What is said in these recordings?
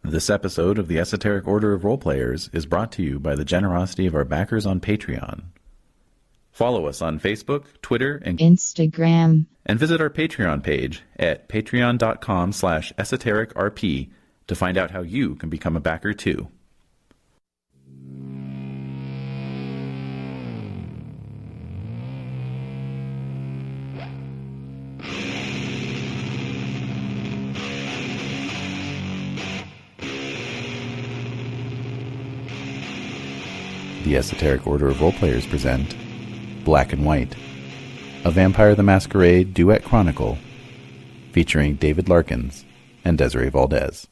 This episode of the Esoteric Order of Roleplayers is brought to you by the generosity of our backers on Patreon. Follow us on Facebook, Twitter, and Instagram. And visit our Patreon page at patreon.com/esotericrp to find out how you can become a backer too. The Esoteric Order of Roleplayers present Black and White, a Vampire the Masquerade duet chronicle featuring David Larkins and Desiree Valdez.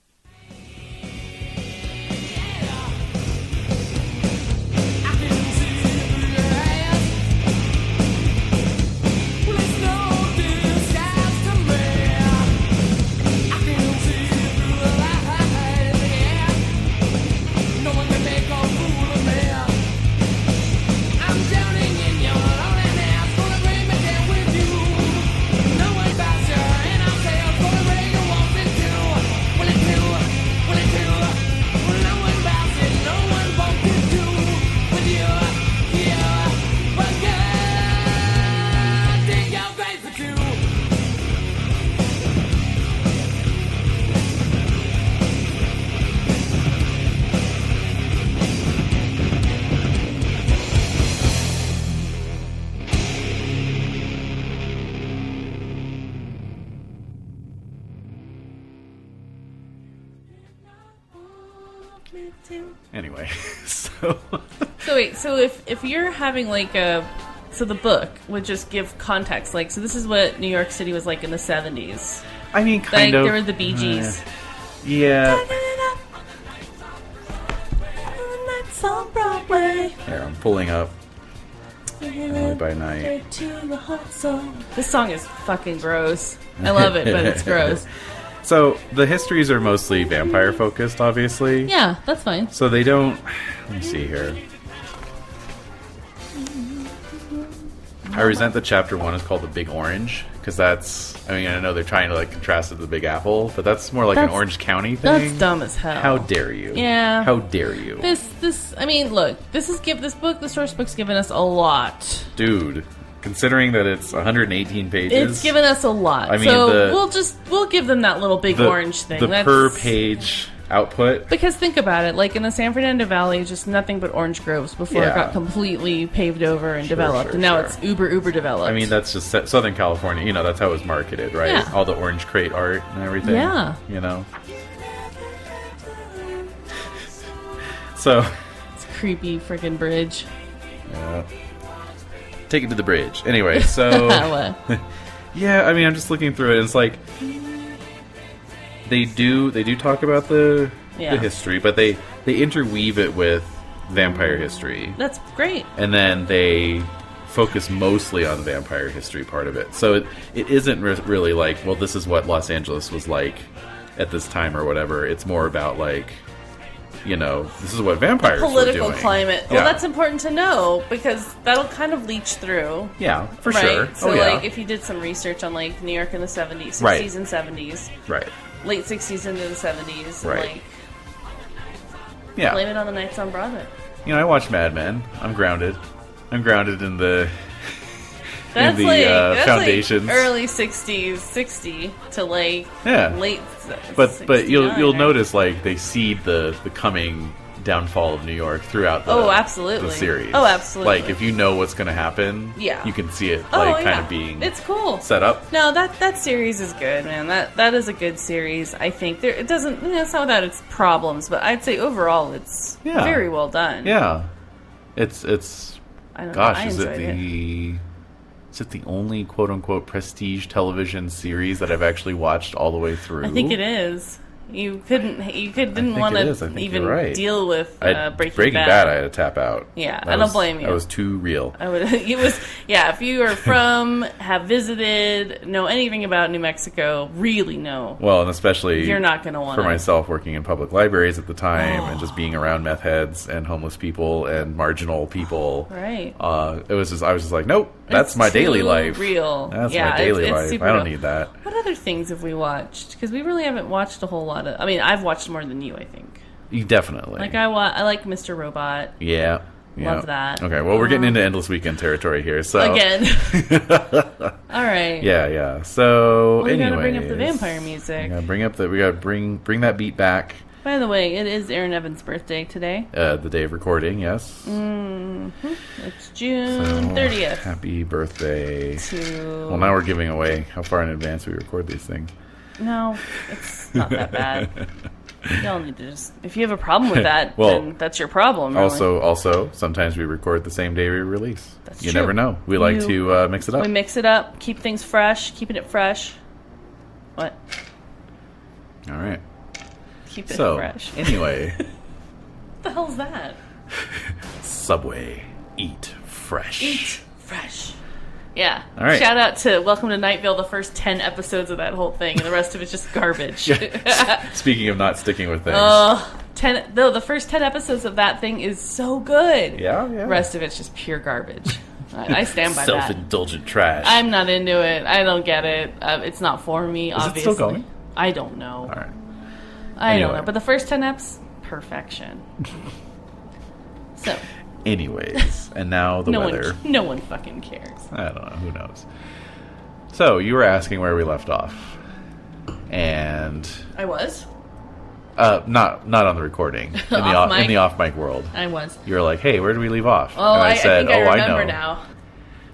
Anyway, so wait, so if you're having so the book would just give context, so this is what New York City was like in the 70s. I mean, kind of. There were the Bee Gees. Yeah. On Broadway. Here, I'm pulling up Only by Night. This song is fucking gross. I love it, but it's gross. So, the histories are mostly vampire-focused, obviously. Yeah, that's fine. So they don't... Let me see here. I resent that Chapter 1 is called The Big Orange, because that's... I mean, I know they're trying to, contrast it to The Big Apple, but that's more an Orange County thing. That's dumb as hell. How dare you? Yeah. How dare you? I mean, look, the source book's given us a lot. Dude... Considering that it's 118 pages, it's given us a lot. I mean, so we'll give them that little big orange thing. The per page output. Because think about it, in the San Fernando Valley, just nothing but orange groves before it got completely paved over and developed, and now it's uber developed. I mean, that's just Southern California. That's how it was marketed, right? Yeah. All the orange crate art and everything. Yeah. So. It's a creepy freaking bridge. Yeah. Take it to the bridge. Anyway, so... Yeah, I mean, I'm just looking through it, and it's they do talk about the history, but they interweave it with vampire history. That's great. And then they focus mostly on the vampire history part of it. So it isn't really well, this is what Los Angeles was like at this time or whatever. It's more about this is what vampires were doing. Political climate. Yeah. Well, that's important to know because that'll kind of leach through. Yeah, for right? sure. So, if you did some research on New York in the 70s, 60s and 70s, right? Late 60s into the 70s, right? And, blame it on the nights on Broadway. I watch Mad Men. I'm grounded. I'm grounded in the. That's that's foundations. Early 60s, 60 to late. But you'll notice they seed the coming downfall of New York throughout absolutely. the series. Oh, absolutely. If you know what's going to happen, you can see it kind of being it's cool set up. No, that series is good, man. That is a good series. I think it doesn't. It's not without its problems, but I'd say overall it's very well done. Yeah, it's. I don't gosh, know. I is it enjoyed it. Is it the only quote-unquote prestige television series that I've actually watched all the way through? I think it is. You didn't want to even deal with Breaking Bad. I had to tap out. Yeah, I don't blame you. That was too real. If you are have visited, know anything about New Mexico, really know. Well, and especially you're not going to want for myself working in public libraries at the time and just being around meth heads and homeless people and marginal people. Right. I was just like, nope, that's my daily life. Real. That's my daily life. I don't need that. What other things have we watched? Because we really haven't watched a whole lot lot of... I mean, I've watched more than you, I think. You definitely. Like, I like Mr. Robot. Yeah. Love that. Okay, well, we're getting into Endless Weekend territory here, so... Again. All right. Yeah. So, we anyways... gotta bring up the vampire music. We gotta bring that beat back. By the way, it is Aaron Evans' birthday today. The day of recording, yes. Mm-hmm. It's June 30th. Happy birthday. Well, now we're giving away how far in advance we record these things. No, it's not that bad. Y'all need to just... If you have a problem with that, then that's your problem, really. Also, sometimes we record the same day we release. That's true. You never know. We like to mix it up. We mix it up, keep things fresh, keeping it fresh. What? All right. Keep it fresh. Anyway. What the hell's that? Subway. Eat fresh. Eat fresh. Yeah. All right. Shout out to Welcome to Nightville, the first 10 episodes of that whole thing, and the rest of it's just garbage. Speaking of not sticking with things. The first 10 episodes of that thing is so good. Yeah. The rest of it's just pure garbage. I stand by that. Self-indulgent trash. I'm not into it. I don't get it. It's not for me, obviously. Is it still going? I don't know. All right. I don't know. But the first 10 eps, perfection. So... Anyways, and now the weather. No one fucking cares. I don't know. Who knows? So, you were asking where we left off. And... I was? Not on the recording. In the off-mic world. I was. You were like, hey, where did we leave off? Oh, and I said, think I remember I know. now.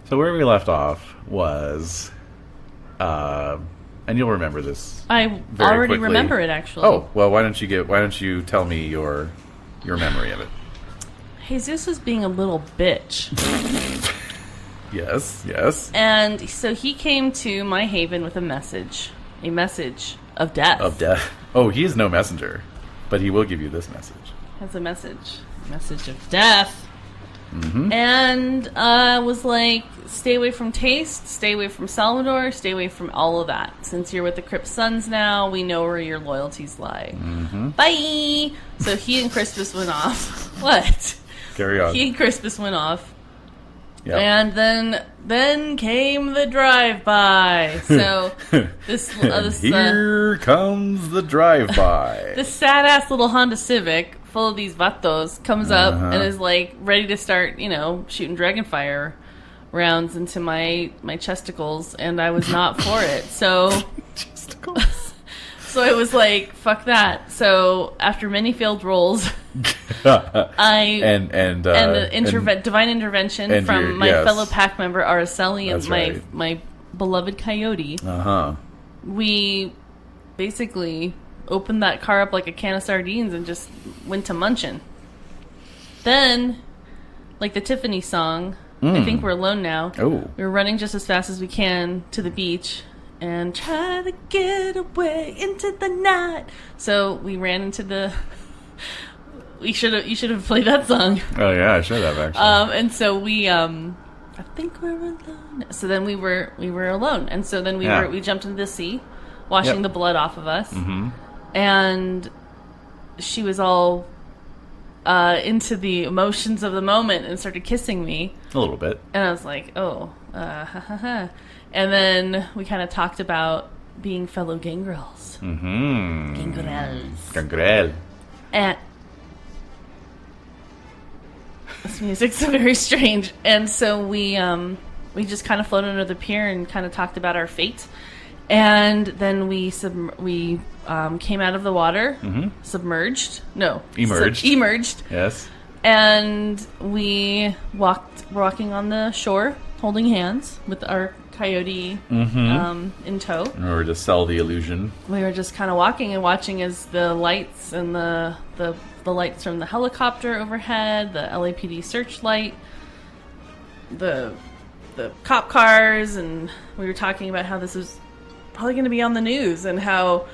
So, where we left off was... and you'll remember this. I very already quickly. Remember it, actually. Oh, well, why don't you tell me your memory of it? Jesus was being a little bitch. Yes. And so he came to my haven with a message of death. Of death. Oh, he is no messenger, but he will give you this message. Has a message of death. Mm-hmm. And was like, stay away from Taste, stay away from Salvador, stay away from all of that. Since you're with the Crypt Sons now, we know where your loyalties lie. Mm-hmm. Bye! So he and Crispus went off. What? Carry on. He and Crispus went off. Yep. And then came the drive-by. So here comes the drive-by. This sad-ass little Honda Civic full of these vatos comes up and is like ready to start, shooting dragonfire rounds into my chesticles, and I was not for it. So chesticles. So I was like, fuck that. So after many failed rolls, divine intervention from my fellow pack member Araceli and my beloved Coyote. We basically opened that car up like a can of sardines and just went to munching. Then, like the Tiffany song, I think we're alone now. Oh. We were running just as fast as we can to the beach and try to get away into the night. So we ran into the... You should have played that song. Oh yeah, I should have actually. And so we, I think we're alone. So then we were alone, and so then we jumped into the sea, washing the blood off of us, and she was all into the emotions of the moment and started kissing me a little bit, and I was like, oh, ha ha ha. And then we kind of talked about being fellow gangrels. Gangrel. And this music's very strange. And so we just kind of floated under the pier and kind of talked about our fate. And then we came out of the water, submerged. No, emerged. Emerged. Yes. And we walking on the shore, holding hands with our Coyote in tow. In order to sell the illusion. We were just kind of walking and watching as the lights and the lights from the helicopter overhead, the LAPD searchlight, the cop cars, and we were talking about how this was probably going to be on the news and how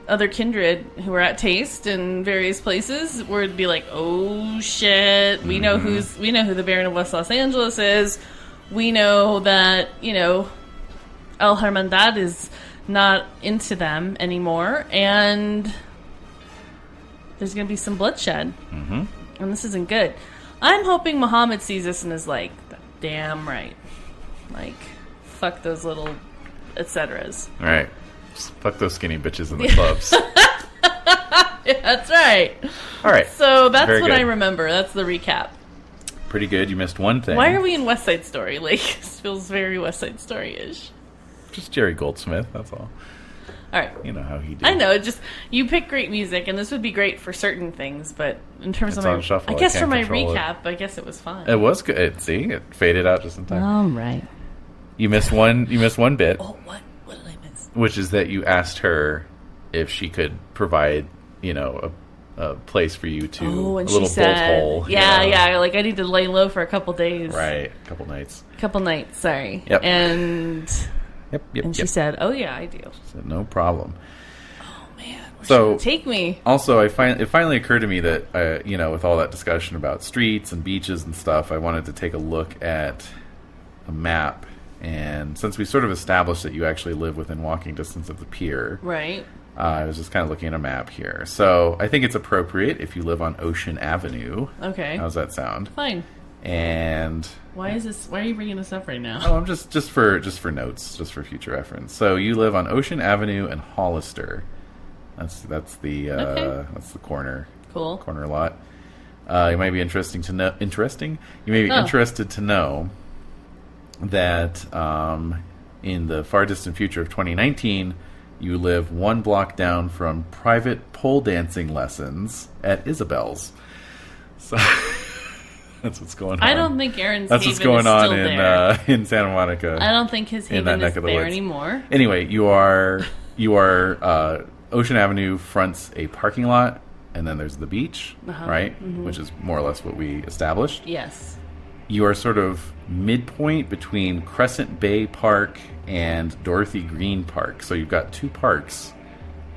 other kindred who were at Taste in various places would be like, oh shit, we know who the Baron of West Los Angeles is. We know that, El Hermandad is not into them anymore, and there's going to be some bloodshed. And this isn't good. I'm hoping Muhammad sees this and is like, damn right. Like, fuck those little et ceteras. All right. Fuck those skinny bitches in the clubs. All right. So that's Very what good. I remember. That's the recap. Pretty good. You missed one thing. Why are we in West Side Story? Like, this feels very West Side Story-ish. Just Jerry Goldsmith, that's all. All right. You know how he did. I know. It just, you pick great music, and this would be great for certain things, but in terms It's of on my... shuffle. I guess I for can't my control it. recap, I guess it was fun. It was good. See, it faded out just in time. All right. You missed one bit, Oh, what? What did I miss? which is that you asked her if she could provide, a place for you to Oh, and a little she said... bolt hole. Yeah, like I need to lay low for a couple days. Right, a couple nights. A couple nights, sorry. Yep. And Yep. she said, oh, yeah, I do. So no problem. Oh, man. Where So- should it take me? Also, it finally occurred to me that, with all that discussion about streets and beaches and stuff, I wanted to take a look at a map. And since we sort of established that you actually live within walking distance of the pier, Right. I was just kind of looking at a map here. So I think it's appropriate if you live on Ocean Avenue. Okay. How's that sound? Fine. And Why are you bringing this up right now? I'm just for notes, just for future reference. So you live on Ocean Avenue and Hollister. That's the Okay. that's the corner Cool. lot. You might be interested to know that in the far distant future of 2019, you live one block down from private pole dancing lessons at Isabel's. So that's what's going on. I don't think Aaron's That's Haven what's going is on still in there. In Santa Monica. I don't think his in that Haven neck is of the there woods. anymore. Anyway, you are Ocean Avenue fronts a parking lot, and then there's the beach, right? Mm-hmm. Which is more or less what we established. Yes. You are sort of midpoint between Crescent Bay Park and Dorothy Green Park. So you've got two parks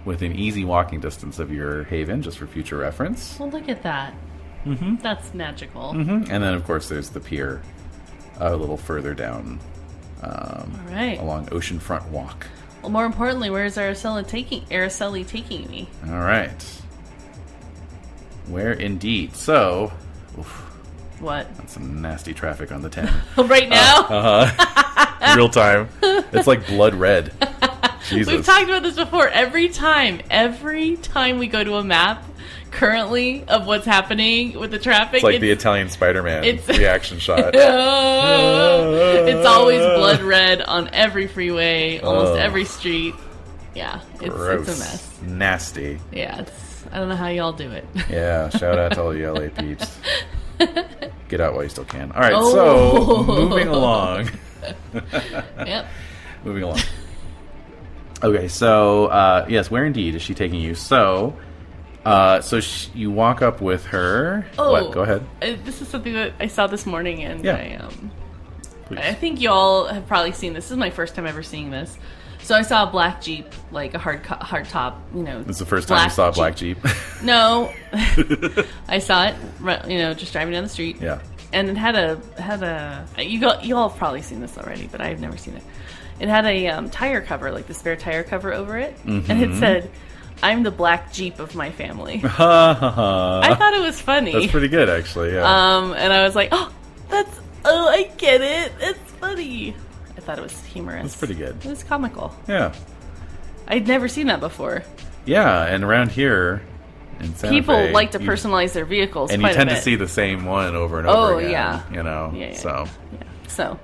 within easy walking distance of your haven, just for future reference. Well, look at that. Mm-hmm. That's magical. Mm-hmm. And then, of course, there's the pier a little further down All right. along Oceanfront Walk. Well, more importantly, where is Araceli taking me? All right. Where indeed. So, oof, What? that's some nasty traffic on the 10. Right now? Real time. It's like blood red. Jesus. We've talked about this before. Every time we go to a map currently of what's happening with the traffic, It's like the Italian Spider-Man reaction shot. It's always blood red on every freeway, almost every street. Yeah, Gross. it's a mess. Nasty. Yeah, I don't know how y'all do it. Yeah, shout out to all you LA peeps. Get out while you still can. All right, Oh. so moving along. Yep. Moving along. Okay, so yes, where indeed is she taking you? So, you walk up with her. Oh, What? Go ahead. This is something that I saw this morning, and Yeah. Please. I think y'all have probably seen this. This is my first time ever seeing this. So I saw a black Jeep, like a hard top, This is the first time you saw a black Jeep. No, I saw it, just driving down the street. Yeah. And it had a you all have probably seen this already, but I've never seen it. It had a tire cover, like the spare tire cover over it, and it said, "I'm the black Jeep of my family." I thought it was funny. That's pretty good, actually. Yeah. And I was like, I get it. It's funny. I thought it was humorous. That's pretty good. It was comical. Yeah. I'd never seen that before. Yeah, and around here in Santa People Fe, like to personalize their vehicles, and quite you tend a bit. to see the same one over and over again. Yeah. Yeah. So Yeah. So,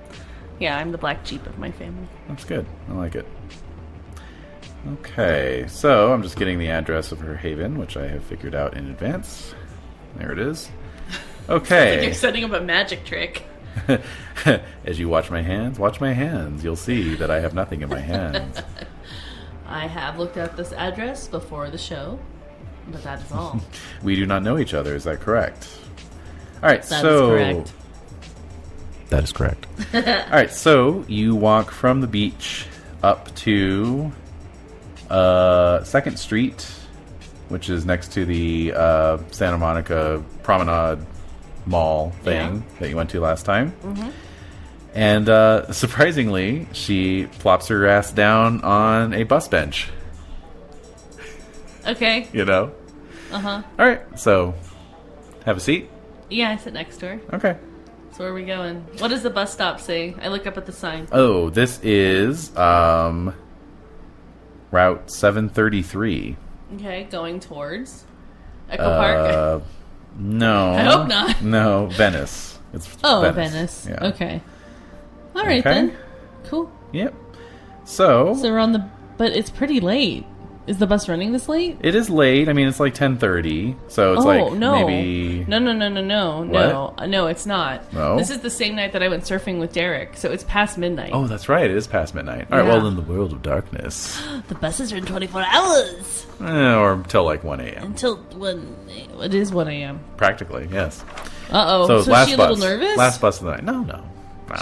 yeah, I'm the black Jeep of my family. that's good. I like it. Okay, so I'm just getting the address of her haven, which I have figured out in advance. There it is. Okay. You're setting up a magic trick. As you watch my hands, you'll see that I have nothing in my hands. I have looked at this address before the show, but that is all. We do not know each other, is that correct? All right, That is correct. That is correct. All right, so you walk from the beach up to 2nd Street, which is next to the Santa Monica Promenade Mall thing that you went to last time. Mm-hmm. And surprisingly, she plops her ass down on a bus bench. Okay. All right, so have a seat. Yeah, I sit next to her. Okay. So where are we going? What does the bus stop say? I look up at the sign. Oh, this is Route 733. Okay, going towards. Echo Park? No. I hope not. No, Venice. It's Venice. Yeah. Okay. All right, then. Cool. Yep. So we're on the... But it's pretty late. Is the bus running this late? It is late. I mean, it's like 10:30, so it's maybe... No. No, it's not. No? This is the same night that I went surfing with Derek, so it's past midnight. Oh, that's right. It is past midnight. All right, well, in the world of darkness... The buses are in 24 hours! Or until like 1 a.m. Until 1 It is 1 a.m. Practically, yes. Uh-oh. So is she a little nervous? Last bus of the night. No.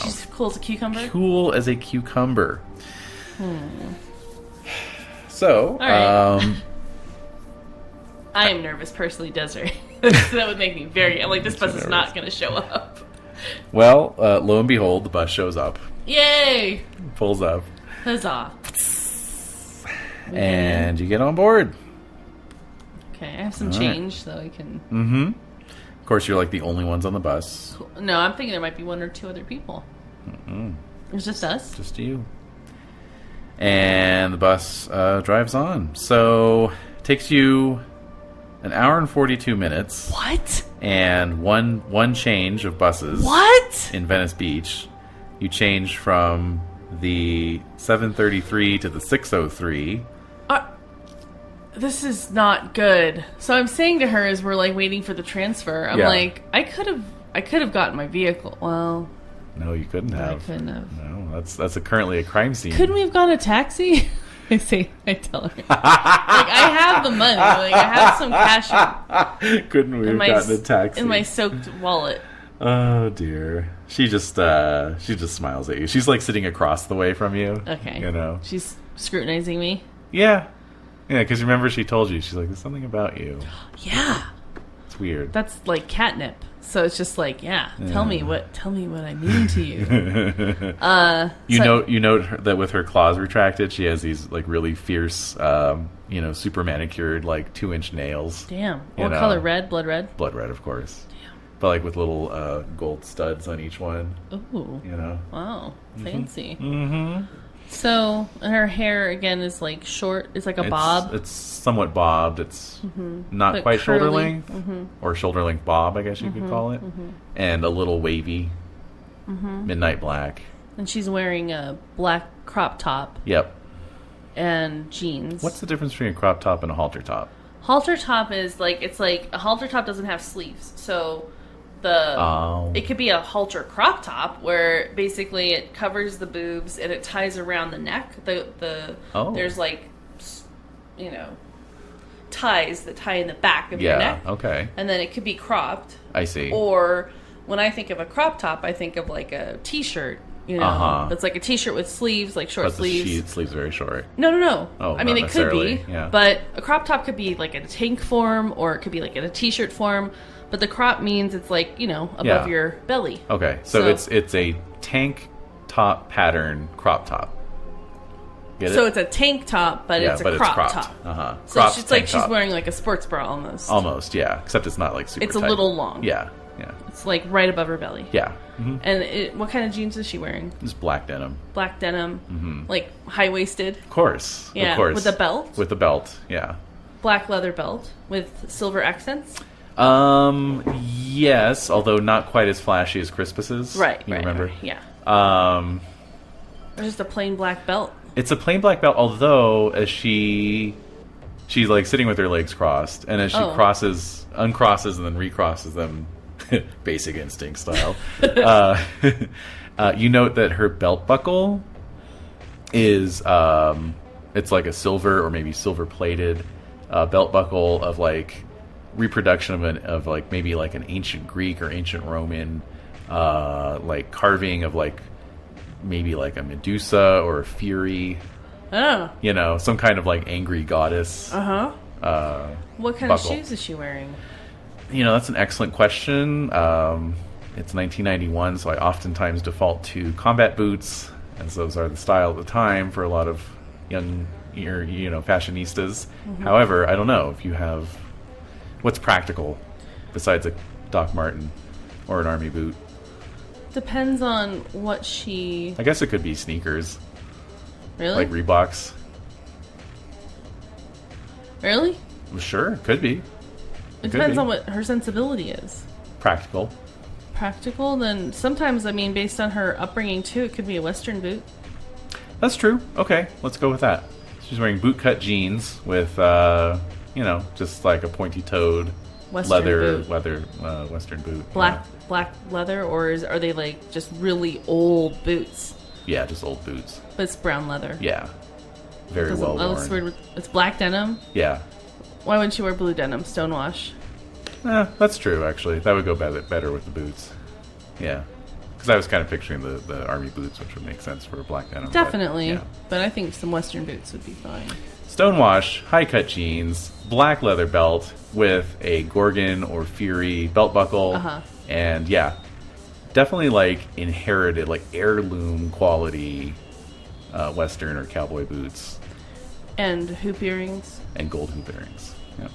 She's cool as a cucumber? Cool as a cucumber. So, right. I am nervous personally, Desiree. That would make me very... I'm like, this bus is not going to show up. Well, lo and behold, the bus shows up. Yay! Pulls up. Huzzah. And you get on board. Okay, I have some change, so I can... Mm-hmm. Of course, you're like the only ones on the bus. Cool. No, I'm thinking there might be 1 or 2 other people. It's just us? Just you. And the bus drives on. So, it takes you an hour and 42 minutes. What? And one change of buses. What? In Venice Beach. You change from the 7:33 to the 6:03. This is not good. So I'm saying to her as we're like waiting for the transfer, I'm like, I could have gotten my vehicle. Well, no, you couldn't have. I couldn't have. No, that's currently a crime scene. Couldn't we have gotten a taxi? I tell her, like, I have the money. Like, I have some cash. Couldn't we have gotten a taxi in my soaked wallet? Oh dear. She just smiles at you. She's like sitting across the way from you. Okay. You know. She's scrutinizing me. Yeah. Yeah, because remember she told you, she's like, there's something about you. Yeah. It's weird. That's like catnip. So it's just like, tell me what I mean to you. You note that with her claws retracted, she has these like really fierce, super manicured like 2-inch nails. Damn. What color? Red? Blood red? Blood red, of course. Damn. But like with little gold studs on each one. Ooh. You know. Wow. Fancy. Mm-hmm. So, and her hair, again, is like short. It's like a bob. It's somewhat bobbed. It's not but quite curly. Shoulder length. Or shoulder length bob, I guess you could call it. And a little wavy. Midnight black. And she's wearing a black crop top. Yep. And jeans. What's the difference between a crop top and a halter top? Halter top is like, it's like, a halter top doesn't have sleeves. So... It could be a halter crop top where basically it covers the boobs and it ties around the neck. There's like, ties that tie in the back of your neck. Okay. And then it could be cropped. I see. Or when I think of a crop top, I think of like a t-shirt. It's like a t-shirt with sleeves, like short sleeves. The sleeves very short. No. Oh, I mean, it could be, yeah. But a crop top could be like in a tank form, or it could be like in a t-shirt form. But the crop means it's like, above your belly. Okay, so it's a tank top pattern crop top. Get it? So it's a tank top, but it's a crop top. Uh-huh. So it's like she's wearing like a sports bra almost. Almost, yeah. Except it's not like super It's tight. a little long. Yeah. It's like right above her belly. Yeah. Mm-hmm. And what kind of jeans is she wearing? Just black denim. Black denim. Like high-waisted? Of course. Yeah. Of course. With a belt? With a belt, yeah. Black leather belt with silver accents? Yes, although not quite as flashy as Crispus's. Right, remember? Right, yeah. Or just a plain black belt. It's a plain black belt, although as she's like sitting with her legs crossed, and as she uncrosses and then recrosses them, Basic Instinct style, you note that her belt buckle is it's like a silver or maybe silver plated belt buckle of like reproduction of like maybe like an ancient Greek or ancient Roman like carving of like maybe like a Medusa or a Fury. Oh. Some kind of like angry goddess. What kind of shoes is she wearing? That's an excellent question. It's 1991, so I oftentimes default to combat boots, as those are the style at the time for a lot of young, fashionistas. However, I don't know if you have what's practical besides a Doc Marten or an army boot. Depends on what she... I guess it could be sneakers. Really? Like Reeboks. Really? Sure, could be. It depends on what her sensibility is. Practical. Practical? Then sometimes, I mean, based on her upbringing, too, it could be a Western boot. That's true. Okay, let's go with that. She's wearing bootcut jeans with, just like a pointy-toed Western Western boot. Black leather, or are they like just really old boots? Yeah, just old boots. But it's brown leather. Yeah, very well worn. It's black denim. Yeah. Why wouldn't you wear blue denim? Stonewash. That's true. Actually, that would go better with the boots. Yeah, because I was kind of picturing the army boots, which would make sense for a black denim. Definitely, but I think some Western boots would be fine. Stonewash, high-cut jeans, black leather belt with a Gorgon or Fury belt buckle, and definitely like inherited, like heirloom quality Western or cowboy boots. And hoop earrings. And gold hoop earrings. Yeah.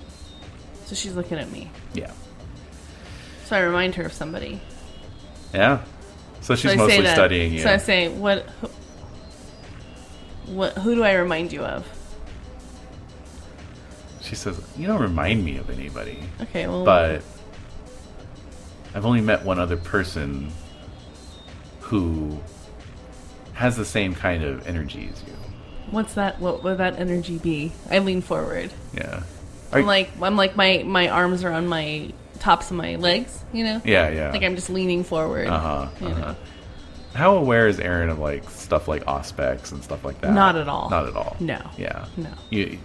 So she's looking at me. Yeah. So I remind her of somebody. Yeah. So she's mostly studying you. So I say, who do I remind you of? She says, you don't remind me of anybody. Okay, well... But I've only met one other person who has the same kind of energy as you. What's that? What would that energy be? I lean forward. Yeah. I'm like my arms are on my tops of my legs, you know? Yeah. Like I'm just leaning forward. You know? How aware is Erin of like stuff like auspex and stuff like that? Not at all. Not at all. No. Yeah. No.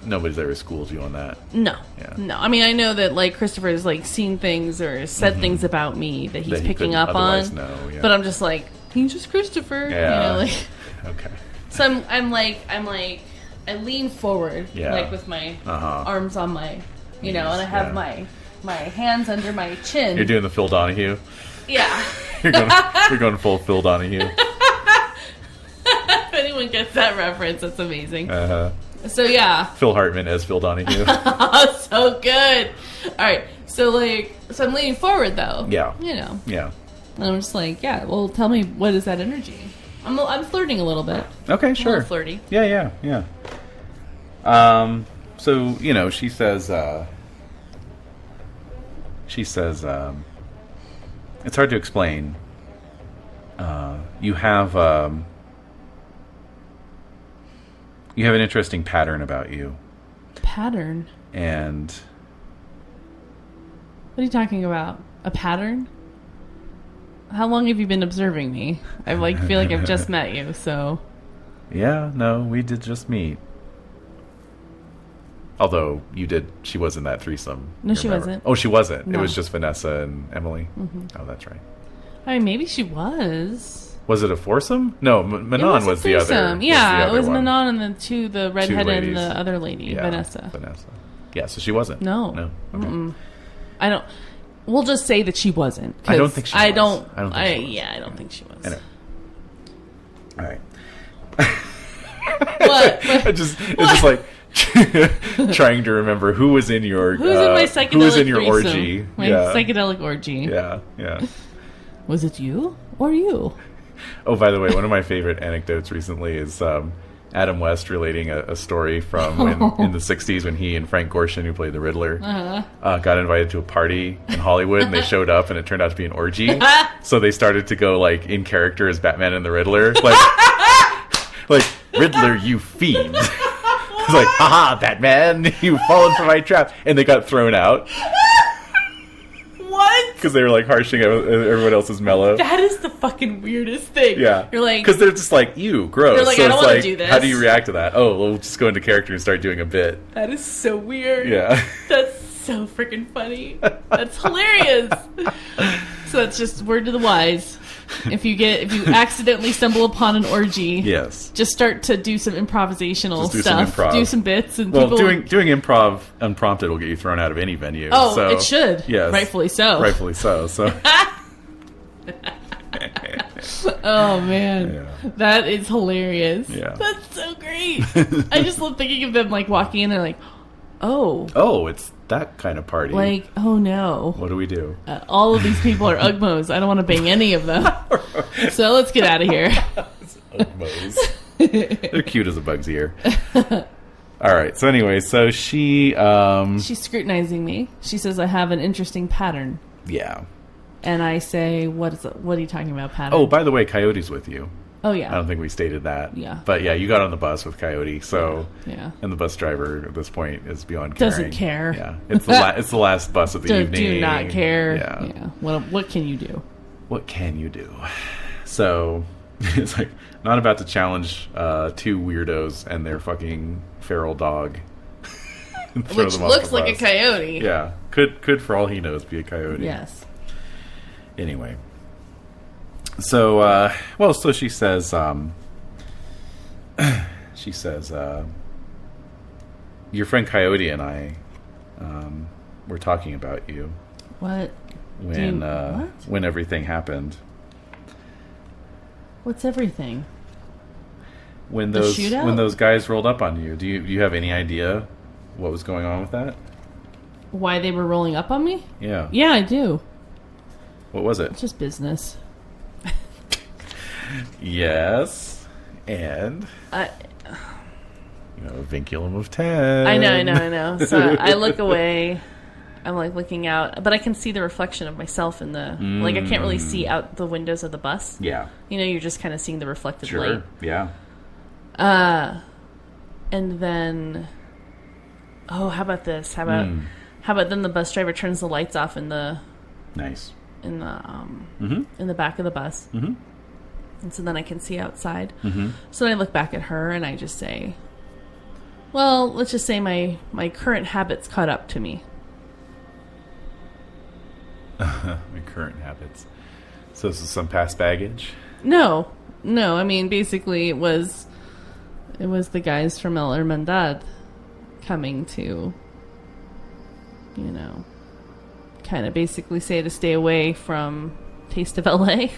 Nobody's ever schooled you on that. No. Yeah. No. I mean, I know that like Christopher's like seen things or said things about me that he's picking up on. But I'm just like, he's just Christopher. Yeah. You know, like. Okay. So I'm like I lean forward like with my arms on my, and I have my hands under my chin. You're doing the Phil Donahue. Yeah. You're going full Phil Donahue. If anyone gets that reference, that's amazing. So yeah. Phil Hartman as Phil Donahue. So good. All right. So I'm leaning forward though. Yeah. Yeah. And I'm just like, well, tell me, what is that energy? I'm flirting a little bit. Okay, sure. A little flirty. Yeah. So, she says, it's hard to explain. You have an interesting pattern about you. Pattern? And what are you talking about? A pattern? How long have you been observing me? I feel like I've just met you, so... Yeah, no, we did just meet. Although, she was in that threesome. No, she wasn't. Oh, she wasn't? No. It was just Vanessa and Emily? Mm-hmm. Oh, that's right. I mean, maybe she was. Was it a foursome? No, Manon was the other. Yeah, it was Manon and the redhead and the other lady, Vanessa. Yeah, so she wasn't. No. Okay. I don't... We'll just say that she wasn't. I don't think she was. I don't think she was. Anyway. All right. What? It's just like trying to remember who was in your who was in your orgy. My psychedelic orgy. Yeah. Was it you or you? Oh, by the way, one of my favorite anecdotes recently is Adam West relating a story from in the 60s when he and Frank Gorshin, who played the Riddler, got invited to a party in Hollywood, and they showed up, and it turned out to be an orgy. So they started to go like in character as Batman and the Riddler, like Riddler, you fiend. It's like, haha, Batman, you've fallen for my trap, and they got thrown out. What? Because they were like harshing everyone else's mellow. That is the fucking weirdest thing. Yeah. You're like... Because they're just like, ew, gross. They're like, so I don't want to do this. How do you react to that? Oh, we'll just go into character and start doing a bit. That is so weird. Yeah. That's so freaking funny. That's hilarious. So that's just word to the wise. If you accidentally stumble upon an orgy, just start to do some improvisational stuff. Do some bits, and doing improv unprompted will get you thrown out of any venue. Oh, so, it should. Yes, rightfully so. So. Oh man, that is hilarious. Yeah, that's so great. I just love thinking of them like walking in. They're like, oh, it's that kind of party. Like, oh no, what do we do? All of these people are Ugmos. I don't want to bang any of them. So let's get out of here. Ugmos. They're cute as a bug's ear. All right. So anyway, so she... She's scrutinizing me. She says I have an interesting pattern. Yeah. And I say, what are you talking about, pattern? Oh, by the way, Coyote's with you. Oh, yeah. I don't think we stated that. Yeah. But yeah, you got on the bus with Coyote, so... Yeah. And the bus driver at this point is beyond caring. Doesn't care. Yeah. It's the last bus of the evening. Do not care. Yeah. What can you do? What can you do? So, it's like, not about to challenge two weirdos and their fucking feral dog. Which looks like a coyote. Yeah. Could, for all he knows, be a coyote. Yes. Anyway. So, so she says, your friend Coyote and I, were talking about you. What? When everything happened. What's everything? When The shootout? when those guys rolled up on you, do you have any idea what was going on with that? Why they were rolling up on me? Yeah. Yeah, I do. What was it? It's just business. Yes. And a vinculum of 10. I know. So I look away. I'm like looking out, but I can see the reflection of myself in the like. I can't really see out the windows of the bus. Yeah. You're just kind of seeing the reflected light. Yeah. And then, how about this? How about then the bus driver turns the lights off in the nice in the back of the bus, and so then I can see outside. So then I look back at her and I just say, "Well, let's just say my current habits caught up to me." My current habits. So this is some past baggage? No. I mean, basically, it was the guys from El Hermandad coming to, kind of basically say to stay away from Taste of LA.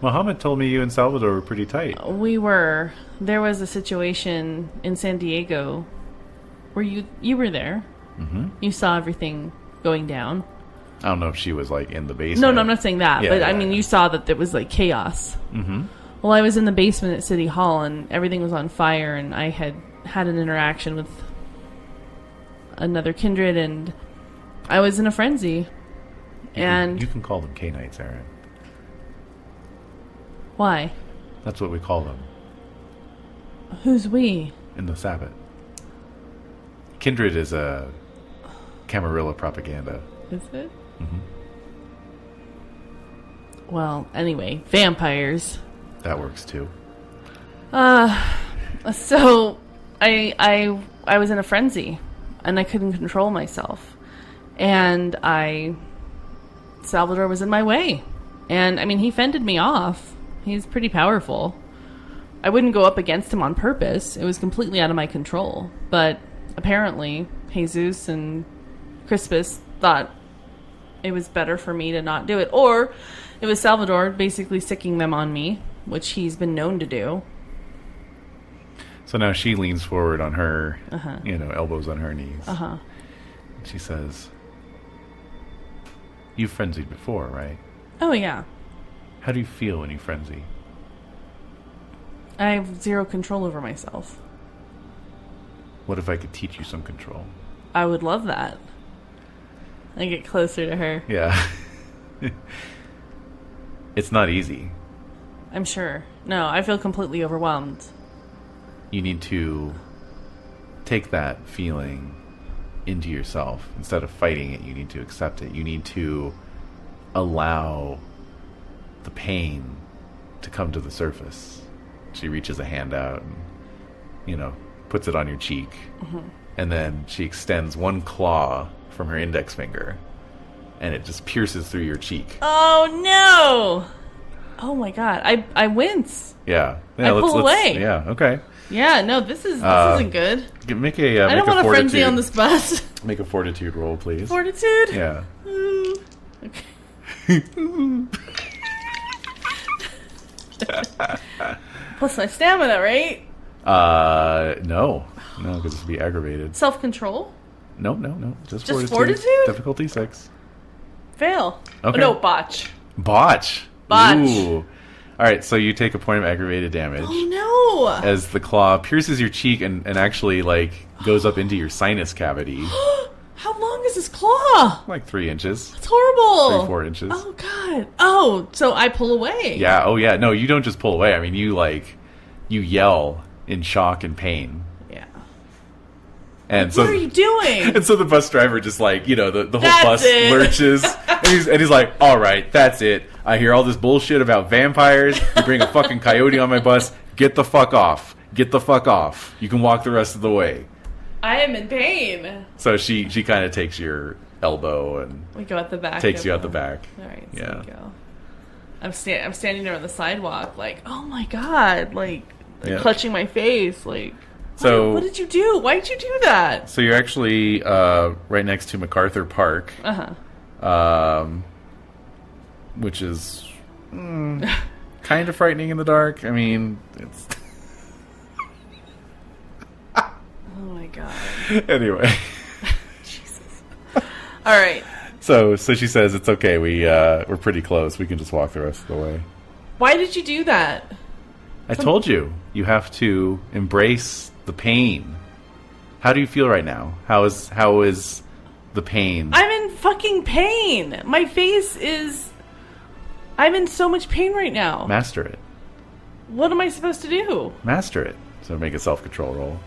Muhammad told me you and Salvador were pretty tight. We were. There was a situation in San Diego where you were there. Mm-hmm. You saw everything going down. I don't know if she was like in the basement. No, I'm not saying that. Yeah, but I mean, you saw that there was like chaos. Mm-hmm. Well, I was in the basement at City Hall and everything was on fire, and I had an interaction with another kindred, and I was in a frenzy. You can call them K-Knights, Aaron. Why? That's what we call them. Who's we? In the Sabbath. Kindred is a Camarilla propaganda. Is it? Mm-hmm. Well, anyway, vampires. That works too. So I was in a frenzy, and I couldn't control myself, and Salvador was in my way, and I mean he fended me off. He's pretty powerful. I wouldn't go up against him on purpose. It was completely out of my control. But apparently, Jesus and Crispus thought it was better for me to not do it. Or it was Salvador basically sicking them on me, which he's been known to do. So now she leans forward on her, elbows on her knees. She says, "You've frenzied before, right?" Oh, yeah. How do you feel when you frenzy? I have zero control over myself. What if I could teach you some control? I would love that. I get closer to her. Yeah. It's not easy. I'm sure. No, I feel completely overwhelmed. You need to take that feeling into yourself. Instead of fighting it, you need to accept it. You need to allow the pain to come to the surface. She reaches a hand out and, puts it on your cheek. Mm-hmm. And then she extends one claw from her index finger, and it just pierces through your cheek. Oh, no! Oh, my God. I wince. Yeah. I pull away. Yeah, okay. Yeah, no, this isn't good. Make I don't want a frenzy on this bus. Make a fortitude roll, please. Fortitude? Yeah. Okay. Plus my stamina, right? No, because this would be aggravated. Self-control? No. Just fortitude? Difficulty 6. Fail. Okay. Oh, no, botch. Botch. Botch. Ooh. All right, so you take a point of aggravated damage. Oh, no. As the claw pierces your cheek and actually, like, goes up into your sinus cavity. How long is this claw? Like 3 inches. It's horrible. 3-4 inches. Oh, God. Oh, so I pull away. Yeah, oh, yeah. No, you don't just pull away. I mean, you yell in shock and pain. Yeah. And what are you doing? And so the bus driver just, like, the whole That's bus it. lurches. and he's like, all right, that's it. I hear all this bullshit about vampires. You bring a fucking coyote on my bus. Get the fuck off. Get the fuck off. You can walk the rest of the way. I am in pain. So she kind of takes your elbow and we go at the back. takes you out the back. All right, so yeah. we go. I'm standing there on the sidewalk, like, oh my God, like clutching my face, like. So what did you do? Why did you do that? So you're actually right next to MacArthur Park. Which is kind of frightening in the dark. I mean, it's. Oh my God. Anyway. Jesus. All right. So she says it's okay. We're pretty close. We can just walk the rest of the way. Why did you do that? I told you. You have to embrace the pain. How do you feel right now? How is the pain? I'm in fucking pain. My face is. I'm in so much pain right now. Master it. What am I supposed to do? Master it. So make a self-control roll.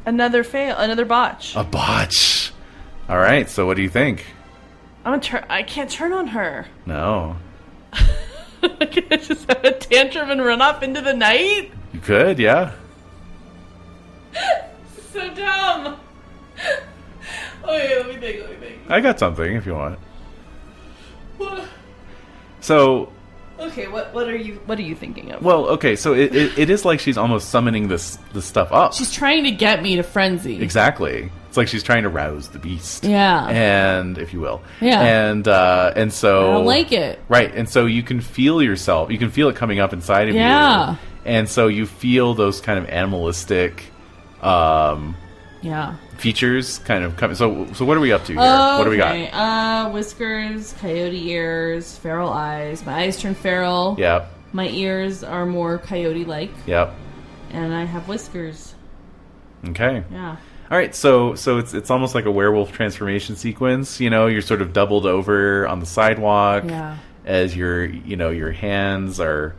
Another fail. Another botch. A botch. All right. So what do you think? I can't turn on her. No. Can I just have a tantrum and run off into the night? You could, yeah. So dumb. Okay, let me think. I got something if you want. What? So. Okay, what are you thinking of? Well, okay, so it is like she's almost summoning this stuff up. She's trying to get me to frenzy. Exactly. It's like she's trying to rouse the beast. Yeah. And if you will. Yeah. And so I like it. Right. And so you can feel yourself. You can feel it coming up inside of you. Yeah. And so you feel those kind of animalistic features kind of coming. So what are we up to here? What do we got? Whiskers, coyote ears, feral eyes. My eyes turn feral. Yep. My ears are more coyote-like. Yep. And I have whiskers. Okay. Yeah. All right, so it's almost like a werewolf transformation sequence. You're sort of doubled over on the sidewalk as your hands are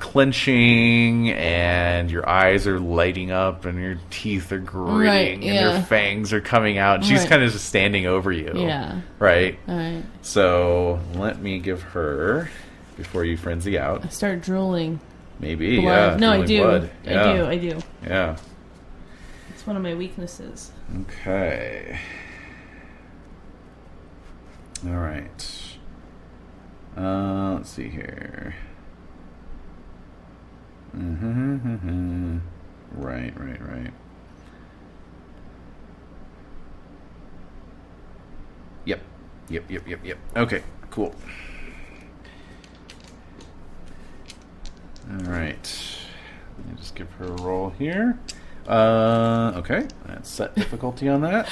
clenching and your eyes are lighting up and your teeth are gritting and your fangs are coming out. And she's kind of just standing over you. Yeah. Right? All right. So let me give her, before you frenzy out. I start drooling. Maybe, blood. yeah. No, I do. Blood. Yeah. I do. Yeah. It's one of my weaknesses. Okay. All right. Let's see here. Right. Yep. Okay, cool. All right. Let me just give her a roll here. Okay. Let's set difficulty on that.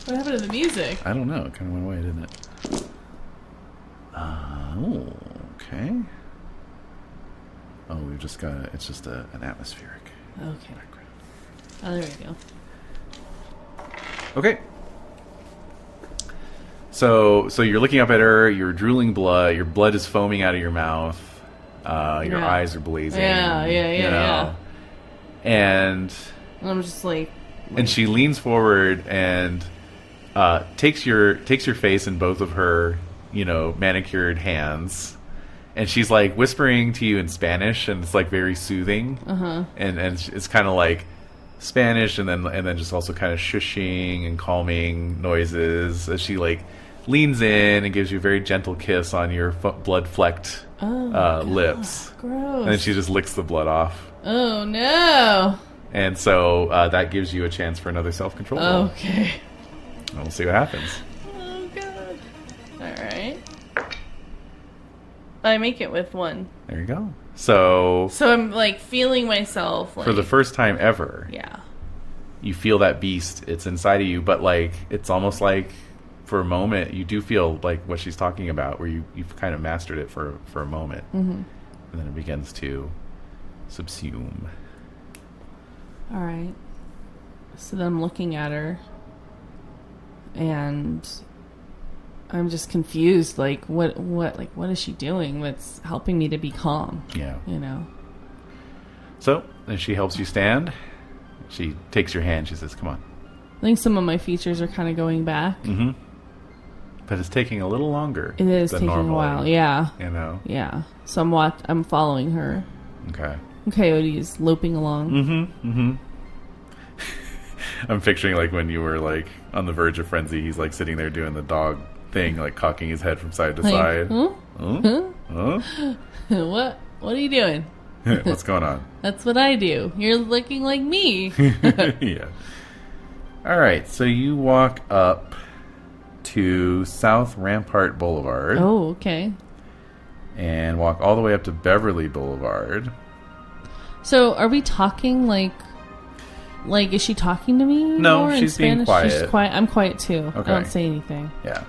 What happened to the music? I don't know. It kind of went away, didn't it? Okay. Oh, we've just got it's just an atmospheric background. Oh, there we go. Okay. So you're looking up at her, you're drooling blood, your blood is foaming out of your mouth, your eyes are blazing. Yeah. And I'm just like... And she leans forward and takes your face in both of her, manicured hands. And she's like whispering to you in Spanish, and it's like very soothing. And it's kind of like Spanish, and then just also kind of shushing and calming noises as she like leans in and gives you a very gentle kiss on your blood-flecked lips. Gross. And then she just licks the blood off. Oh no! And so that gives you a chance for another self-control roll. Okay. And we'll see what happens. Oh god! All right. I make it with 1. There you go. So I'm like feeling myself like, for the first time ever. Yeah. You feel that beast. It's inside of you, but like it's almost like for a moment, you do feel like what she's talking about, where you've kind of mastered it for a moment. And then it begins to subsume. All right. So then I'm looking at her, and I'm just confused. Like, what is she doing that's helping me to be calm? Yeah. You know? So, then she helps you stand. She takes your hand. She says, come on. I think some of my features are kind of going back. Mm-hmm. But it's taking a little longer. It is than taking normally, a while, yeah. You know? Yeah. So I'm following her. Okay. Coyote is loping along. Mm-hmm. Mm-hmm. I'm picturing like when you were like on the verge of frenzy, he's like sitting there doing the dog thing, like cocking his head from side to side. Huh? Huh? Huh? What are you doing? What's going on? That's what I do. You're looking like me. Yeah. All right, so you walk up to South Rampart Boulevard. Oh, okay. And walk all the way up to Beverly Boulevard. So, are we talking like is she talking to me? No, more she's in being Spanish? quiet. She's quiet. I'm quiet too. Okay. I don't say anything. Yeah.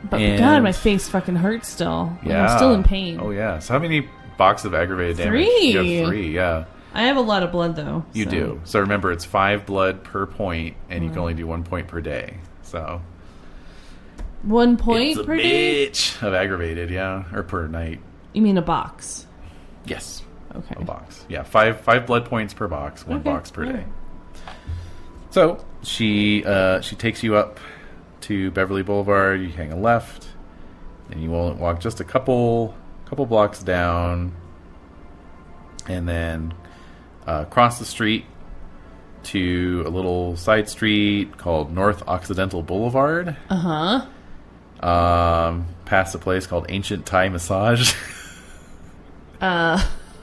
But And- God, my face fucking hurts still. Yeah. I'm still in pain. Oh, yeah. So how many boxes of aggravated damage? 3. You have 3, yeah. I have a lot of blood though. You do. So remember, it's 5 blood per point, and you can only do 1 point per day. So 1 point it's a per day? bitch of aggravated, yeah, or per night. You mean a box? Yes, Okay. a box. Yeah, 5 blood points per box, 1 Okay. box per day. Alright. So she takes you up to Beverly Boulevard. You hang a left, and you will walk just a couple blocks down, and then cross the street to a little side street called North Occidental Boulevard. Uh-huh. Past a place called Ancient Thai Massage.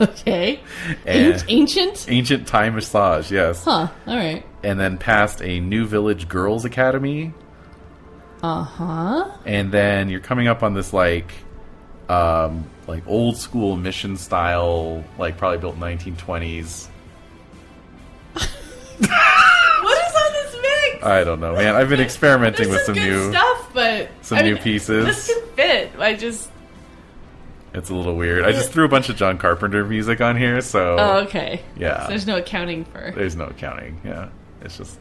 Okay. And- Ancient? Ancient Thai Massage, yes. Huh. All right. And then past a New Village Girls Academy. Uh-huh. And then you're coming up on this like old school mission style, like probably built in 1920s. What is on this mix? I don't know, man. I've been experimenting with There's some good new stuff, but new pieces. This can fit. It's a little weird. I just threw a bunch of John Carpenter music on here, so Oh, okay. Yeah. So there's no accounting for. there's no accounting. Yeah, it's just.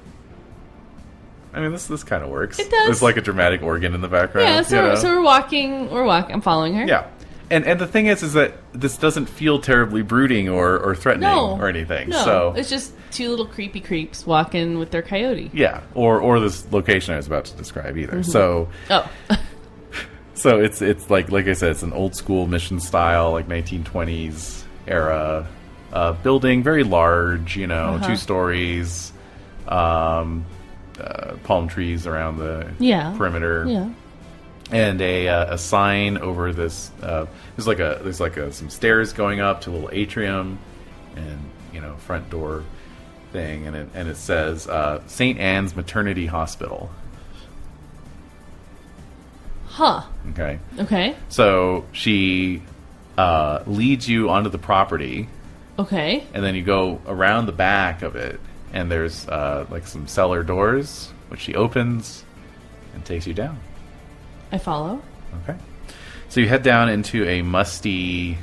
I mean, this kind of works. It does. There's like a dramatic organ in the background. Yeah. So you know? so we're walking. I'm following her. Yeah. And the thing is that this doesn't feel terribly brooding or threatening No. or anything. No. So It's just 2 little creepy creeps walking with their coyote. yeah, or this location I was about to describe either. So Oh. so it's like I said, it's an old school mission style, like 1920s era building, very large, 2 stories, palm trees around the perimeter. Yeah. And a sign over this. There's some stairs going up to a little atrium, and front door thing, and it says St. Anne's Maternity Hospital. Huh. Okay, Okay. so she leads you onto the property, Okay. and then you go around the back of it, and there's like some cellar doors, which she opens and takes you down. I follow. Okay. So you head down into a musty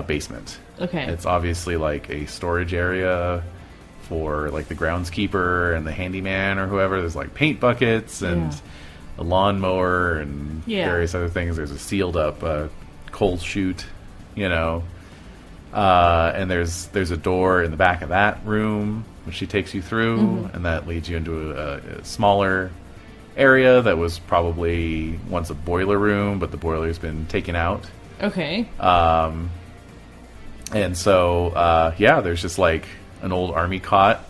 basement. Okay. It's obviously like a storage area for like the groundskeeper and the handyman or whoever. There's like paint buckets and a lawnmower and various other things. There's a sealed up coal chute, and there's a door in the back of that room which she takes you through, and that leads you into a smaller area that was probably once a boiler room, but the boiler's been taken out. Okay. And so, there's just like an old army cot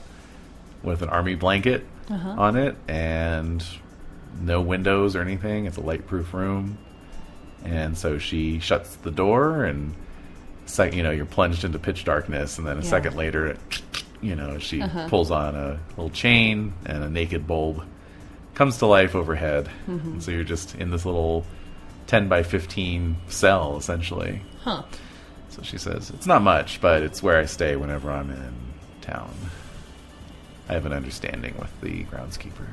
with an army blanket on it, and no windows or anything. It's a light-proof room. And so she shuts the door, and you're plunged into pitch darkness, and then a second later, she pulls on a little chain, and a naked bulb comes to life overhead. And so you're just in this little 10 by 15 cell, essentially. Huh. So she says, it's not much, but it's where I stay whenever I'm in town. I have an understanding with the groundskeeper.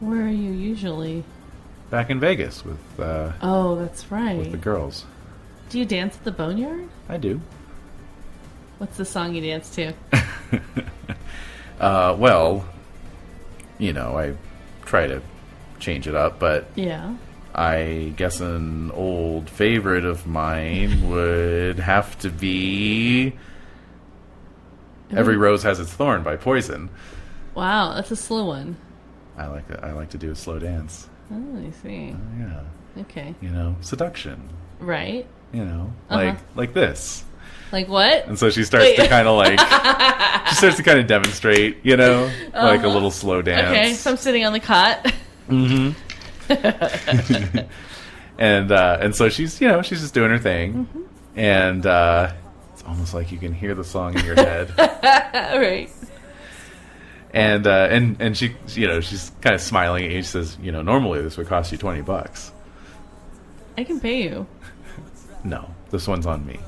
Where are you usually? Back in Vegas with Oh, that's right. with the girls. Do you dance at the Boneyard? I do. What's the song you dance to? Well, I try to change it up, but Yeah. I guess an old favorite of mine would have to be Every Rose Has Its Thorn by Poison. Wow, that's a slow one. I like to do a slow dance. Oh, I see. Yeah. Okay. Seduction. Right. Like this. Like what? And so she starts to kind of she starts to kind of demonstrate, like a little slow dance. Okay, so I'm sitting on the cot. Mm-hmm. and so she's she's just doing her thing, and it's almost like you can hear the song in your head. Right. And she she's kind of smiling at you. She says, normally this would cost you $20. I can pay you. No, this one's on me.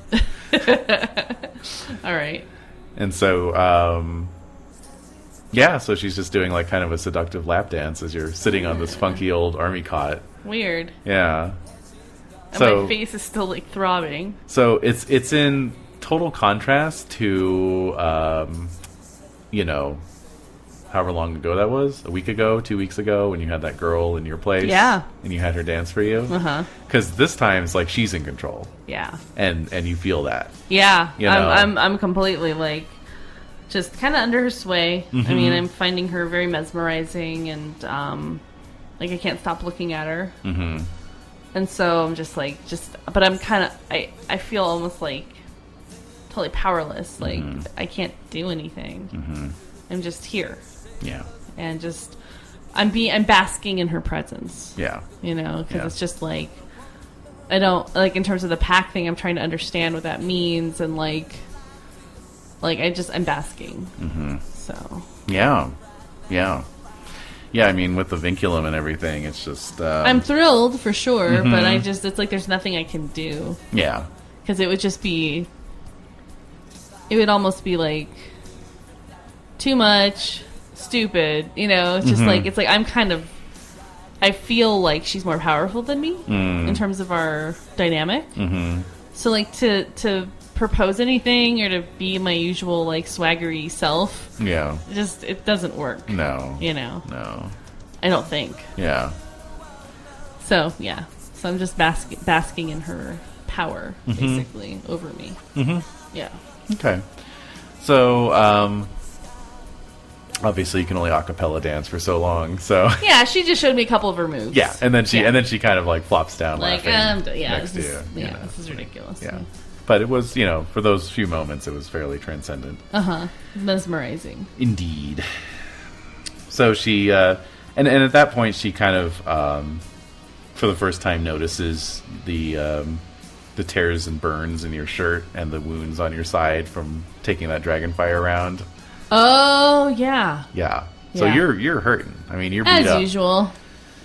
All right. And so so she's just doing like kind of a seductive lap dance as you're sitting on this funky old army cot. Weird. Yeah. And my face is still like throbbing. So it's in total contrast to however long ago that was, a week ago, 2 weeks ago, when you had that girl in your place. Yeah. And you had her dance for you. Uh-huh. Because this time it's like she's in control. Yeah. And you feel that. Yeah. I'm completely like just kind of under her sway. Mm-hmm. I mean, I'm finding her very mesmerizing, and like I can't stop looking at her. Mm-hmm. And so I'm but I'm kind of, I feel almost like totally powerless. Like I can't do anything. Mm-hmm. I'm just here. Yeah. And just, I'm basking in her presence. Yeah. Because it's just like, I don't, like in terms of the pack thing, I'm trying to understand what that means, and like I'm basking. Mm-hmm. So. Yeah. Yeah. Yeah, I mean, with the vinculum and everything, it's just... I'm thrilled, for sure, but it's like there's nothing I can do. Yeah. Because it would just be... It would almost be like... too much, stupid, It's just like, it's like I'm kind of... I feel like she's more powerful than me in terms of our dynamic. Mm-hmm. So, like, to propose anything or to be my usual, like, swaggery self... Yeah. It doesn't work. No. No. I don't think. Yeah. So, yeah. So I'm just basking in her power, basically, over me. Mm-hmm. Yeah. Okay. So, obviously you can only a cappella dance for so long, so... Yeah, she just showed me a couple of her moves. Yeah, and then she kind of, like, flops down like, laughing next to you. This is ridiculous. Yeah. But it was, for those few moments, it was fairly transcendent. Uh-huh. Mesmerizing. Indeed. So she, and at that point, she kind of, for the first time, notices the tears and burns in your shirt and the wounds on your side from taking that dragonfire around. Oh, yeah. Yeah. So you're hurting. I mean, you're beat up. As up. usual.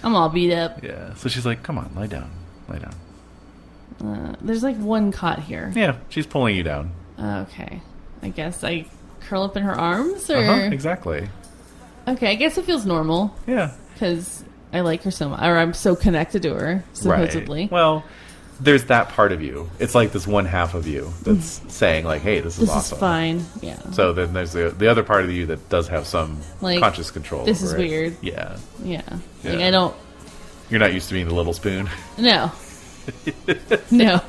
I'm all beat up. Yeah. So she's like, come on, lie down. Lie down. There's like one cot here. Yeah, she's pulling you down. Okay. I guess I curl up in her arms, or... exactly. Okay, I guess it feels normal. Yeah. Because I like her so much. Or I'm so connected to her, supposedly. Right. Well, there's that part of you. It's like this one half of you that's saying, like, hey, this is awesome. This is fine, yeah. So then there's the other part of you that does have some conscious control this over is it. weird. Yeah. Yeah. Like, I don't... You're not used to being the little spoon? No. No.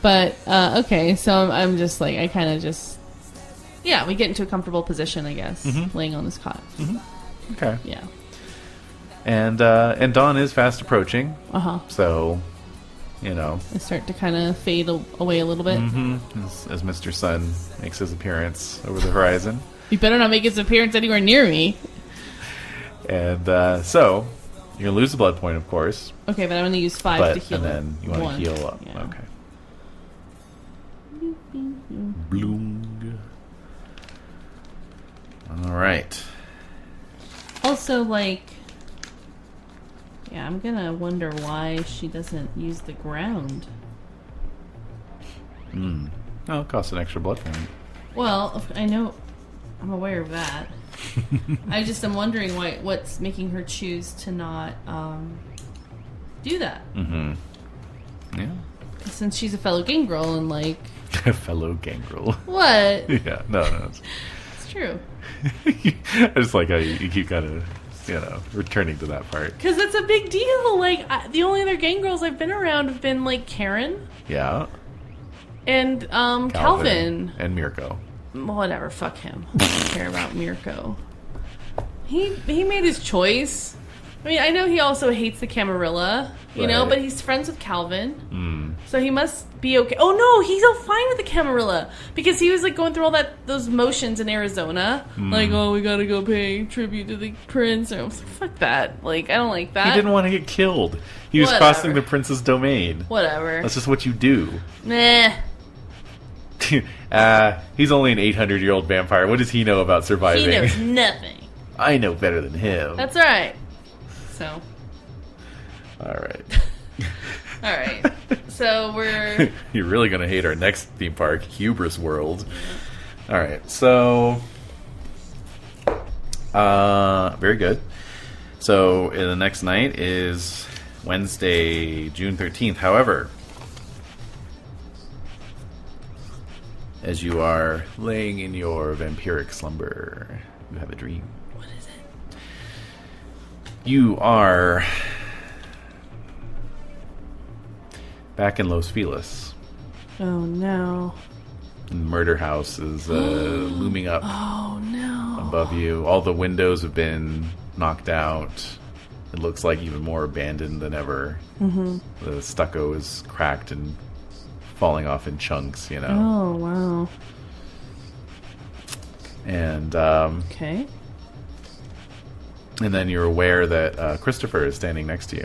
But, okay, so I'm just like, I kind of just... Yeah, we get into a comfortable position, I guess, laying on this cot. Mm-hmm. Okay. Yeah. And dawn is fast approaching. Uh-huh. So, I start to kind of fade away a little bit. Mm-hmm. As Mr. Sun makes his appearance over the horizon. He better not make his appearance anywhere near me. And so, you're going to lose a blood point, of course. Okay, but I'm going to use 5 to heal. And then you want to heal up. Yeah. Okay. Bloom. All right. Also, like... Yeah, I'm going to wonder why she doesn't use the ground. Oh, it costs an extra blood point. Well, I know... I'm aware of that. I just am wondering what's making her choose to not do that. Mm-hmm. Yeah. Since she's a fellow gangrel and like... A fellow gangrel. What? Yeah, no. It's true. I just like how you keep kind of, returning to that part. Because it's a big deal. Like, the only other gangrels I've been around have been, like, Karen. Yeah. And Calvin. And Mirko. Whatever, fuck him. I don't care about Mirko. He made his choice. I mean, I know he also hates the Camarilla, you know, but he's friends with Calvin. So he must be okay. Oh no, he's all fine with the Camarilla because he was like going through all those motions in Arizona. Like, oh, we gotta go pay tribute to the prince. And I was like, fuck that. Like, I don't like that. He didn't want to get killed. He was crossing the prince's domain. Whatever. That's just what you do. Nah. He's only an 800-year-old vampire. What does he know about surviving? He knows nothing. I know better than him. That's right. So. All right. All right. So we're... You're really going to hate our next theme park, Hubris World. All right. So, very good. So, the next night is Wednesday, June 13th. However, as you are laying in your vampiric slumber, you have a dream. What is it? You are back in Los Feliz. Oh, no. The murder house is looming up above you. All the windows have been knocked out. It looks like even more abandoned than ever. Mm-hmm. The stucco is cracked and falling off in chunks, Oh, wow. And, okay. And then you're aware that Christopher is standing next to you.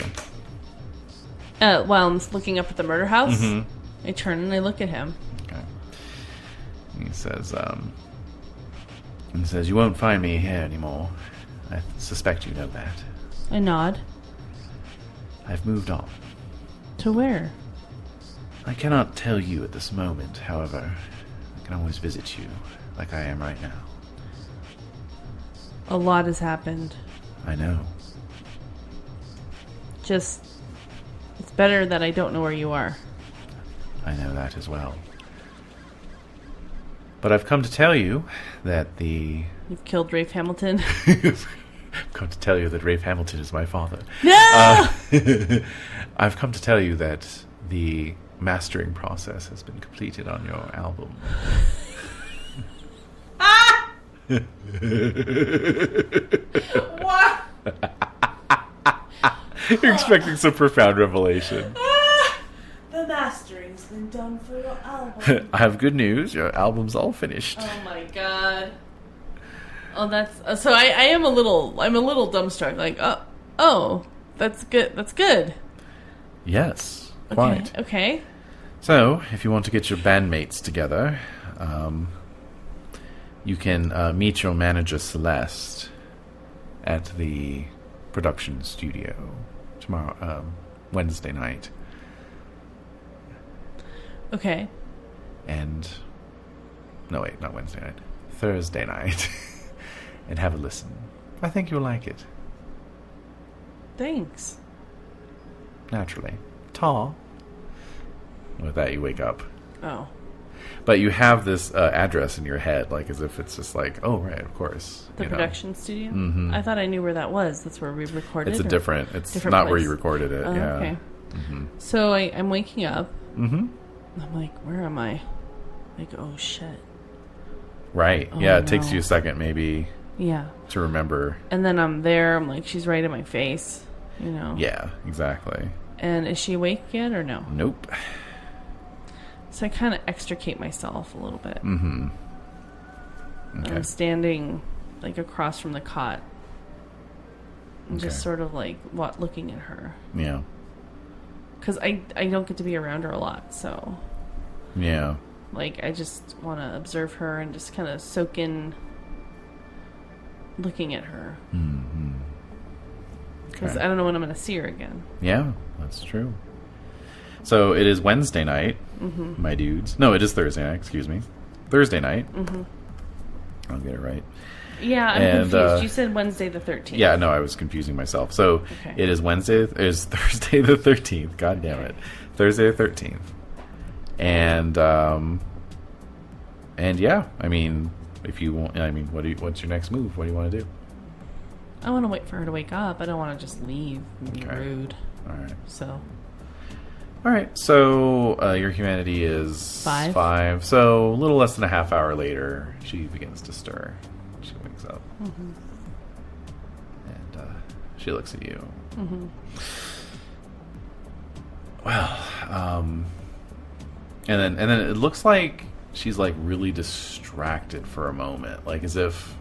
While I'm looking up at the murder house, Mm-hmm. I turn and I look at him. Okay. He says, you won't find me here anymore. I suspect you know that. I nod. I've moved on. To where? I cannot tell you at this moment, however, I can always visit you, like I am right now. A lot has happened. I know. Just, it's better that I don't know where you are. I know that as well. But I've come to tell you that You've killed Rafe Hamilton? I've come to tell you that Rafe Hamilton is my father. No! I've come to tell you that the mastering process has been completed on your album. Ah! What? You're expecting some profound revelation. The mastering's been done for your album. I have good news. Your album's all finished. Oh my god. Oh, that's... so I'm a little dumbstruck. Like, oh, that's good. That's good. Yes, quite. Okay. So, if you want to get your bandmates together, you can meet your manager Celeste at the production studio tomorrow, Wednesday night. Okay. And no, wait, not Wednesday night. Thursday night. And have a listen. I think you'll like it. Thanks. Naturally. Ta. With that, you wake up. Oh. But you have this address in your head, like as if it's just like, oh, right, of course. The production studio? Mm-hmm. I thought I knew where that was. That's where we recorded it. It's different not place. where you recorded it. Oh, yeah. Okay. Mm-hmm. So I'm waking up. Mm-hmm. I'm like, where am I? Like, oh, shit. Right. Oh, yeah, it no. takes you a second maybe Yeah. to remember. And then I'm there. I'm like, she's right in my face, you know. Yeah, exactly. And is she awake yet or no? Nope. So I kind of extricate myself a little bit. Mm-hmm. Okay. I'm standing like across from the cot. And just sort of like looking at her. Yeah. Because I don't get to be around her a lot, so... Yeah. Like, I just want to observe her and just kind of soak in looking at her. Mm-hmm. Because I don't know when I'm going to see her again. Yeah, that's true. So it is Wednesday night, my dudes. No, it is Thursday night, excuse me. Thursday night. Mm-hmm. I'll get it right. Yeah, I'm confused. You said Wednesday the 13th. Yeah, no, I was confusing myself. So it is Thursday the 13th. God damn it. Thursday the 13th. And yeah, I mean, if you want, I mean, what's your next move? What do you want to do? I want to wait for her to wake up. I don't want to just leave and be rude. All right. All right. So your humanity is 5. So a little less than a half hour later, she begins to stir. She wakes up. Mm-hmm. And she looks at you. Mm-hmm. Well, and then it looks like she's like really distracted for a moment, like as if,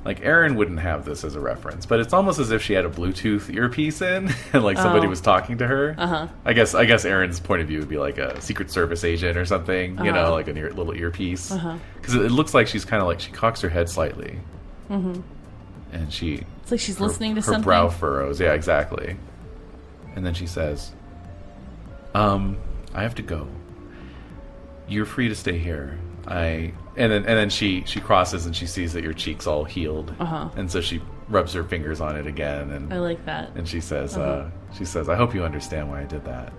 like Erin wouldn't have this as a reference, but it's almost as if she had a Bluetooth earpiece in and like somebody was talking to her. Uh-huh. I guess Erin's point of view would be like a Secret Service agent or something, you know, like a little earpiece. Because it looks like she's kind of like, she cocks her head slightly. Mm-hmm. And it's like she's listening to something. Her brow furrows. Yeah, exactly. And then she says, I have to go. You're free to stay here. And then she crosses and she sees that your cheek's all healed. And so she rubs her fingers on it again. And I like that. And she says, I hope you understand why I did that.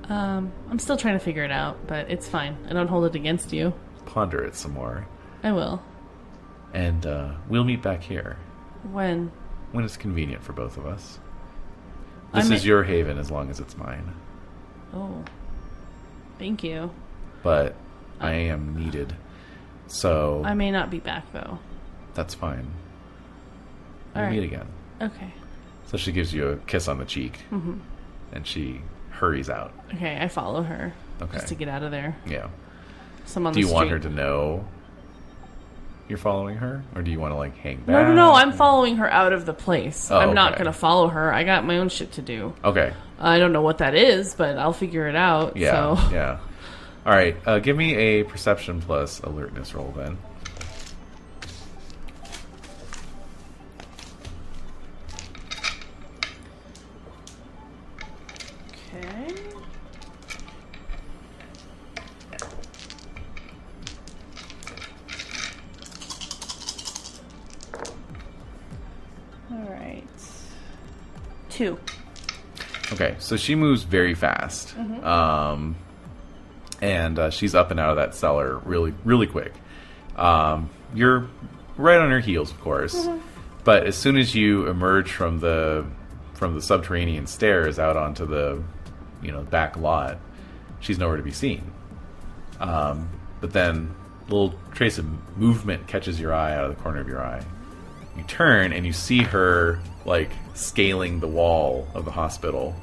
I'm still trying to figure it out, but it's fine. I don't hold it against you. Ponder it some more. I will. And we'll meet back here. When? When it's convenient for both of us. This is your haven as long as it's mine. Oh. Thank you. But I am needed. So I may not be back, though. That's fine. We'll meet again. Okay. So she gives you a kiss on the cheek. Mm-hmm. And she hurries out. Okay, I follow her. Okay. Just to get out of there. Yeah. Do you want her to know you're following her? Or do you want to, like, hang back? No. I'm following her out of the place. I'm not going to follow her. I got my own shit to do. Okay. I don't know what that is, but I'll figure it out. Yeah, yeah. All right, give me a perception plus alertness roll then. Okay. All right. 2. Okay, so she moves very fast. Mm-hmm. And she's up and out of that cellar really, really quick. You're right on her heels, of course. Mm-hmm. But as soon as you emerge from the subterranean stairs out onto the back lot, she's nowhere to be seen. But then a little trace of movement catches your eye out of the corner of your eye. You turn and you see her like scaling the wall of the hospital.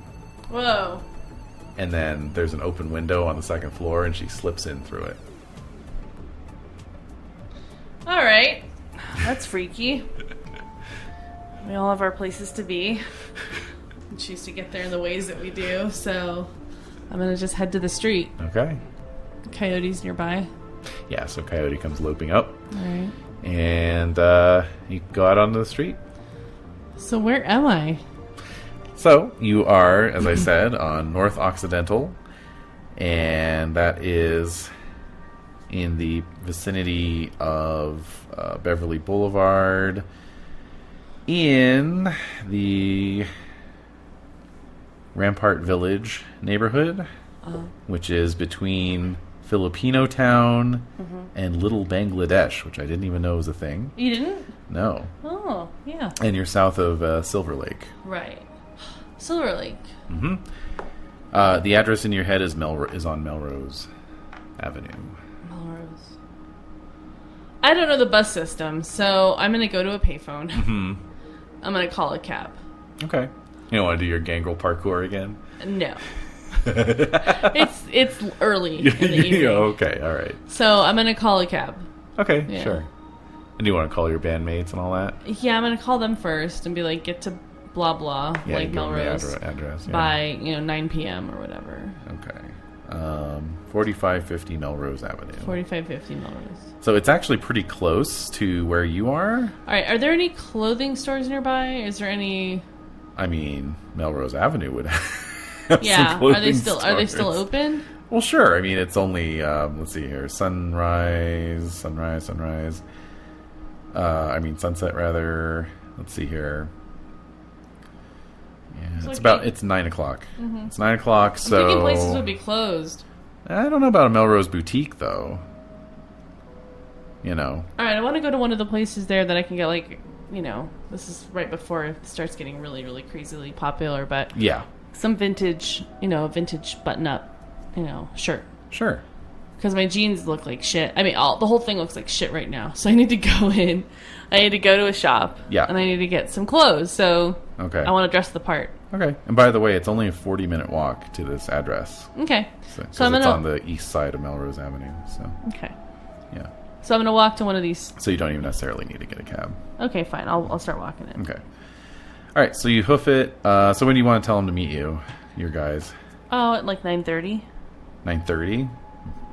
Whoa. And then there's an open window on the second floor and she slips in through it. Alright. That's freaky. We all have our places to be. We choose to get there in the ways that we do, so I'm gonna just head to the street. Okay. Coyote's nearby. Yeah, so Coyote comes loping up. Alright. And you go out onto the street. So where am I? So you are, as I said, on North Occidental, and that is in the vicinity of Beverly Boulevard, in the Rampart Village neighborhood, which is between Filipino Town and Little Bangladesh, which I didn't even know was a thing. You didn't? No. Oh, yeah. And you're south of Silver Lake. Right. Silver Lake. Mm-hmm. The address in your head is on Melrose Avenue. Melrose. I don't know the bus system, so I'm going to go to a payphone. Mm-hmm. I'm going to call a cab. Okay. You don't want to do your gangrel parkour again? No. It's early in the evening. Okay, all right. So I'm going to call a cab. Okay, sure. And do you want to call your bandmates and all that? Yeah, I'm going to call them first and be like, get to blah blah, like Melrose, address, by 9 p.m. or whatever. Okay. 4550 Melrose Avenue. 4550 Melrose. So it's actually pretty close to where you are. All right. Are there any clothing stores nearby? Is there any? I mean, Melrose Avenue would have some clothing Are they still open? Well, sure. I mean, it's only let's see here, sunrise. I mean, sunset rather. Let's see here. Yeah, it's 9 o'clock. Mm-hmm. It's 9 o'clock. So I'm thinking places would be closed. I don't know about a Melrose Boutique though. You know. All right, I want to go to one of the places there that I can get this is right before it starts getting really, really crazily popular, but yeah, some vintage, vintage button-up, shirt. Sure. Because my jeans look like shit. I mean, the whole thing looks like shit right now. So I need to go in. I need to go to a shop. Yeah. And I need to get some clothes. So okay. I want to dress the part. Okay. And by the way, it's only a 40-minute walk to this address. Okay. So it's on the east side of Melrose Avenue. So. Okay. Yeah. So I'm going to walk to one of these. So you don't even necessarily need to get a cab. Okay, fine. I'll start walking in. Okay. All right. So you hoof it. So when do you want to tell them to meet you, your guys? Oh, at like 9:30. 9:30?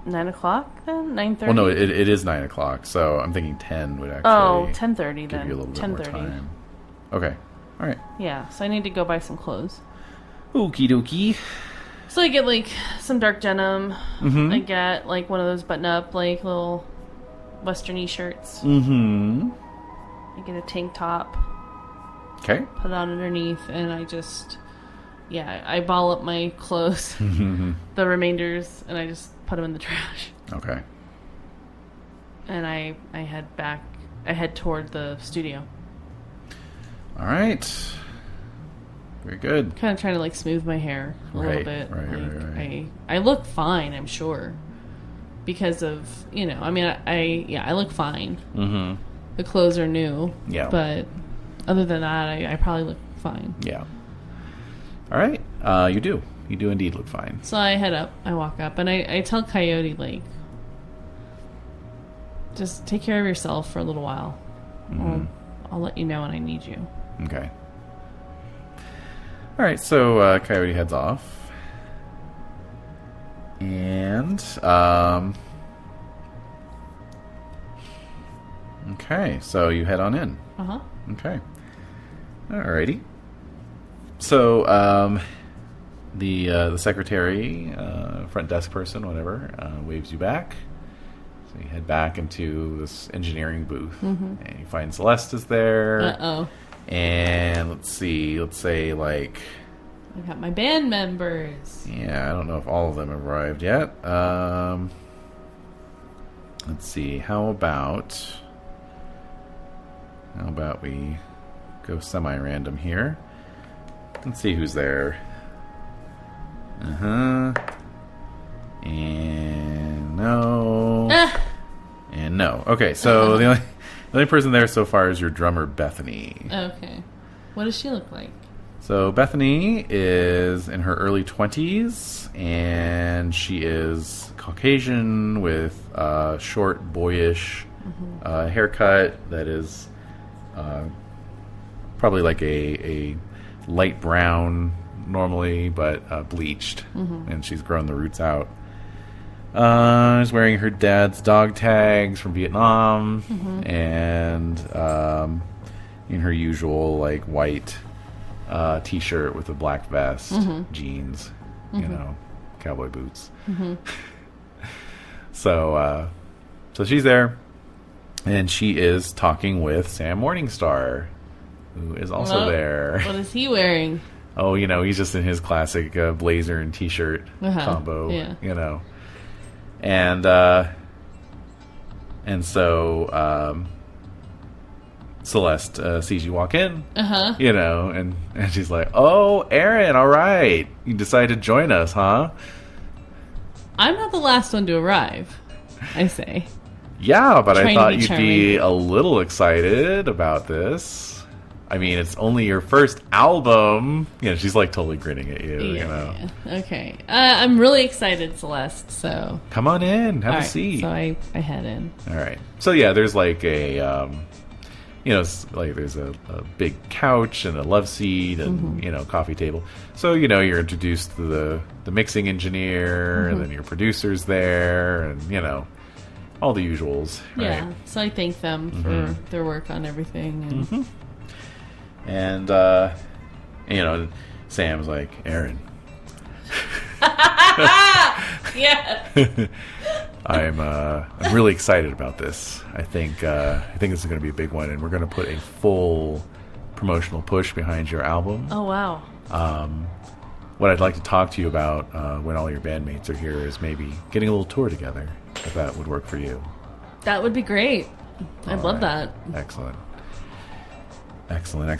9 o'clock then? 9:30? Well, no, it is 9 o'clock, so I'm thinking 10 would actually 10:30 then. give you a little bit more time. Okay. All right. Yeah, so I need to go buy some clothes. Okie dokie. So I get like some dark denim. Mm-hmm. I get like one of those button-up like little western-y shirts. Mm-hmm. I get a tank top. Okay. Put it on underneath, and I just... Yeah, I ball up my clothes, the remainders, and I just put them in the trash. Okay. And I head toward the studio. All right. Very good. Kind of trying to like smooth my hair a little bit. Right. I look fine, I'm sure, because of I look fine. Mm-hmm. The clothes are new. Yeah. But other than that, I probably look fine. Yeah. All right. You do. You do indeed look fine. So I head up. I walk up, and I tell Coyote, like, just take care of yourself for a little while. Mm-hmm. I'll let you know when I need you. Okay. All right. So Coyote heads off, and okay. So you head on in. Uh-huh. Okay. Alrighty. So, the secretary, front desk person, whatever, waves you back. So you head back into this engineering booth, and you find Celeste is there. Uh-oh. And let's say like... I got my band members. Yeah, I don't know if all of them have arrived yet. Let's see, how about we go semi-random here? Let's see who's there. And no. And no. Okay, so the only person there so far is your drummer, Bethany. Okay. What does she look like? So Bethany is in her early 20s, and she is Caucasian with a short, boyish haircut that is probably like a light brown normally, but bleached, and she's grown the roots out. She's wearing her dad's dog tags from Vietnam, and in her usual like white t-shirt with a black vest, jeans, cowboy boots. So she's there, and she is talking with Sam Morningstar, who is also there. What is he wearing? Oh, he's just in his classic blazer and t-shirt combo, and so Celeste sees you walk in, and she's like, "Oh, Aaron, all right, you decided to join us, huh?" I'm not the last one to arrive, I say. Yeah, but I thought you'd charming. be a little excited about this. I mean, it's only your first album. She's like totally grinning at you, Yeah. Okay. I'm really excited, Celeste, so... Come on in. Have a seat. So I head in. All right. So, yeah, there's like a... there's a big couch and a love seat and, coffee table. So, you're introduced to the mixing engineer and then your producer's there and, all the usuals. Right? Yeah. So I thank them for their work on everything. And, Sam's like, Aaron. Yeah. I'm really excited about this. I think this is going to be a big one, and we're going to put a full promotional push behind your album. Oh, wow. What I'd like to talk to you about when all your bandmates are here is maybe getting a little tour together, if that would work for you. That would be great. I'd love that. Excellent.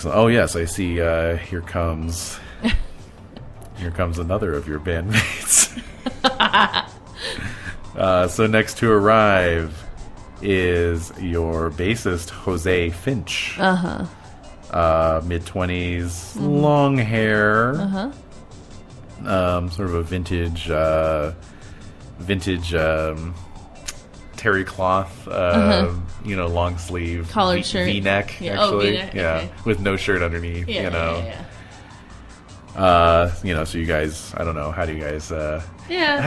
Oh, yes, I see. Here comes another of your bandmates. So next to arrive is your bassist, Jose Finch. Mid-20s, long hair. Sort of a vintage terry cloth, long sleeve collared shirt, V-neck, yeah. actually, V-neck, yeah, okay. with no shirt underneath, So you guys, I don't know, how do you guys, how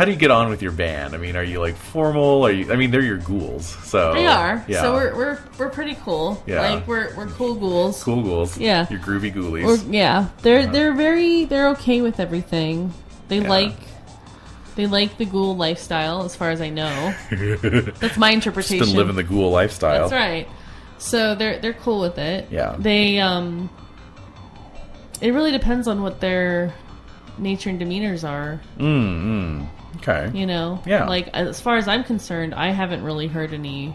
do you get on with your band? I mean, are you like formal? They're your ghouls, so they are. Yeah. So we're pretty cool. Yeah. Like we're cool ghouls. Cool ghouls. Yeah. Your groovy ghoulies. They're okay with everything. They like the ghoul lifestyle, as far as I know. That's my interpretation. Just been living the ghoul lifestyle. That's right. So they're cool with it. Yeah. They it really depends on what their nature and demeanors are. Okay. Yeah. Like as far as I'm concerned, I haven't really heard any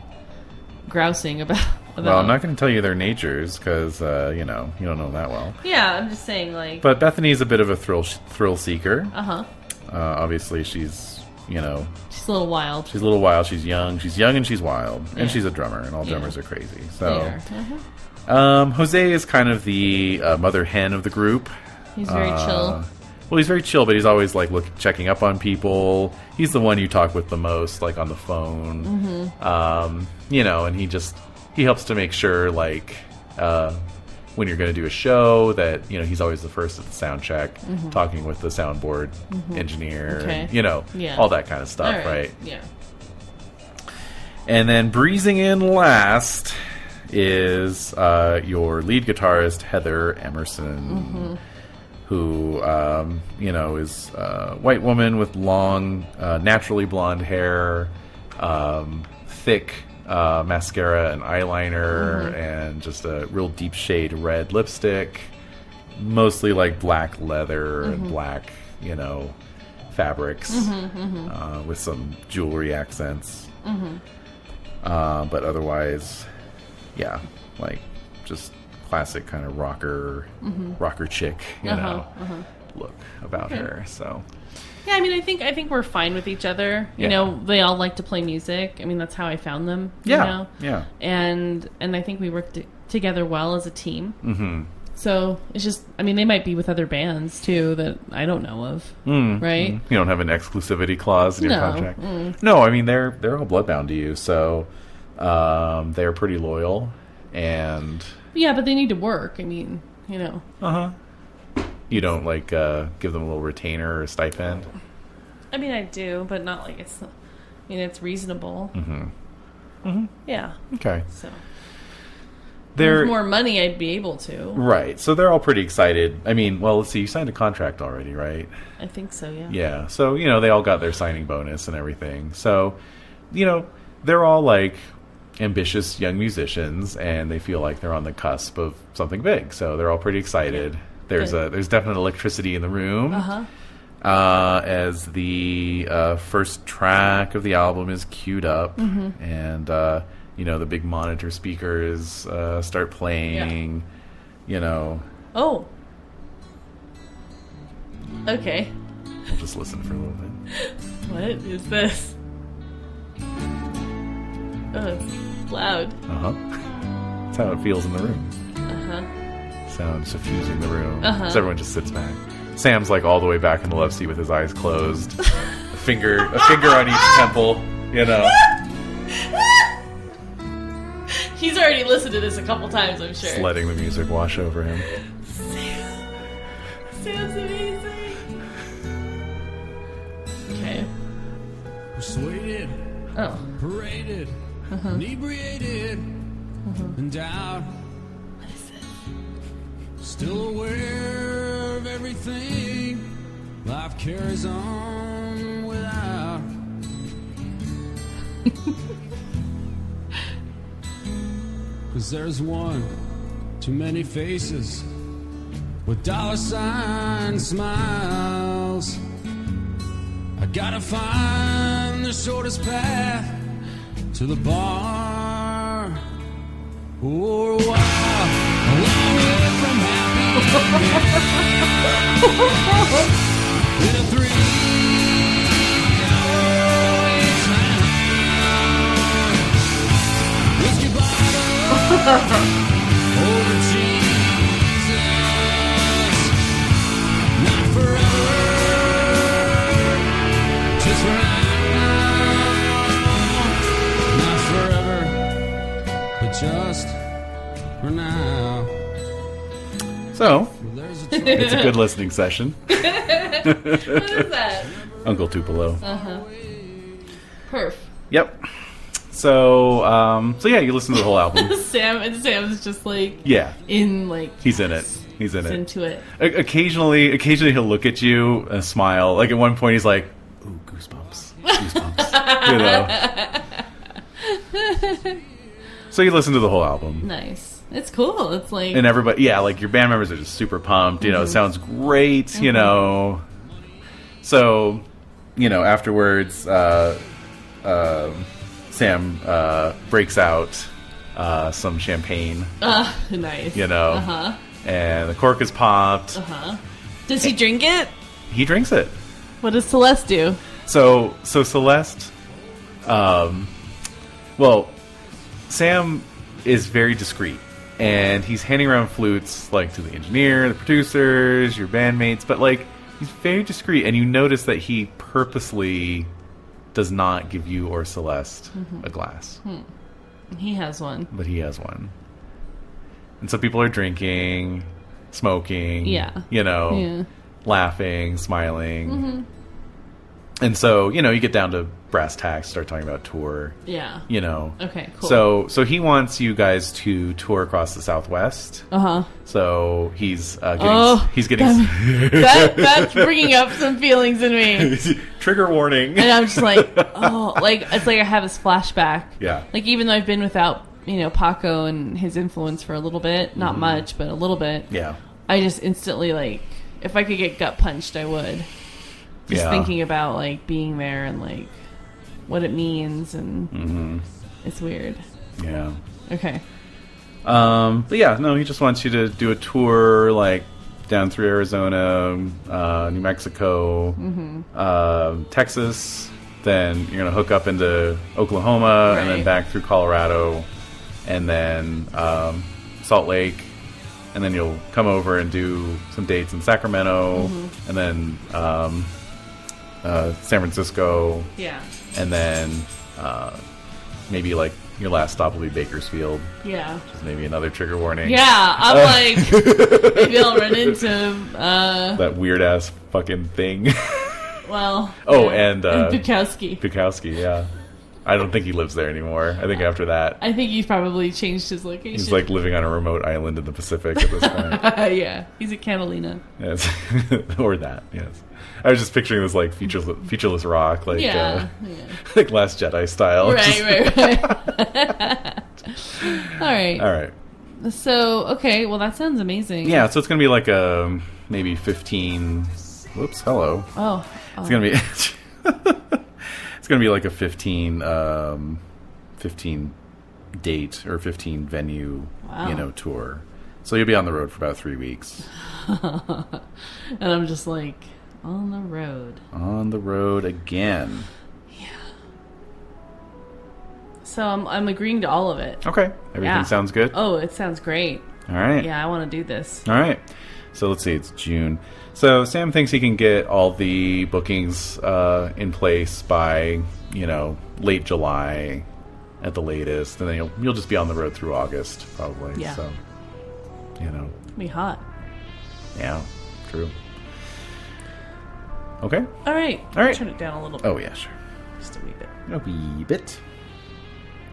grousing about. Well, I'm not going to tell you their natures because you don't know that well. Yeah, I'm just saying like. But Bethany's a bit of a thrill seeker. Obviously, she's she's a little wild. She's a little wild. She's young. She's young and she's wild, and she's a drummer, and all drummers are crazy. So, Jose is kind of the mother hen of the group. He's very chill. Well, he's very chill, but he's always like checking up on people. He's the one you talk with the most, like on the phone. And he helps to make sure like. When you're going to do a show that, he's always the first at the sound check, talking with the soundboard engineer, and, all that kind of stuff, right? Yeah. And then breezing in last is your lead guitarist, Heather Emerson, who, is a white woman with long, naturally blonde hair, thick, mascara and eyeliner, and just a real deep shade red lipstick, mostly like black leather and black fabrics, with some jewelry accents, but otherwise like just classic kind of rocker chick look about her. So yeah, I think we're fine with each other. You know, they all like to play music. I mean, that's how I found them. Yeah. And I think we work together well as a team. So it's just, they might be with other bands too that I don't know of, right? You don't have an exclusivity clause in your contract. No, they're all bloodbound to you, so they're pretty loyal, and yeah, but they need to work. You don't like give them a little retainer or a stipend? I do, but not like it's. It's reasonable. Yeah. Okay. So. With more money, I'd be able to. Right. So they're all pretty excited. Let's see. You signed a contract already, right? I think so. Yeah. Yeah. So they all got their signing bonus and everything. So, they're all like ambitious young musicians, and they feel like they're on the cusp of something big. So they're all pretty excited. Yeah. There's definite electricity in the room. As the first track of the album is queued up, and the big monitor speakers start playing. Oh. Okay. We'll just listen for a little bit. What is this? Oh, it's loud. That's how it feels in the room. Sound suffusing the room. So everyone just sits back. Sam's like all the way back in the love seat with his eyes closed. a finger on each temple, He's already listened to this a couple times, I'm sure. Just letting the music wash over him. Sam's amazing. Okay. Persuaded, paraded, inebriated, and doubt. What is this? Still aware of everything. Life carries on without. 'cause there's one too many faces with dollar sign smiles. I gotta find the shortest path to the bar. For a while, a long way from happy. In a 3-hour wait time. Whiskey bottle over Jesus. Not forever, just for now. Not forever, but just for now. So, it's a good listening session. What is that? Uncle Tupelo. Perf. Yep. So yeah, you listen to the whole album. Sam's just like he's in it. He's in it. Into it. Occasionally he'll look at you and smile. Like at one point he's like, "Ooh, goosebumps." You know. So you listen to the whole album. Nice. It's cool. It's like... And everybody, like your band members are just super pumped. You know, it sounds great, you know. So, you know, afterwards, Sam breaks out some champagne. Nice. You know. And the cork is popped. Does he drink it? He drinks it. What does Celeste do? So Celeste, Sam is very discreet. And he's handing around flutes, like, to the engineer, the producers, your bandmates. But, like, he's very discreet. And you notice that he purposely does not give you or Celeste a glass. He has one. But he has one. And so people are drinking, smoking, you know, laughing, smiling. And so, you know, you get down to brass tacks, start talking about tour. Yeah. You know. Okay, cool. So he wants you guys to tour across the Southwest. So he's getting that's bringing up some feelings in me. Trigger warning. And I'm just like, it's like I have this flashback. Yeah. Like even though I've been without, you know, Paco and his influence for a little bit, not much, but a little bit. Yeah. I just instantly, like, if I could get gut punched, I would. Just thinking about, like, being there and, like, what it means, and it's weird. Yeah. Okay. But yeah, no, he just wants you to do a tour, like, down through Arizona, New Mexico, Texas. Then you're going to hook up into Oklahoma, and then back through Colorado, and then Salt Lake. And then you'll come over and do some dates in Sacramento, and then San Francisco. Yeah. And then maybe like your last stop will be Bakersfield. Yeah. Which is maybe another trigger warning. Yeah, I'm like, maybe I'll run into that weird ass fucking thing. Well. And Bukowski. Bukowski, yeah. I don't think he lives there anymore. I think after that... I think he's probably changed his location. He's like living on a remote island in the Pacific at this point. Yeah. He's at Catalina. Yes. Or that, yes. I was just picturing this like featureless rock, like like Last Jedi style. Right. All right. So, okay, well that sounds amazing. Yeah, so it's going to be like a maybe 15... Whoops, hello. Oh. It's going to be... It's going to be like a 15 date or 15 venue, tour. So you'll be on the road for about 3 weeks. And I'm just like, on the road. On the road again. Yeah. So I'm agreeing to all of it. Okay. Everything sounds good? Oh, it sounds great. All right. Yeah, I want to do this. All right. So let's see, it's June. So Sam thinks he can get all the bookings in place by, late July at the latest, and then you'll just be on the road through August probably. Yeah. So, It'll be hot. Yeah, true. Okay. All right. Turn it down a little bit. Oh yeah, sure. Just a wee bit. A wee bit.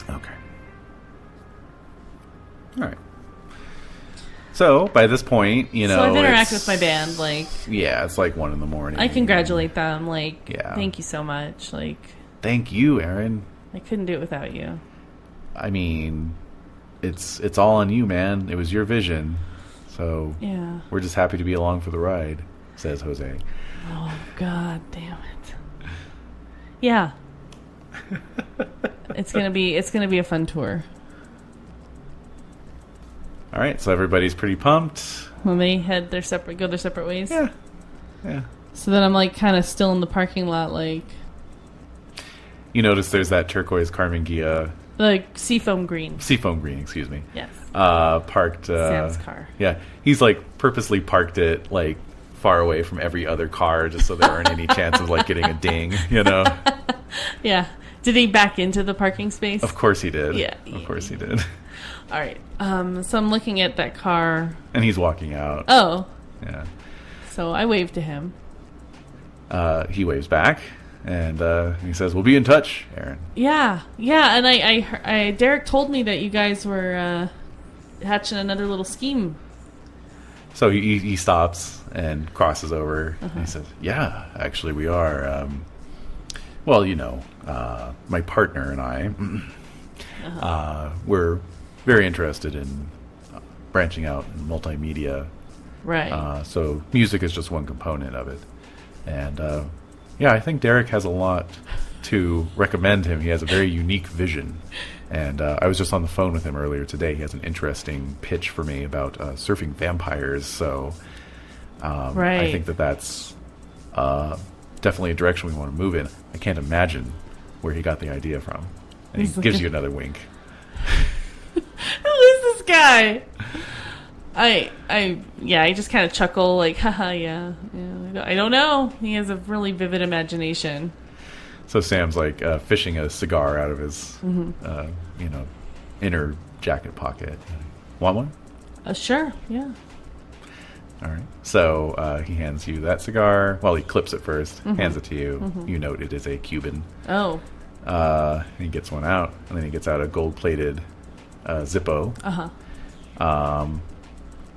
Okay. All right. So, by this point, So I've interacted with my band, Yeah, it's like 1 a.m. I congratulate them, thank you so much, Thank you, Aaron. I couldn't do it without you. I mean, it's all on you, man. It was your vision. So Yeah. we're just happy to be along for the ride, says Jose. Oh, God damn it. Yeah. It's gonna be a fun tour. All right, so everybody's pretty pumped. When they go their separate ways. Yeah. Yeah. So then I'm like kind of still in the parking lot, like You notice there's that turquoise Carmen Ghia, seafoam green. Excuse me. Yes. Parked. Sam's car. Yeah, he's like purposely parked it like far away from every other car, just so there aren't any chance of like getting a ding. You know. Yeah. Did he back into the parking space? Of course he did. Yeah. Of course he did. All right. So I'm looking at that car. And he's walking out. Oh. Yeah. So I waved to him. He waves back, and he says, "We'll be in touch, Aaron." Yeah. And I Derek told me that you guys were hatching another little scheme. So he stops and crosses over, and he says, "Yeah, actually, we are. Well, you know, my partner and I, we're very interested in branching out in multimedia. Right. So music is just one component of it. And, I think Derek has a lot to recommend him. He has a very unique vision. And I was just on the phone with him earlier today. He has an interesting pitch for me about surfing vampires. So Right. I think that's definitely a direction we want to move in. I can't imagine where he got the idea from." And he gives you another wink. Who is this guy? I just kind of chuckle like, haha, yeah. I don't know. He has a really vivid imagination. So Sam's like fishing a cigar out of his, inner jacket pocket. Want one? Sure, yeah. All right. So he hands you that cigar. Well, he clips it 1st, hands it to you. You note it is a Cuban. Oh. He gets one out, and then he gets out a gold-plated Zippo.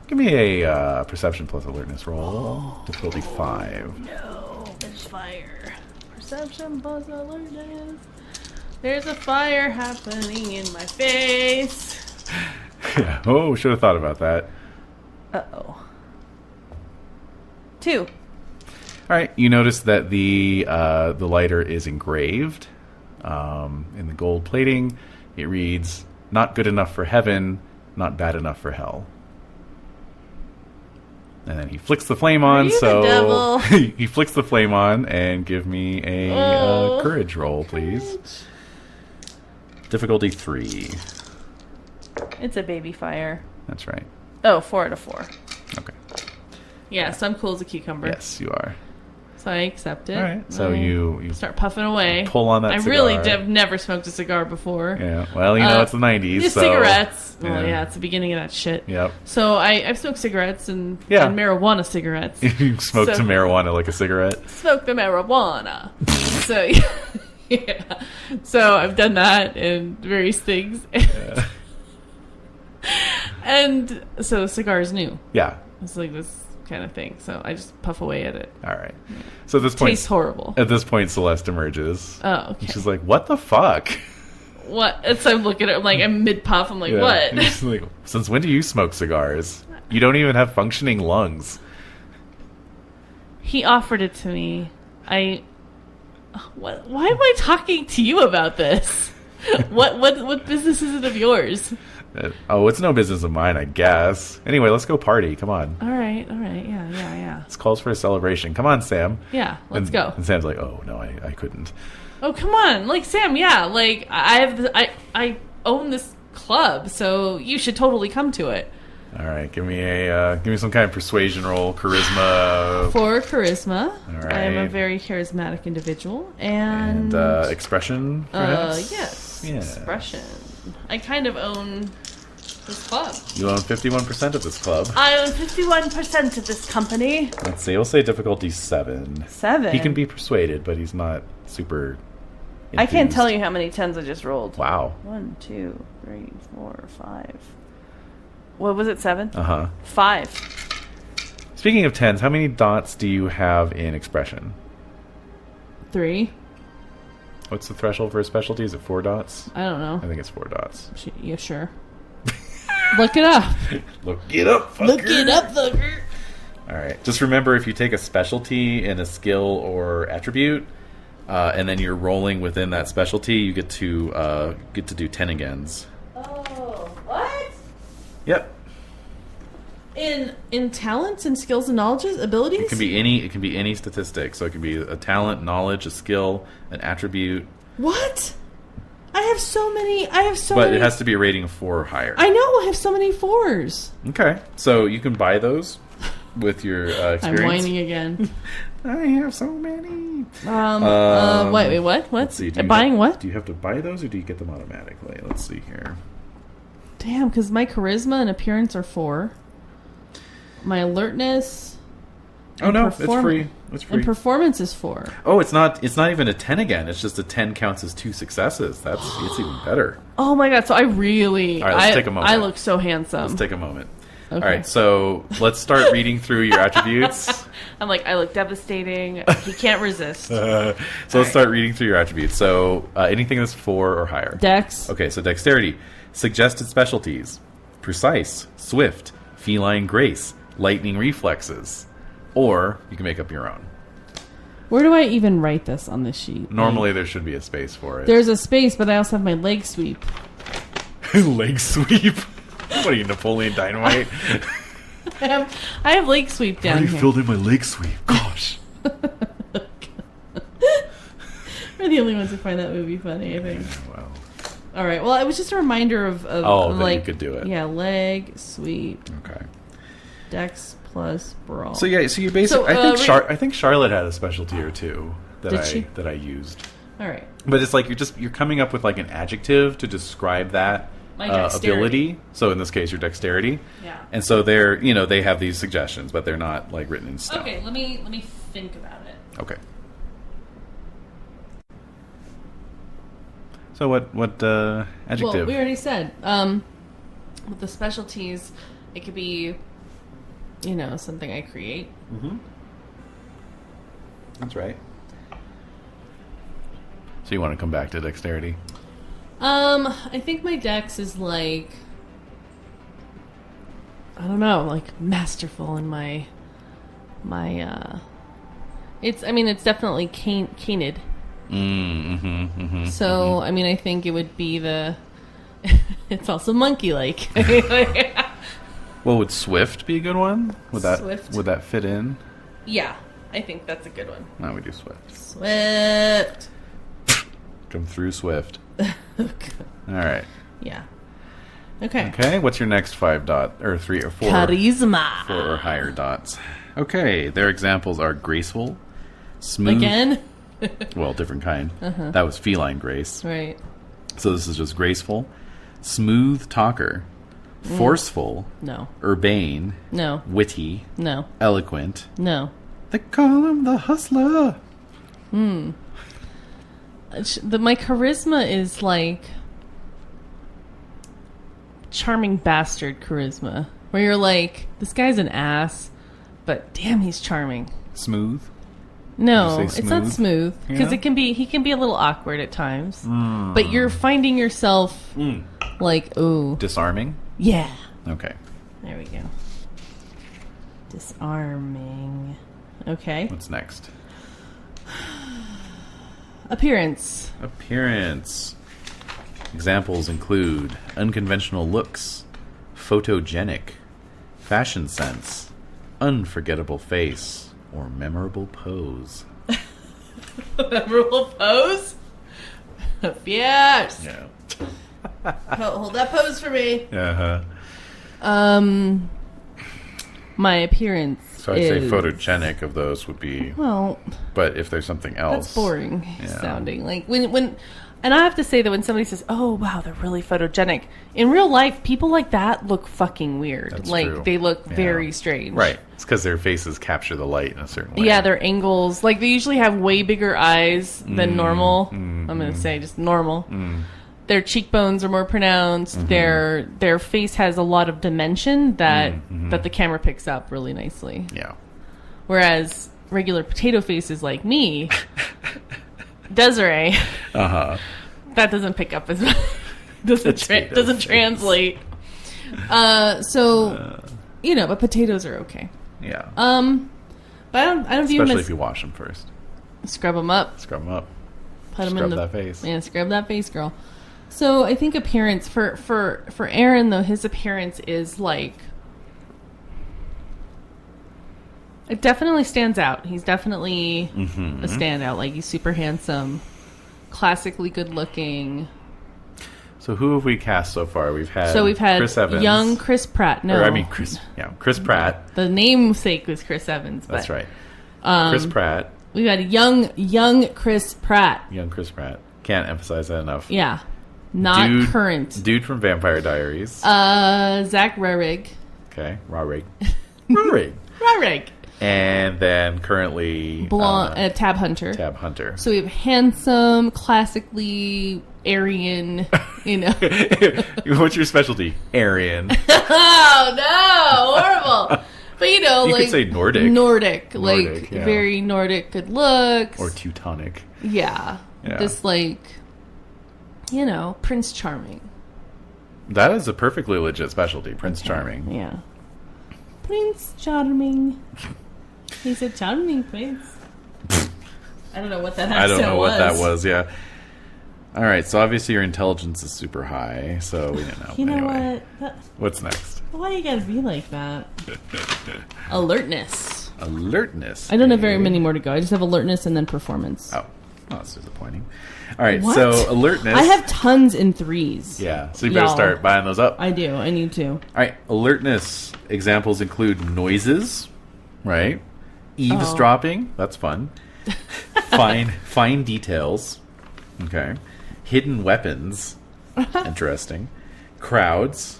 Give me a perception plus alertness roll. Difficulty 5. No, there's fire. Perception plus alertness. There's a fire happening in my face. Yeah. Oh, should have thought about that. Uh-oh. 2. All right. You notice that the lighter is engraved in the gold plating. It reads, "Not good enough for heaven, not bad enough for hell." And then he flicks the flame on. Are you So the devil? he flicks the flame on, and give me a courage roll, please. Difficulty 3. It's a baby fire. That's right. Oh, 4 out of 4. Okay. Yeah, so I'm cool as a cucumber. Yes, you are. So I accept it. All right. So I you start puffing away. pull on that I cigar. really have never smoked a cigar before. Yeah. Well, it's the 90s. The so, cigarettes. Well, yeah. yeah, it's the beginning of that shit. Yep. So I've smoked cigarettes and Yeah. marijuana cigarettes. You smoke So- some marijuana like a cigarette. Smoke the marijuana. So yeah. So I've done that and various things. Yeah. And so cigar is new. Yeah. It's like this kind of thing. So I just puff away at it. All right. So at this point, Tastes horrible. At this point, Celeste emerges. Oh, okay. And she's like, "What the fuck?" What? And so I'm looking at it. I'm like, I'm mid puff. I'm like, Yeah. what? And she's like, "Since when do you smoke cigars? You don't even have functioning lungs." He offered it to me. What? Why am I talking to you about this? What business is it of yours? It's no business of mine, I guess. Anyway, let's go party. Come on. All right. Yeah. This calls for a celebration. Come on, Sam. Yeah, let's And- go. And Sam's like, "Oh no, I couldn't." Oh, come on. Like, Sam, yeah. Like, I own this club, so you should totally come to it. All right, give me some kind of persuasion roll, charisma, For charisma, All right. I am a very charismatic individual. And, expression, perhaps? yes. Yeah. Expression. I kind of own this club. You own 51% of this club. I own 51% of this company. Let's see. We'll say difficulty 7. 7. He can be persuaded, but he's not super. I can't enthused. tell you how many 10s I just rolled. Wow. 1, 2, 3, 4, 5. What was it? 7? 5. Speaking of 10s, how many dots do you have in expression? 3. What's the threshold for a specialty? Is it 4 dots? I don't know. I think it's 4 dots. Yeah, sure. Look it up. Look it up, fucker. Look it up, fucker. All right. Just remember, if you take a specialty in a skill or attribute, and then you're rolling within that specialty, you get to do 10 agains. Oh, what? Yep. In talents and skills and knowledges, abilities? It can be any statistic. So it can be a talent, knowledge, a skill, an attribute. What? I have so many. But it has to be a rating of 4 or higher. I know. I have so many 4s. Okay. So you can buy those with your experience. I'm whining again. I have so many. Wait, what? Let's see. What? Do you have to buy those, or do you get them automatically? Let's see here. Damn, because my charisma and appearance are 4. My alertness. Oh no, it's free. It's free. And performance is 4. Oh, it's not even a 10 again. It's just a 10 counts as 2 successes. It's even better. Oh my god! So I really. All right, let's take a moment. I look so handsome. Let's take a moment. Okay. All right, so let's start reading through your attributes. I'm like, I look devastating. He can't resist. So let's start reading through your attributes. So anything that's 4 or higher. Dex. Okay, so dexterity. Suggested specialties. Precise, swift, feline grace, lightning reflexes. Or you can make up your own. Where do I even write this on this sheet? Normally there should be a space for it. There's a space, but I also have my leg sweep. Leg sweep? What are you, Napoleon Dynamite? I have leg sweep down here. filled in my leg sweep. Gosh. We're the only ones who find that movie funny, I think. Yeah, well. All right. Well, it was just a reminder of that like, you could do it. Yeah, leg sweep. Okay. Dex plus brawl. So yeah, so you basically. I think Charlotte had a specialty or two that I used. All right. But it's like you're coming up with like an adjective to describe that ability. So in this case, your dexterity. Yeah. And so they have these suggestions, but they're not like written in stone. Okay. Let me think about it. Okay. So what adjective? Well, we already said with the specialties, it could be, something I create. Mm-hmm. That's right. So you want to come back to dexterity? I think my dex is like, I don't know, like masterful in my it's definitely canid. So, I think it would be it's also monkey-like. Well, would swift be a good one? Would that fit in? Yeah, I think that's a good one. No, we do swift. Swift. Come through swift. All right. Yeah. Okay. Okay, what's your next 5 dot, or 3 or 4? Charisma. 4 or higher dots. Okay, their examples are graceful, smooth. Again? Well, different kind. That was feline grace. Right. So this is just graceful, smooth talker, forceful, No. urbane, No. witty, No. eloquent. No. They call him the hustler. My charisma is like charming bastard charisma, where you're like, this guy's an ass, but damn, he's charming. Smooth. No, Did you say it's not smooth? smooth because Yeah? he can be a little awkward at times. But you're finding yourself like, ooh, Disarming. yeah. Okay. There we go. Disarming. Okay. What's next? Appearance. Appearance. Examples include unconventional looks, photogenic, fashion sense, unforgettable face, or memorable pose. Memorable pose? Yes. Yeah. Hold that pose for me. Uh-huh. My appearance. So I'd say photogenic of those would be... Well, But if there's something else... that's boring Yeah. sounding. Like when and I have to say that when somebody says, "Oh wow, they're really photogenic," in real life, people like that look fucking weird. That's like true. they look Yeah. very strange. Right. It's because their faces capture the light in a certain way. Yeah, their angles. Like they usually have way bigger eyes than normal. I'm going to say just normal. Their cheekbones are more pronounced. Their face has a lot of dimension that the camera picks up really nicely. Yeah. Whereas regular potato faces like me, Desiree, Uh-huh. that doesn't pick up as much. doesn't Potato doesn't face. translate. But potatoes are okay. Yeah. But I don't view them Especially as if you wash them first. scrub them up. Scrub them up. Put them Scrub in the that face. Yeah, scrub that face, girl. So I think appearance for Aaron though, his appearance is like it definitely stands out. He's definitely a standout. Like he's super handsome, classically good looking. So who have we cast so far? We've had Chris Evans. Young Chris Pratt. Chris Pratt. The namesake was Chris Evans. But, That's right. Chris Pratt. We've had young Chris Pratt. Young Chris Pratt. Can't emphasize that enough. Yeah. Not current. Dude from Vampire Diaries. Zach Rarig. Okay. Rarig. Rarig. Rarig. And then currently... Blonde, Tab Hunter. Tab Hunter. So we have handsome, classically Aryan, What's your specialty? Aryan. Oh, no! Horrible! But, you could say Nordic. Nordic, yeah. very Nordic, good looks. Or Teutonic. Yeah. Just Prince Charming. That is a perfectly legit specialty, Prince Charming. Yeah. Prince Charming. He's a charming prince. I don't know what that accent was. I don't know what that was, yeah. All right, so obviously your intelligence is super high, so we didn't know. You know anyway, what? What's next? Why you gotta be like that? Alertness. Alertness. I don't have very many more to go. I just have alertness and then performance. Oh, that's disappointing. All right, What? so alertness. I have tons in threes. Yeah, so you better start buying those up. I do. I need to. All right, alertness examples include noises, right? Eavesdropping, that's fun. Fine details, okay. Hidden weapons, interesting. Crowds,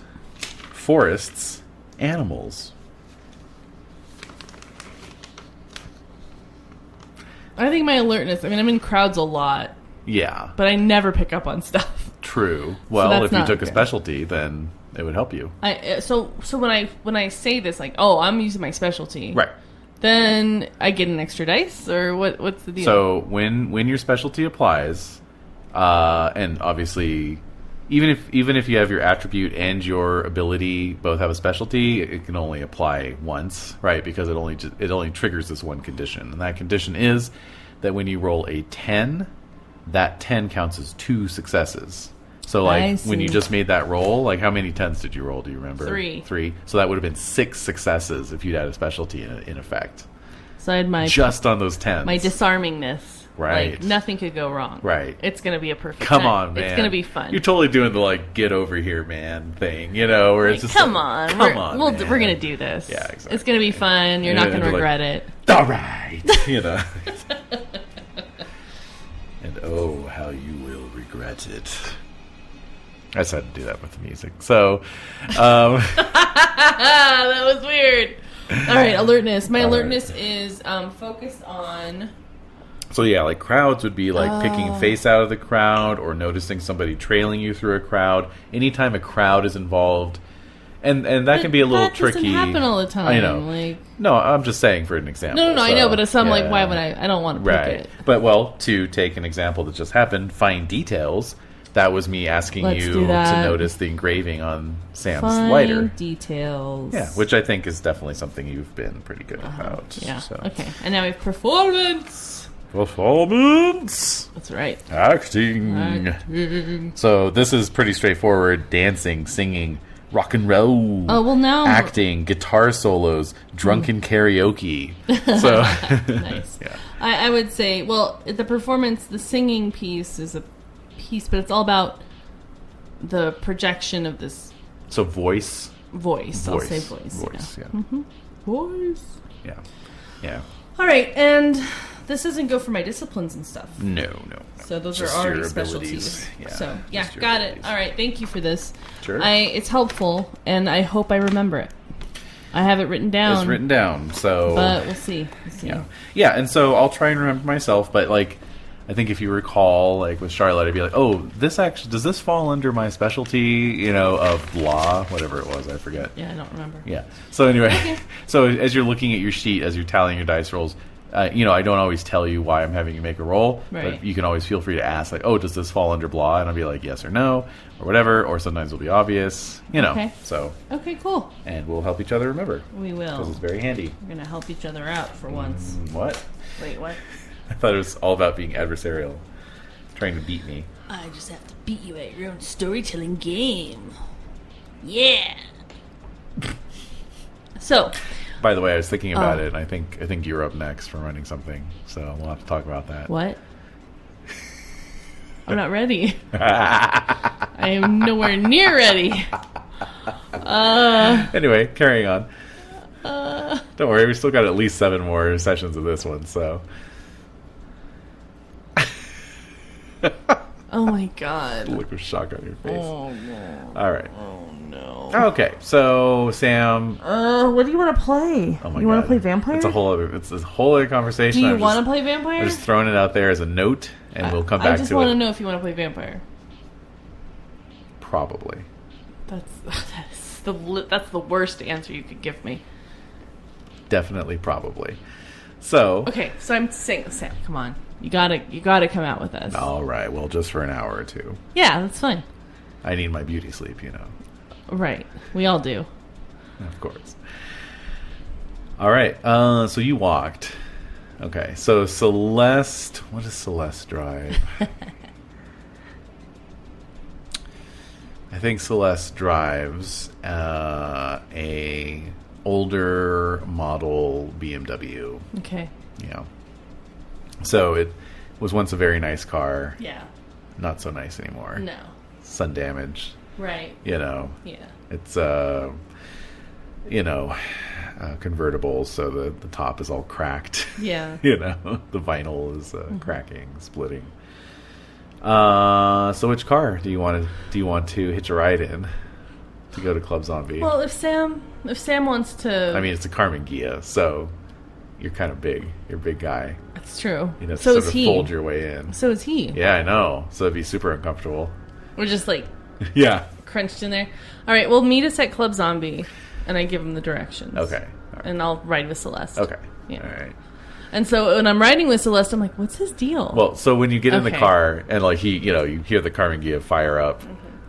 forests, animals. I think my alertness. I mean, I'm in crowds a lot. Yeah, but I never pick up on stuff. True. Well, if you took good. a specialty, then it would help you. So when I say this, like, oh, I'm using my specialty, Right. Then I get an extra dice, or what's the deal? So when your specialty applies, and obviously, even if you have your attribute and your ability both have a specialty, it can only apply once, right? Because it only triggers this one condition, and that condition is that when you roll a 10, that 10 counts as 2 successes. So, like, when you just made that roll, like, how many 10s did you roll? Do you remember? 3. 3. So that would have been 6 successes if you'd had a specialty in effect. So I had my... Just on those 10s. My disarmingness. Right. Like, nothing could go wrong. Right. It's going to be a perfect Come time. on, man. It's going to be fun. You're totally doing the, like, get over here, man thing, where like, it's just come like, on. man. We're going to do this. Yeah, exactly. It's going to be fun. You're not going to regret it. All right. And oh, how you will regret it. I just had to do that with the music. So, that was weird. All right, alertness. My alertness is focused on... So, yeah, like crowds would be like picking a face out of the crowd or noticing somebody trailing you through a crowd. Anytime a crowd is involved, and that can be a little tricky. That doesn't happen all the time. I know. Like... No, I'm just saying for an example. No, I know, but it's something like, why would I don't want to pick it. But, well, to take an example that just happened, fine details, that was me asking you to notice the engraving on Sam's lighter. Fine details. Yeah, which I think is definitely something you've been pretty good about. Yeah, so. Okay. And now we have performance. Performance. That's right. Acting. So this is pretty straightforward. Dancing, singing, rock and roll. Oh, well, now... Acting, guitar solos, drunken karaoke. So nice. Yeah. I would say, well, the performance, the singing piece is a piece, but it's all about the projection of this... So voice. I'll say voice. Voice, yeah. Mm-hmm. Voice. Yeah. All right, and this doesn't go for my disciplines and stuff. No. So those just are already your specialties. Yeah, so, yeah, got it. All right, thank you for this. Sure. It's helpful, and I hope I remember it. I have it written down. It's written down, so... But we'll see. Yeah, and so I'll try and remember myself, but, like, I think if you recall, like, with Charlotte, I'd be like, oh, does this fall under my specialty, of blah, whatever it was, I forget. Yeah, I don't remember. Yeah. So anyway, So as you're looking at your sheet, as you're tallying your dice rolls, I don't always tell you why I'm having you make a roll, Right. but you can always feel free to ask, like, oh, does this fall under blah? And I'll be like, yes or no, or whatever, or sometimes it'll be obvious, Okay. So, Okay, cool. and we'll help each other remember, We because will. it's very handy. We're going to help each other out for once. What? Wait, what? I thought it was all about being adversarial, trying to beat me. I just have to beat you at your own storytelling game. Yeah. So, By the way, I was thinking about Oh. it, and I think you're up next for running something, so we'll have to talk about that. what? I'm not ready. I am nowhere near ready. Anyway, carrying on. Don't worry, we still got at least 7 more sessions of this one, so. Oh my god. Look of shock on your face. Oh no. All right. Oh no. Okay, so Sam. What do you want to play? Oh my you God. want to play Vampire? It's a whole other conversation. Do you I'm want to just- play Vampire? I'm just throwing it out there as a note, and we'll come back I just to want it. to know if you want to play Vampire. Probably. That's the worst answer you could give me. Definitely, probably. So. Okay, so I'm saying, Sam, come on, you gotta come out with us. All right. Well, just for an hour or two. Yeah, that's fine. I need my beauty sleep, Right, we all do. Of course. All right. So you walked. Okay. So Celeste. What does Celeste drive? I think Celeste drives a older model BMW. Okay. So it was once a very nice car. Yeah. Not so nice anymore. No. Sun damage. Right. Yeah. It's convertible, so the top is all cracked. Yeah. The vinyl is cracking, splitting. So which car do you want to hitch a ride in to go to Club Zombie? Well, if Sam wants to, I mean, it's a Carmen Ghia, so you're kind of big. You're a big guy. it's true. To So sort is of he. fold your way in. So is he. Yeah, I know. So it'd be super uncomfortable. We're just like Yeah. crunched in there. All right, well, meet us at Club Zombie, and I give him the directions. Okay. All right. And I'll ride with Celeste. Okay. Yeah. All right. And so when I'm riding with Celeste, I'm like, what's his deal? Well, so when you get in the Okay. car and like you hear the Carmen Ghia fire up,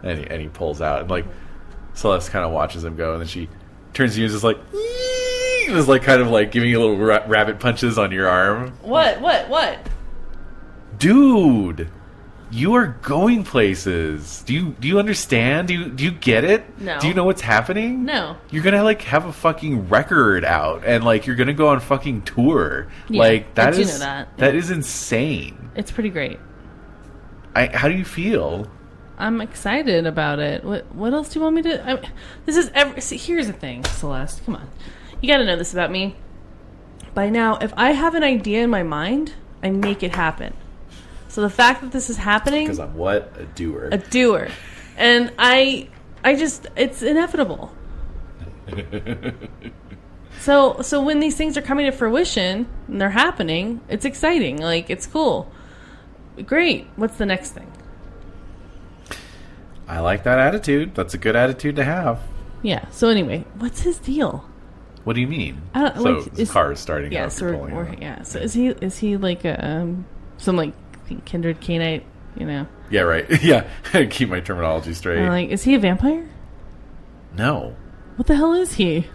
and he pulls out, and like Celeste kind of watches him go, and then she turns to you and is just like, "Eee!" and is like kind of like giving you little rabbit punches on your arm. What? Dude, you are going places. Do you understand? Do you get it? No. Do you know what's happening? No. You're gonna like have a fucking record out, and like you're gonna go on fucking tour. Yeah, like I that do is know that. that is insane. It's pretty great. How do you feel? I'm excited about it. What else do you want me to... See, here's the thing, Celeste. Come on. You got to know this about me. By now, if I have an idea in my mind, I make it happen. So the fact that this is happening... Because I'm what? A doer. A doer. And I just... It's inevitable. So when these things are coming to fruition, and they're happening, it's exciting. Like, it's cool. Great. What's the next thing? I like that attitude. That's a good attitude to have. Yeah. So anyway, what's his deal? What do you mean? I don't- So like, the car is starting Yeah. up. So you're pulling it up. yeah. So is he like some like kindred canite? Yeah, right. Yeah. Keep my terminology straight. Like, is he a vampire? No. What the hell is he?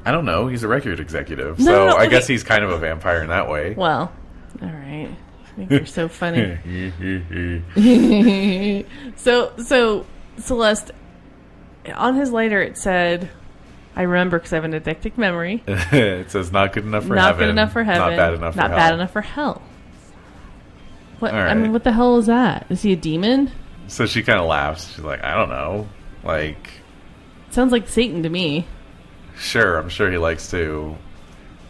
I don't know. He's a record executive. No, So no, I okay. guess he's kind of a vampire in that way. Well, all right. I think you're so funny. So Celeste, on his lighter it said, I remember because I have an addictive memory. It says not good enough for Not heaven. good enough for heaven. Not bad enough for Not hell. bad enough for hell. What? All I mean, right. what the hell is that? Is he a demon? So she kind of laughs. She's like, I don't know. Like, Sounds like Satan to me. sure, I'm sure he likes to.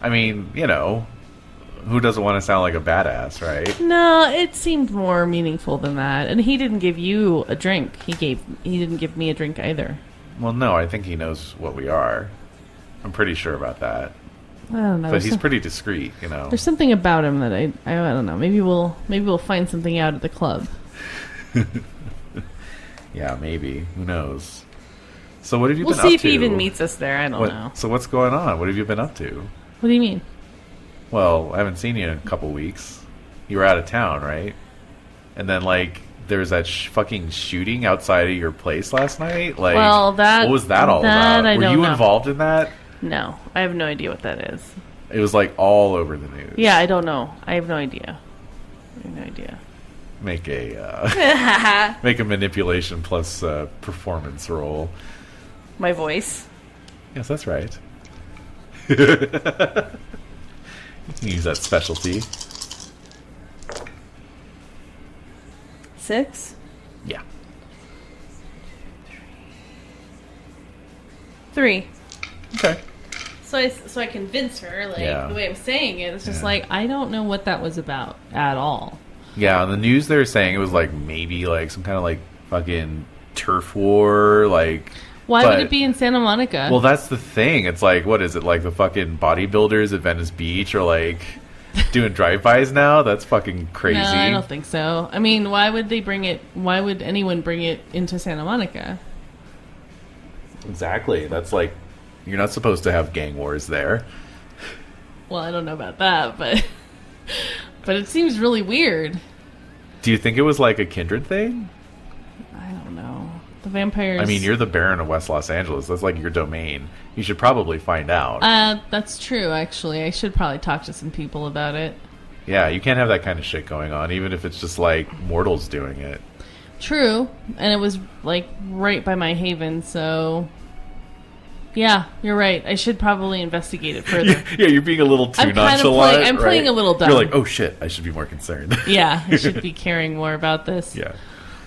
I mean, who doesn't want to sound like a badass, right? No, it seemed more meaningful than that. And he didn't give you a drink. He didn't give me a drink either. Well, no, I think he knows what we are. I'm pretty sure about that. I don't know. But he's pretty discreet, There's something about him that I don't know. Maybe we'll find something out at the club. Yeah, maybe. Who knows? So what have you We'll been up to? see if he even meets us there. I don't know. So what's going on? What have you been up to? What do you mean? Well, I haven't seen you in a couple weeks. You were out of town, right? And then, like, there was that fucking shooting outside of your place last night. Like, Well, what was that all about? I Were don't you know. involved in that? No, I have no idea what that is. It was, like, all over the news. Yeah, I don't know. I have no idea. I have no idea. Make a make a manipulation plus performance roll. My voice. Yes, that's right. You can use that specialty. 6? Yeah. 3. Okay. So I convince her, like, Yeah. the way I'm saying it, it's just Yeah. like, I don't know what that was about at all. Yeah, on the news they were saying it was like maybe like some kind of like fucking turf war, like. Why but- would it be in Santa Monica? Well, that's the thing. It's like, what is it, like the fucking bodybuilders at Venice Beach are like doing drive-bys now? That's fucking crazy. No, I don't think so. I mean, why would they bring it? Why would anyone bring it into Santa Monica? Exactly. That's like, you're not supposed to have gang wars there. Well, I don't know about that, but but it seems really weird. Do you think it was like a kindred thing? I don't know. The vampires. I mean, you're the Baron of West Los Angeles. That's like your domain. You should probably find out. That's true. Actually, I should probably talk to some people about it. Yeah, you can't have that kind of shit going on, even if it's just like mortals doing it. True, and it was like right by my haven, so yeah, you're right. I should probably investigate it further. Yeah, you're being a little too I'm kind of nonchalant. I'm playing right? a little dumb. You're like, oh shit, I should be more concerned. Yeah, I should be caring more about this. Yeah.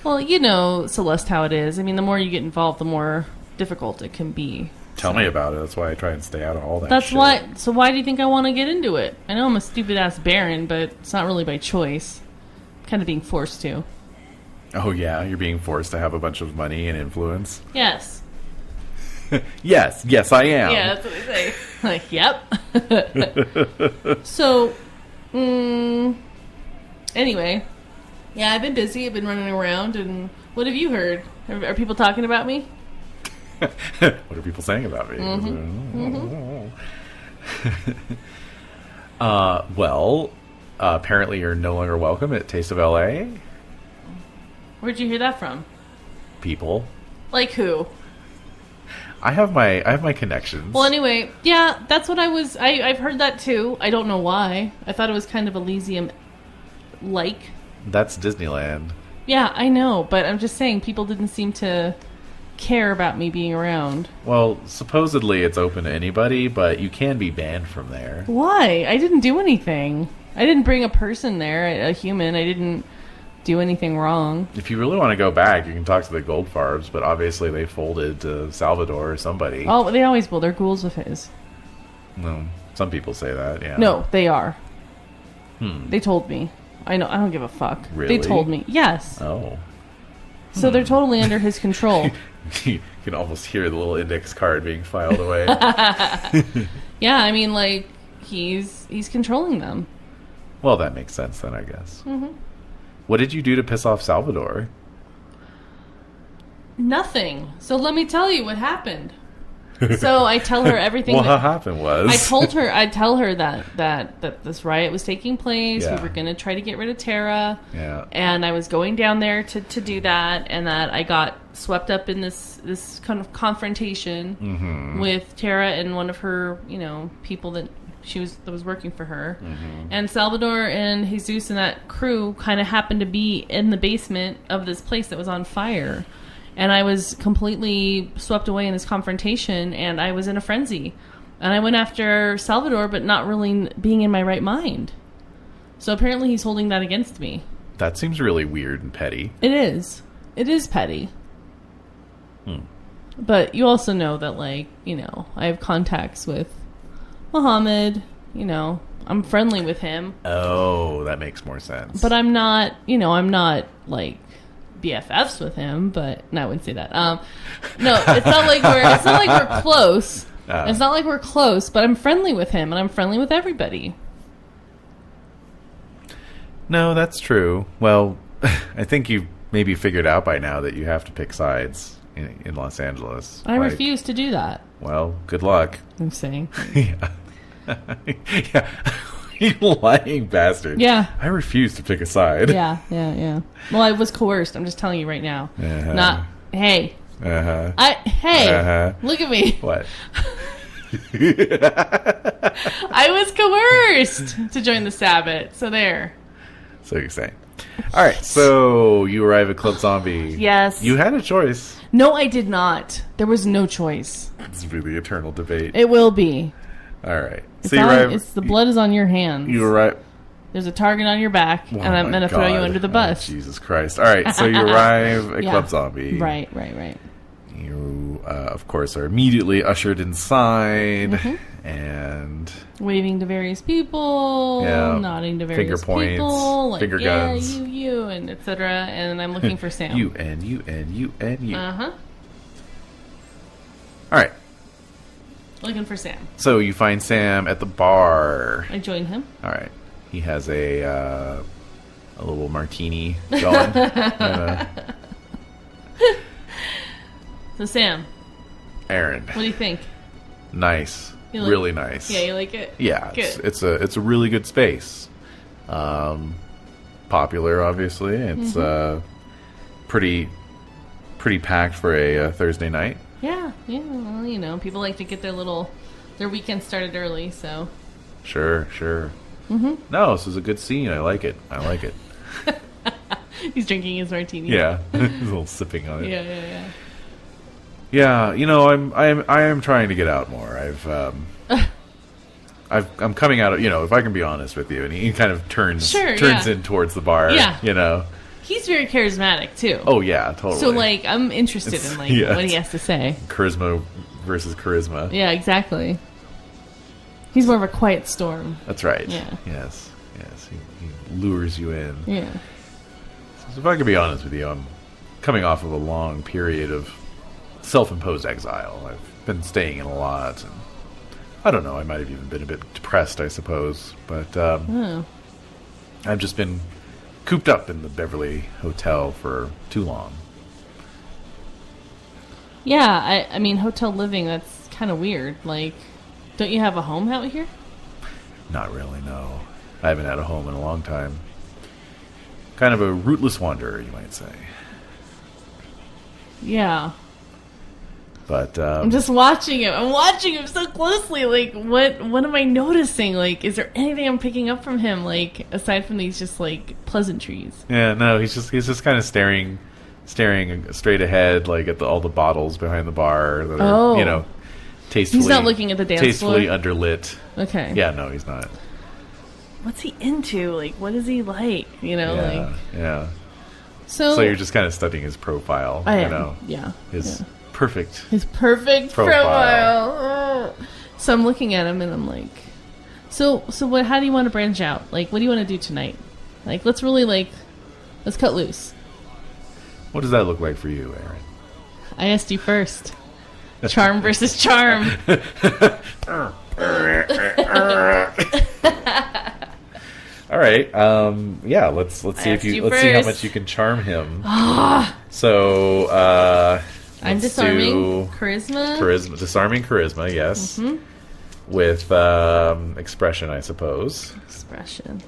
Well, you know, Celeste, how it is. I mean, the more you get involved, the more difficult it can be. Tell me about it. That's why I try and stay out of all that That's shit. why. So why do you think I want to get into it? I know I'm a stupid ass Baron, but it's not really by choice. I'm kind of being forced to. Oh yeah, you're being forced to have a bunch of money and influence. Yes. Yes, I am. Yeah, that's what I say. Like, yep. So, anyway, yeah, I've been busy. I've been running around, and what have you heard? Are people talking about me? What are people saying about me? Well, apparently you're no longer welcome at Taste of LA. Where'd you hear that from? People. Like who? I have my connections. Well, anyway, yeah, that's what I've heard that too. I don't know why. I thought it was kind of Elysium-like. That's Disneyland. Yeah, I know, but I'm just saying people didn't seem to care about me being around. Well, supposedly it's open to anybody, but you can be banned from there. Why? I didn't do anything. I didn't bring a person there, a human. I didn't do anything wrong. If you really want to go back, you can talk to the Goldfarbs, but obviously they folded to Salvador or somebody. Oh, they always will. They're ghouls of his. No, some people say that, yeah. No, they are. They told me. I know. I don't give a fuck. Really? They told me. Yes. Oh. So they're totally under his control. You can almost hear the little index card being filed away. Yeah, I mean, like, he's controlling them. Well, that makes sense then, I guess. Mm-hmm. What did you do to piss off Salvador? Nothing. So let me tell you what happened. So I tell her everything. What happened was... I'd tell her that this riot was taking place. Yeah. We were going to try to get rid of Tara. Yeah. And I was going down there to do that, and that I got swept up in this kind of confrontation with Tara and one of her, people that was working for her. And Salvador and Jesus and that crew kind of happened to be in the basement of this place that was on fire. And I was completely swept away in this confrontation, and I was in a frenzy. And I went after Salvador, but not really being in my right mind. So apparently he's holding that against me. That seems really weird and petty. It is. It is petty. But you also know that, I have contacts with Muhammad. I'm friendly with him. Oh, that makes more sense. But I'm not, BFFs with him, but no, I wouldn't say that. No, it's not like we're close. It's not like we're close, but I'm friendly with him, and I'm friendly with everybody. No, that's true. Well, I think you've maybe figured out by now that you have to pick sides in Los Angeles. I refuse to do that. Well, good luck. I'm saying. Yeah. Yeah. You lying bastard. Yeah. I refuse to pick a side. Yeah. Well, I was coerced. I'm just telling you right now. Uh-huh. Not, hey. Uh-huh. Hey, look at me. What? I was coerced to join the Sabbath. So there. So you're saying. All right, so you arrive at Club Zombie. Yes. You had a choice. No, I did not. There was no choice. It's really eternal debate. It will be. All right. It's So you arrive. it's the blood is on your hands. You arrive. There's a target on your back, Oh and I'm my going to throw you God. under the bus. Oh, Jesus Christ. All right, so you arrive at Yeah. Club Zombie. Right. You, of course, are immediately ushered inside Mm-hmm. and Waving to various people, Yeah. nodding to various Finger points, people, like, finger yeah, guns. you, and etc. And I'm looking for Sam. you. Uh-huh. All right, Looking for Sam. so you find Sam at the bar. I join him. All right, he has a little martini going. So Sam, Aaron, what do you think? nice, You like- really nice. Yeah, you like it? Yeah, Good. it's a really good space. Popular, obviously. It's Mm-hmm. pretty packed for a Thursday night. Yeah. Well, you know, people like to get their weekend started early, so. Sure. Mm-hmm. No, this is a good scene. I like it. He's drinking his martini. Yeah, a little sipping on it. Yeah. Yeah, you know, I am trying to get out more. I'm coming out. You know, if I can be honest with you, and he kind of turns in towards the bar. Yeah. You know. He's very charismatic, too. Oh yeah, totally. So, like, I'm interested in, like, yeah, what he has to say. Charisma versus charisma. Yeah, exactly. He's more of a quiet storm. That's right. Yeah. Yes. He lures you in. Yeah. So if I can be honest with you, I'm coming off of a long period of self-imposed exile. I've been staying in a lot, and I don't know, I might have even been a bit depressed, I suppose. But Oh. I've just been cooped up in the Beverly Hotel for too long. Yeah, I mean, hotel living, that's kind of weird. Like, don't you have a home out here? Not really, no. I haven't had a home in a long time. Kind of a rootless wanderer, you might say. Yeah. But I'm just watching him. I'm watching him so closely. Like, what am I noticing? Like, is there anything I'm picking up from him? Like, aside from these just, like, pleasantries? yeah, no, he's just kind of staring straight ahead, like at all the bottles behind the bar that are, you know, tastefully. He's not looking at the dance tastefully floor? underlit. Okay. Yeah, no, he's not. What's he into? Like, what is he like? You know, Yeah, like... yeah. So So you're just kind of studying his profile. I you am. know, Yeah. his yeah. perfect. His perfect Profile. profile. Oh. So I'm looking at him and I'm like, so what? How do you want to branch out? Like, what do you want to do tonight? Like, let's cut loose. What does that look like for you, Aaron? I asked you first. Charm versus charm. All right. Yeah. Let's see asked if you let's see how first. much you can charm him. So I'm let's disarming do charisma. disarming charisma. Yes. Mm-hmm. With expression, I suppose. Expression.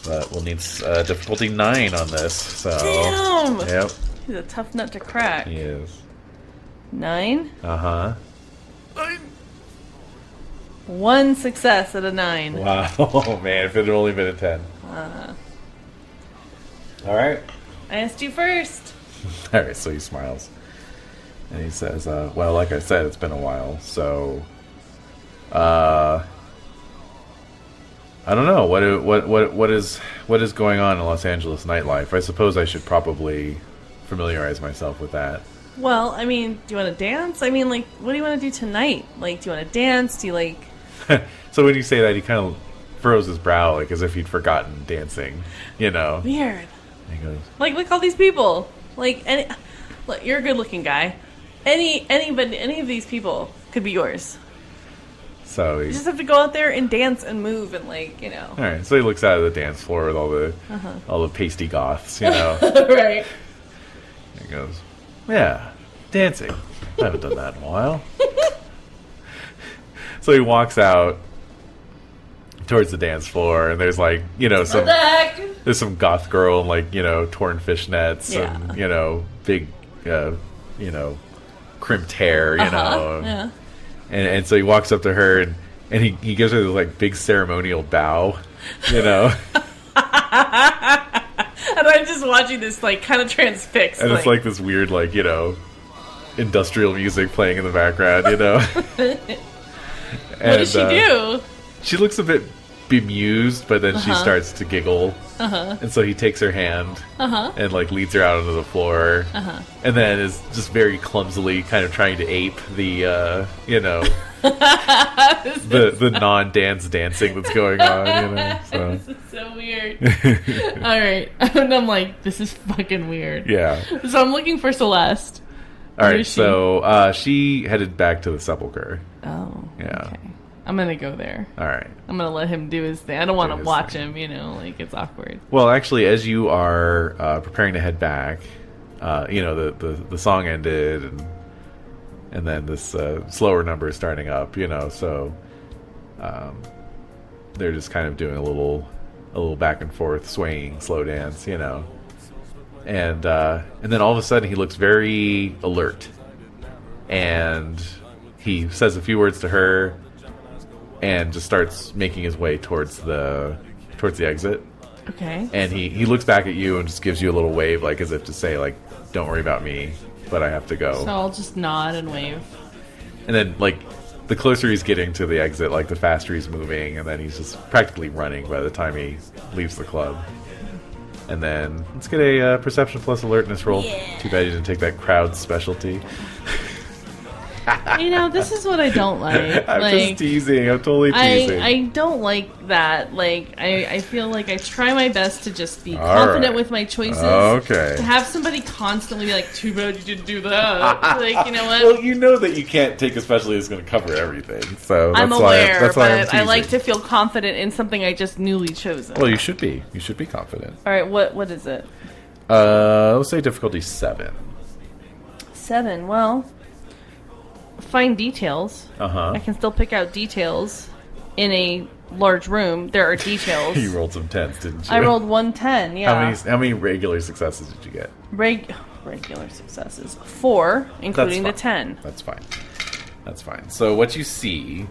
But we'll need difficulty 9 on this. So. Damn! Yep. He's a tough nut to crack. He is. 9. Uh huh. 1 success at a 9. Wow. Oh man, if it had only been a 10. All right. I asked you first. All right. So he smiles, and he says, "Well, like I said, it's been a while, so I don't know what is going on in Los Angeles nightlife. I suppose I should probably familiarize myself with that." Well, I mean, do you want to dance? I mean, like, what do you want to do tonight? Like, do you want to dance? Do you like... So when you say that, he kind of furrows his brow, like as if he'd forgotten dancing, you know. Weird. And he goes, Like, look all these people. Like, look, you're a good-looking guy. Any of these people could be yours. so he... You just have to go out there and dance and move and, like, you know. All right, so he looks out of the dance floor with all the pasty goths, you know. Right. He goes, "Yeah, dancing. I haven't done that in a while." So he walks out towards the dance floor, and there's like, you know, some What the heck? there's some goth girl in like, you know, torn fishnets Yeah. and, you know, big you know, crimped hair, you know. Yeah. And so he walks up to her and he gives her this like big ceremonial bow, you know. And I'm just watching this, like, kind of transfixed. And it's like this weird, like, you know, industrial music playing in the background, you know. what does she do? She looks a bit bemused, but then she starts to giggle. And so he takes her hand and, like, leads her out onto the floor. And then is just very clumsily kind of trying to ape the, you know, the non-dance dancing that's going on, you know. So. This is so weird. Alright. And I'm like, this is fucking weird. Yeah. So I'm looking for Celeste. Alright, so she headed back to the sepulcher. Oh. Yeah. Okay. I'm gonna go there. Alright. I'm gonna let him do his thing. I don't want to his watch thing. him, you know, like, it's awkward. Well, actually, as you are preparing to head back, you know, the song ended, and then this slower number is starting up, you know, so they're just kind of doing a little back and forth swaying slow dance, you know, and then all of a sudden he looks very alert, and he says a few words to her, and just starts making his way towards the exit. Okay. And he looks back at you and just gives you a little wave, like as if to say, like, don't worry about me, but I have to go. So I'll just nod and wave. And then, like, the closer he's getting to the exit, like, the faster he's moving, and then he's just practically running by the time he leaves the club. And then, let's get a perception plus alertness roll. Yeah. Too bad you didn't take that crowd specialty. You know, this is what I don't like. I'm like, just teasing. I'm totally teasing. I don't like that. Like, I feel like I try my best to just be All confident right. with my choices. Okay. To have somebody constantly be like, too bad you didn't do that. Like, you know what? Well, you know that you can't take a specialty that's going to cover everything. So I'm that's aware, that's why I'm but I like teasing. to feel confident in something I just newly chosen. Well, you should be. You should be confident. All right, what is it? Let's say difficulty 7. 7. Well, fine details. Uh-huh. I can still pick out details in a large room. There are details. You rolled some 10s, didn't you? I rolled 110. Yeah. How many regular successes did you get? Regular successes. 4, including the That's 10. That's fine. That's fine. So what you see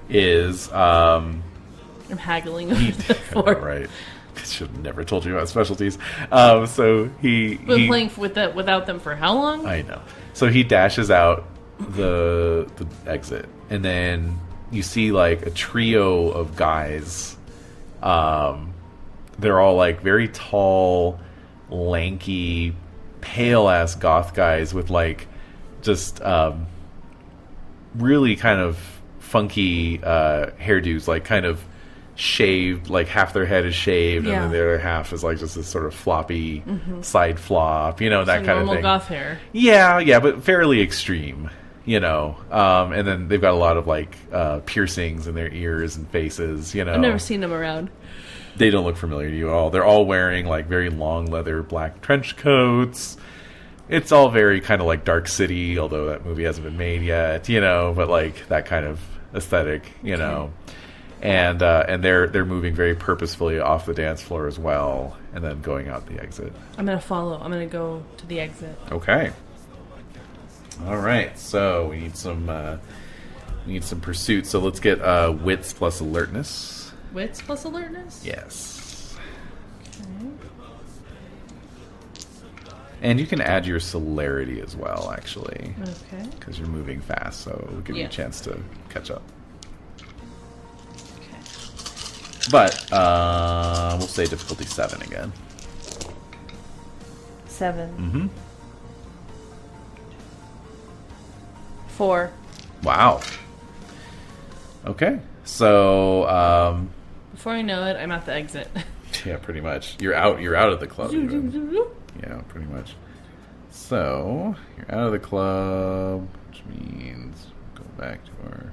is I'm haggling over the 4. right. I should have never told you about specialties. So Been playing without them for how long? I know. So he dashes out the exit, and then you see like a trio of guys. They're all like very tall, lanky, pale ass goth guys with like just really kind of funky hairdos, like kind of shaved, like half their head is shaved, Yeah. and then the other half is like just this sort of floppy side flop, you know, that Some kind of normal thing. goth hair. Yeah, but fairly extreme, you know. And then they've got a lot of like piercings in their ears and faces, you know. I've never seen them around. They don't look familiar to you at all. They're all wearing like very long leather black trench coats. It's all very kind of like Dark City, although that movie hasn't been made yet, you know, but like that kind of aesthetic, you know. And they're moving very purposefully off the dance floor as well, and then going out the exit. I'm gonna follow. I'm gonna go to the exit. Okay. All right. So we need some pursuit. So let's get wits plus alertness. Wits plus alertness? Yes. Okay. And you can add your celerity as well, actually, Okay. because you're moving fast. So it'll give you a chance to catch up. Okay. But we'll say difficulty 7 again. 7. Mm-hmm. 4. Wow. Okay. So Before I know it, I'm at the exit. yeah, pretty much. You're out of the club. Even. Yeah, pretty much. So you're out of the club, which means go back to our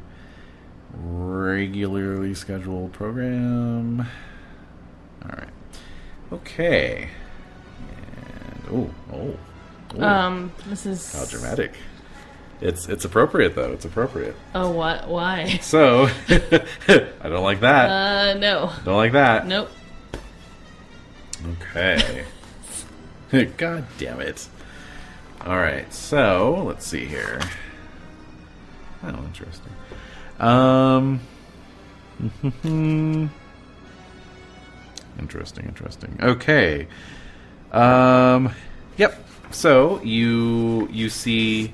regularly scheduled program. All right. Okay. And oh. This is How dramatic. It's appropriate though. It's appropriate. Oh, what? Why? So I don't like that. No. Don't like that. Nope. Okay. God damn it. All right. So let's see here. Oh, interesting. Interesting. Okay. Yep. So you see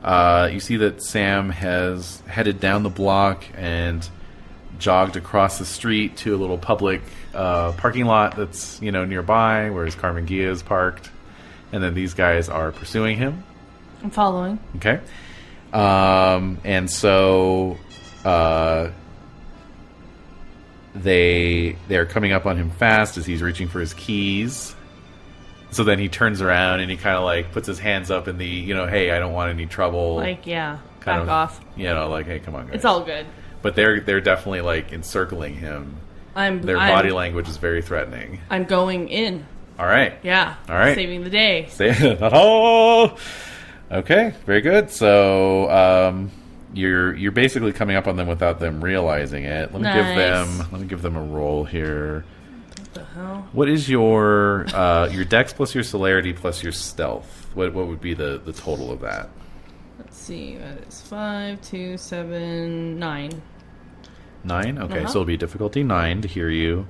that Sam has headed down the block and jogged across the street to a little public parking lot that's nearby, where his Carmen Gia is parked, and then these guys are pursuing him. I'm following. Okay. And so they're coming up on him fast as he's reaching for his keys. So then he turns around and he kind of like puts his hands up in the, hey, I don't want any trouble. Like, yeah, kind back off. Like, hey, come on, guys. It's all good. But they're definitely like encircling him. Their body language is very threatening. I'm going in. All right. Yeah. All right. Saving the day. Okay, very good. So you're basically coming up on them without them realizing it. Let me give them a roll here. What the hell? What is your dex plus your celerity plus your stealth? What would be the total of that? Let's see. That is 5, 2, 7, 9. 9? Okay, so it'll be difficulty 9 to hear you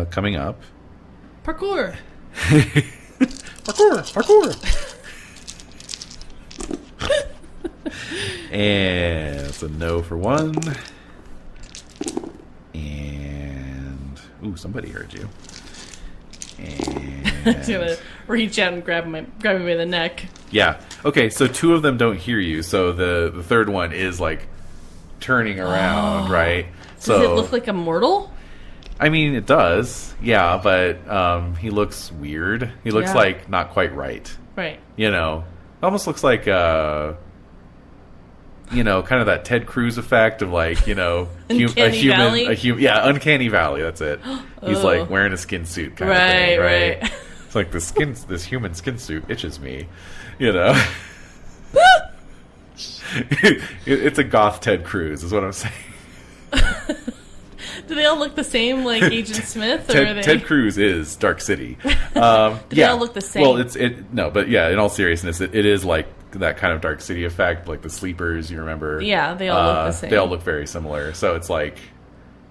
coming up. Parkour. Parkour. And it's a no for 1. And somebody heard you. And He's gonna reach out and grab me by the neck. Yeah. Okay, so 2 of them don't hear you, so the third one is like turning around, right? Does it look like a mortal? I mean, it does. Yeah, but he looks weird. He looks like not quite right. Right. Almost looks like kind of that Ted Cruz effect of like, Uncanny Valley? Uncanny Valley, that's it. He's like wearing a skin suit kind of thing, right? It's like this human skin suit itches me, It's a goth Ted Cruz is what I'm saying. Do they all look the same, like Agent Smith? Or Ted Cruz is Dark City. Do they all look the same? Well, but yeah, in all seriousness, it is like that kind of Dark City effect, like the sleepers, you remember? Yeah, they all look the same. They all look very similar. So it's like,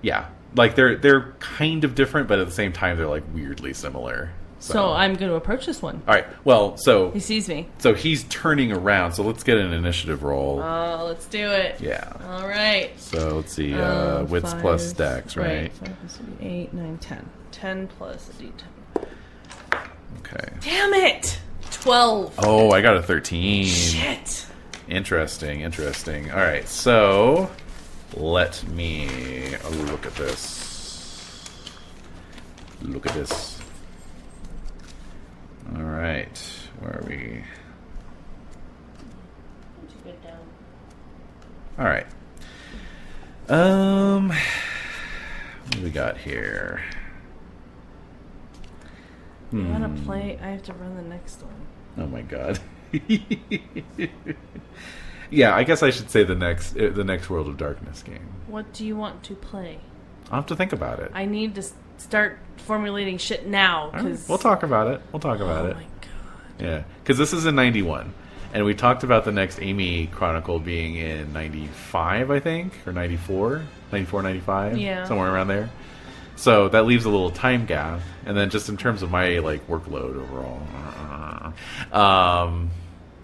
yeah, like they're kind of different, but at the same time, they're like weirdly similar. So I'm going to approach this one. All right. Well, so he sees me. So he's turning around. So let's get an initiative roll. Oh, let's do it. Yeah. All right. So let's see. Wits 5, plus dex, right? 5 plus 8, 9, 10. 10 plus a d10. Okay. Damn it! 12. Oh, I got a 13. Shit. Interesting. All right. So let me look at this. All right, where are we? All right. What do we got here? You gotta play. I have to run the next one. Oh my god. Yeah, I guess I should say the next World of Darkness game. What do you want to play? I'll have to think about it. I need to start formulating shit now. Cause... We'll talk about it. Oh my god. Yeah, because this is in 91. And we talked about the next Amy Chronicle being in 95, I think, or 94, 95, somewhere around there. So that leaves a little time gap. And then just in terms of my like workload overall,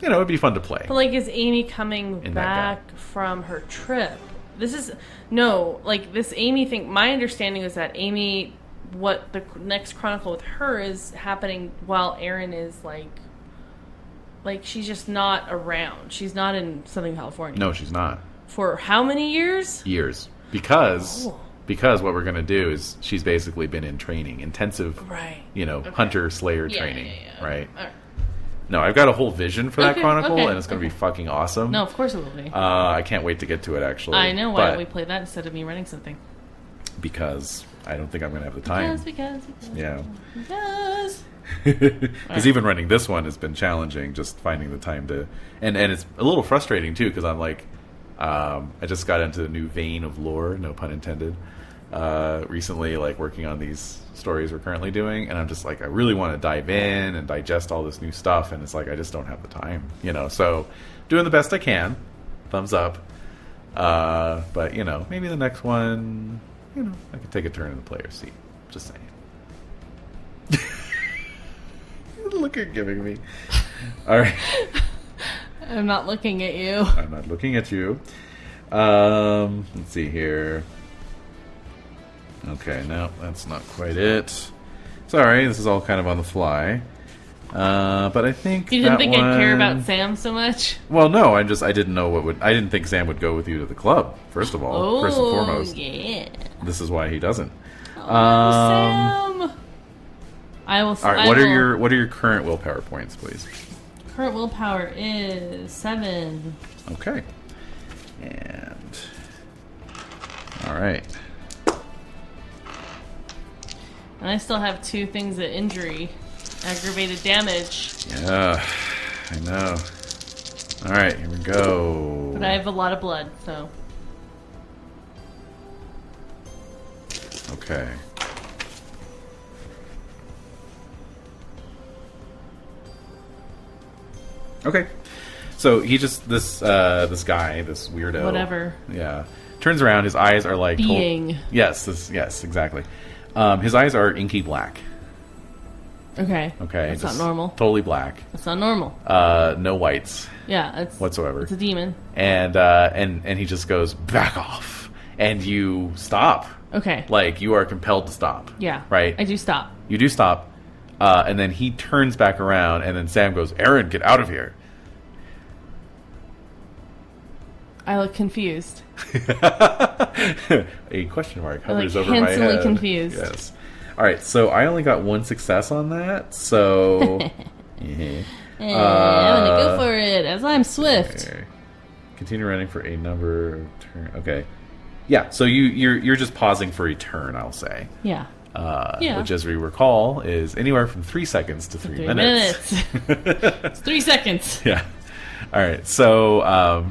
it'd be fun to play. But like, is Amy coming back from her trip? This Amy thing. My understanding is that Amy, what the next Chronicle with her is happening while Erin is like she's just not around. She's not in Southern California. No, she's not. For how many years? Years. Because what we're going to do is she's basically been in training, intensive, hunter slayer training, right? All right. No, I've got a whole vision for that Chronicle, and it's going to be fucking awesome. No, of course it will be. I can't wait to get to it, actually. I know. Why don't we play that instead of me running something? Because I don't think I'm going to have the time. Because. Yeah. Because. Because even running this one has been challenging, just finding the time to... And it's a little frustrating, too, because I'm like... I just got into a new vein of lore, no pun intended, recently, like working on these stories we're currently doing, and I'm just like, I really want to dive in and digest all this new stuff, and it's like, I just don't have the time, so doing the best I can, thumbs up, but, maybe the next one, I could take a turn in the player's seat, just saying. Look at giving me. All right. I'm not looking at you. I'm not looking at you. Let's see here. Okay, no, that's not quite it. Sorry, this is all kind of on the fly. But I think you didn't think I'd care about Sam so much? Well, no, I didn't know I didn't think Sam would go with you to the club. First of all, first and foremost. Yeah. This is why he doesn't. Oh, Sam. I will. All right, what are your current willpower points, please? Current willpower is 7. Okay. And all right. And I still have 2 things of injury. Aggravated damage. Yeah, I know. All right, here we go. But I have a lot of blood, so. Okay. Okay. So he just this guy, this weirdo, Whatever. Yeah, turns around. His eyes are like being. Yes, exactly. His eyes are inky black. Okay. Okay. That's not normal. Totally black. That's not normal. No whites. Yeah, it's whatsoever. It's a demon. And he just goes, back off, and you stop. Okay. Like you are compelled to stop. Yeah. Right. I do stop. You do stop. And then he turns back around, and then Sam goes, Aaron, get out of here. I look confused. A question mark hovers over my head. Handsomely confused. Yes. All right, so I only got 1 success on that, so... I'm going to go for it, as I'm swift. Okay. Continue running for a number of turn. Okay. Yeah, so you're just pausing for a turn, I'll say. Yeah. Which, as we recall, is anywhere from 3 seconds to 3 minutes. It's 3 seconds. Yeah. All right. So.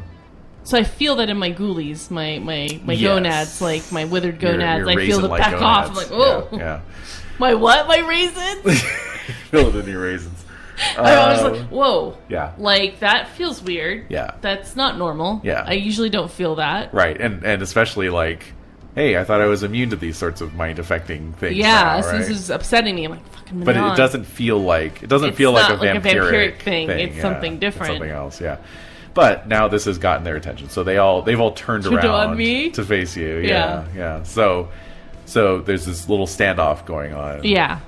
So I feel that in my ghoulies, my Yes. gonads, like my withered gonads, your I feel the raisin-like back off. I'm gonads. like, whoa. Yeah. My what? My raisins? Feel it in your raisins. I was like, whoa. Yeah. Like, that feels weird. Yeah. That's not normal. Yeah. I usually don't feel that. Right. And especially like, hey, I thought I was immune to these sorts of mind affecting things. Yeah, now, so right? this is upsetting me. I'm like, fucking But Manon. it doesn't feel like It's a not vampiric thing. It's yeah. something different. It's something else, yeah. But now this has gotten their attention, so they've all turned Turned around on me? to face you. Yeah. So there's this little standoff going on. Yeah.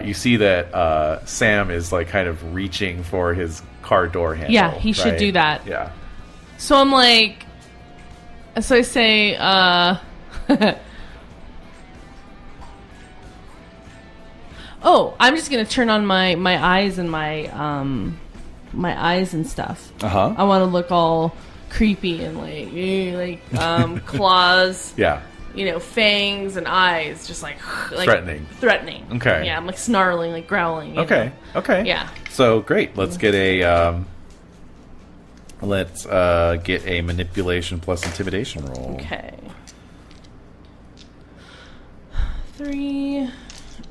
You see that Sam is like kind of reaching for his car door handle. Yeah, he should right? do that. Yeah. So I'm like, so I say, oh, I'm just gonna turn on my eyes and my eyes and stuff. I want to look all creepy and like claws. Yeah. Fangs and eyes, just like Threatening. Okay. Yeah, I'm like snarling, like growling. you Okay. know? Okay. Yeah. So great. Let's get a manipulation plus intimidation roll. Okay. 3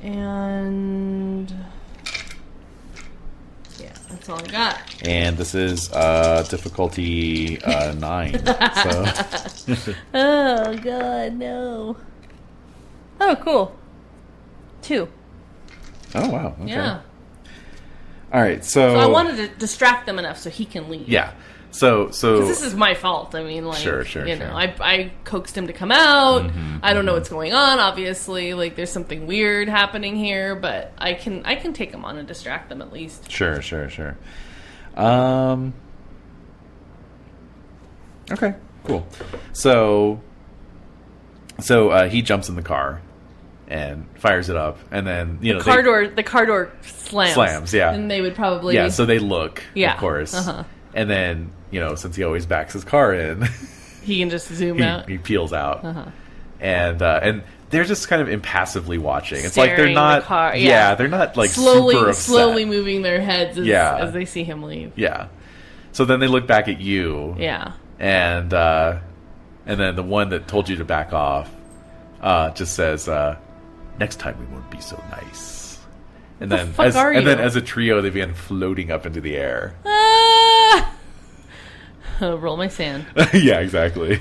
and yeah, that's all I got. And this is difficulty 9. So Oh god, no. Oh, cool. 2. oh wow. Okay. Yeah. All right. So I wanted to distract them enough so he can leave. Yeah. So Because this is my fault. I mean, like, Sure. I coaxed him to come out. Mm-hmm, I don't know what's going on. Obviously, like, there's something weird happening here, but I can take him on and distract them at least. Sure. Okay. Cool. So he jumps in the car and fires it up, and then the car door slams. Yeah, and they would probably So they look, of course, and then since he always backs his car in, he can just zoom out. He peels out, and they're just kind of impassively watching. It's like they're Staring not. the car, they're not like super upset. slowly moving their heads as they see him leave. Yeah. So then they look back at you. Yeah. And then the one that told you to back off just says, "Next time we won't be so nice." And then as a trio, they begin floating up into the air. Roll my sand. Yeah, exactly.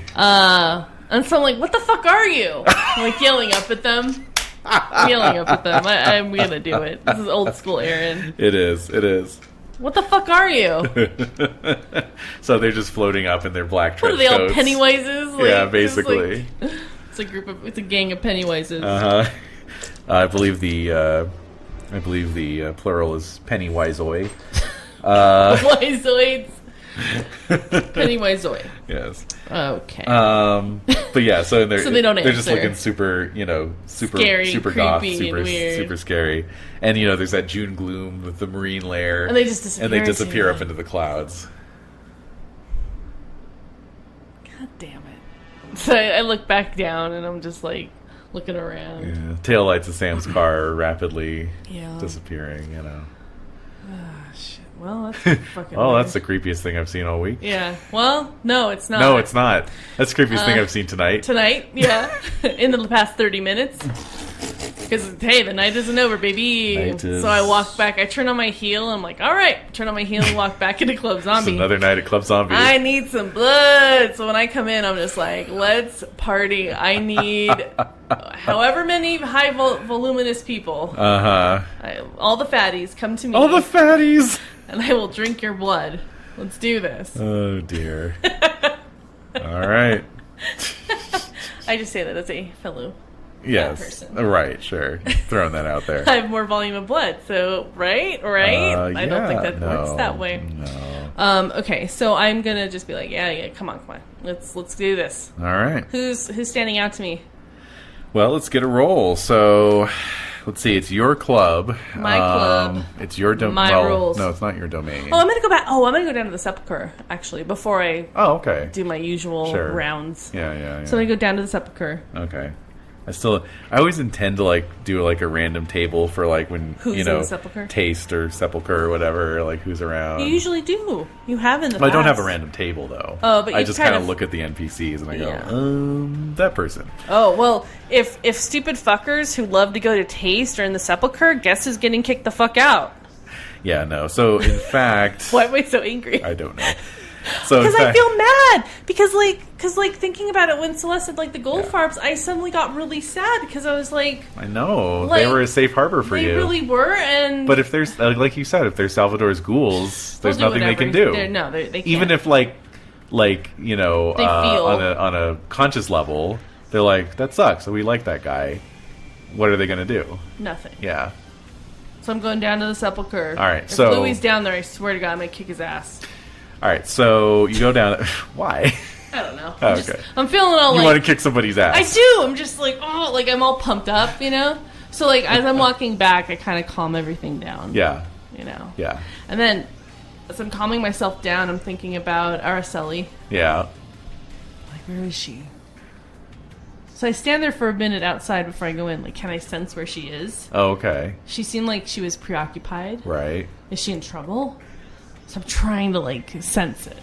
And so I'm like, what the fuck are you? I'm like yelling up at them. I'm gonna do it. This is old school Aaron. It is. What the fuck are you? So they're just floating up in their black trench What are they, all coats. Pennywises? Like, Yeah, basically. It's a gang of Pennywises. I believe the plural is Pennywiseoi. Wiseoids. Pennywiseoi. Yes. Okay. But yeah, so they don't they're just answer. looking super, super Scary, super goth, creepy, and weird. super scary. And there's that June gloom with the marine layer. And they just disappear. Up into the clouds. God damn it. So I look back down and I'm just like looking around. Yeah. Taillights of Sam's car are rapidly Yeah. disappearing, Shit. Well, that's fucking Oh, weird. that's the creepiest thing I've seen all week. Yeah. Well, no, it's not. No, it's not. That's the creepiest thing I've seen tonight. Tonight, yeah. In the past 30 minutes. Because, hey, the night isn't over, baby. Night is- So I walk back. I turn on my heel. I'm like, all right. Turn on my heel and walk back into Club It's Zombie. another night at Club Zombie. I need some blood. So when I come in, I'm just like, let's party. I need however many high voluminous people. All the fatties, come to me. All the fatties! And I will drink your blood. Let's do this. Oh, dear. All right. I just say that as a fellow Yes. person. Right, sure. Throwing that out there. I have more volume of blood, so right? I don't think that works that way. No. Okay, so I'm gonna just be like, yeah, come on. Let's do this. All right. Who's standing out to me? Well, let's get a roll. So, let's see. It's your club. My club. It's your domain. My rules. No, it's not your domain. Oh, I'm gonna go back. Oh, I'm gonna go down to the Sepulchre actually before I Okay. do my usual Sure. rounds. Yeah. So I'm gonna go down to the Sepulchre. Okay. I always intend to do a random table for when Who's in the Sepulchre? taste or sepulchre or whatever, who's around. You usually do. You have in the Well, I past. don't have a random table though. Oh, but I you just kind kind of of- look at the NPCs and I go, Yeah. that person. Oh, well, if stupid fuckers who love to go to taste are in the Sepulchre, guess who's getting kicked the fuck out? Yeah, no. So in fact, Why am I so angry? I don't know. So in Because I fact, feel mad. Because thinking about it, when Celeste said the gold farbs, I suddenly got really sad because I was like, I know like, they were a safe harbor for they you. really were. And But if there's like you said, if they're Salvador's ghouls, there's they'll do nothing they can whatever. do. They can't. Even if feel- on a conscious level, they're like, that sucks. So we like that guy. What are they going to do? nothing. Yeah. So I'm going down to the Sepulchre. All right, If so- Louis down there, I swear to God, I'm gonna kick his ass. All right. So you go down. Why? I don't know. Oh, I'm, okay. I'm feeling all You like want to kick somebody's ass? I do. I'm just I'm all pumped up, So as I'm walking back, I kind of calm everything down. Yeah. Yeah. And then as I'm calming myself down, I'm thinking about Araceli. Yeah. Where is she? So I stand there for a minute outside before I go in. Can I sense where she is? Oh, okay. She seemed like she was preoccupied. Right. Is she in trouble? So I'm trying to sense it.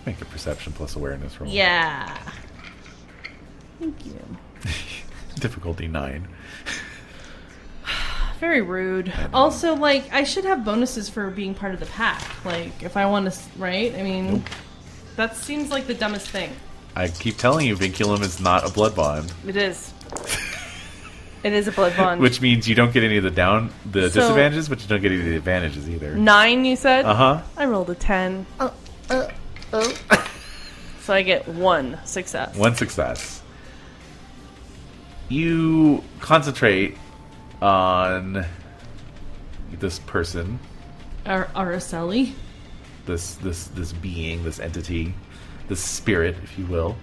Make a perception plus awareness roll. Yeah. Thank you. Difficulty 9. Very rude. Also, I should have bonuses for being part of the pack. If I want to, right? I mean, Nope. that seems like the dumbest thing. I keep telling you, Vinculum is not a blood bond. It is. It is a blood bond. Which means you don't get any of the So- disadvantages, but you don't get any of the advantages either. 9, you said? Uh-huh. I rolled a 10. So I get 1 success. One success. You concentrate on this person, Araceli. this being, this entity, this spirit, if you will.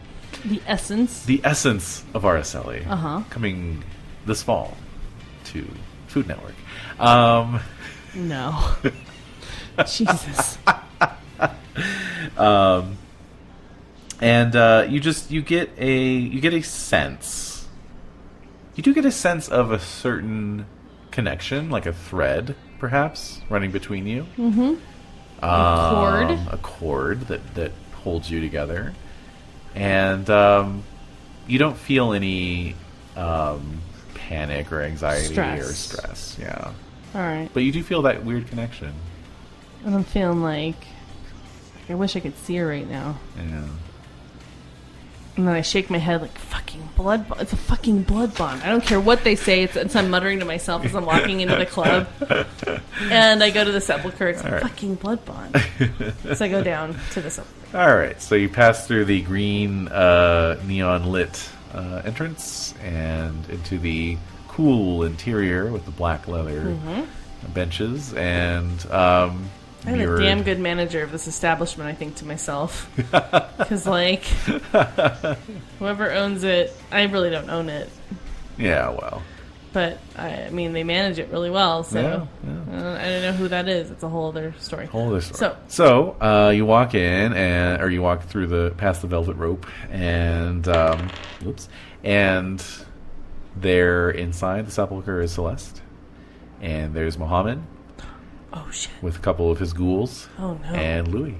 The essence. The essence of Araceli. Uh-huh. Coming this fall to Food Network. No. Jesus. And you get a sense. You do get a sense of a certain connection, like a thread, perhaps, running between you. Mm-hmm. A cord that holds you together. And you don't feel any panic or anxiety or stress. Yeah. All right. But you do feel that weird connection. And I'm feeling like I wish I could see her right now. Yeah. And then I shake my head like, fucking blood bond. It's a fucking blood bond. I don't care what they say. It's I'm muttering to myself as I'm walking into the club. And I go to the sepulcher. It's a fucking blood bond. So I go down to the sepulcher. All right. So you pass through the green neon lit entrance and into the cool interior with the black leather benches and I'm a damn good manager of this establishment, I think to myself. Because, like, whoever owns it, I really don't own it. Yeah, well. But, I mean, they manage it really well, so yeah. I don't know who that is. It's a whole other story. So you walk in, or you walk through past the velvet rope, and, and there inside the sepulcher is Celeste, and there's Muhammad. Oh, shit. With a couple of his ghouls. Oh, no. And Louis.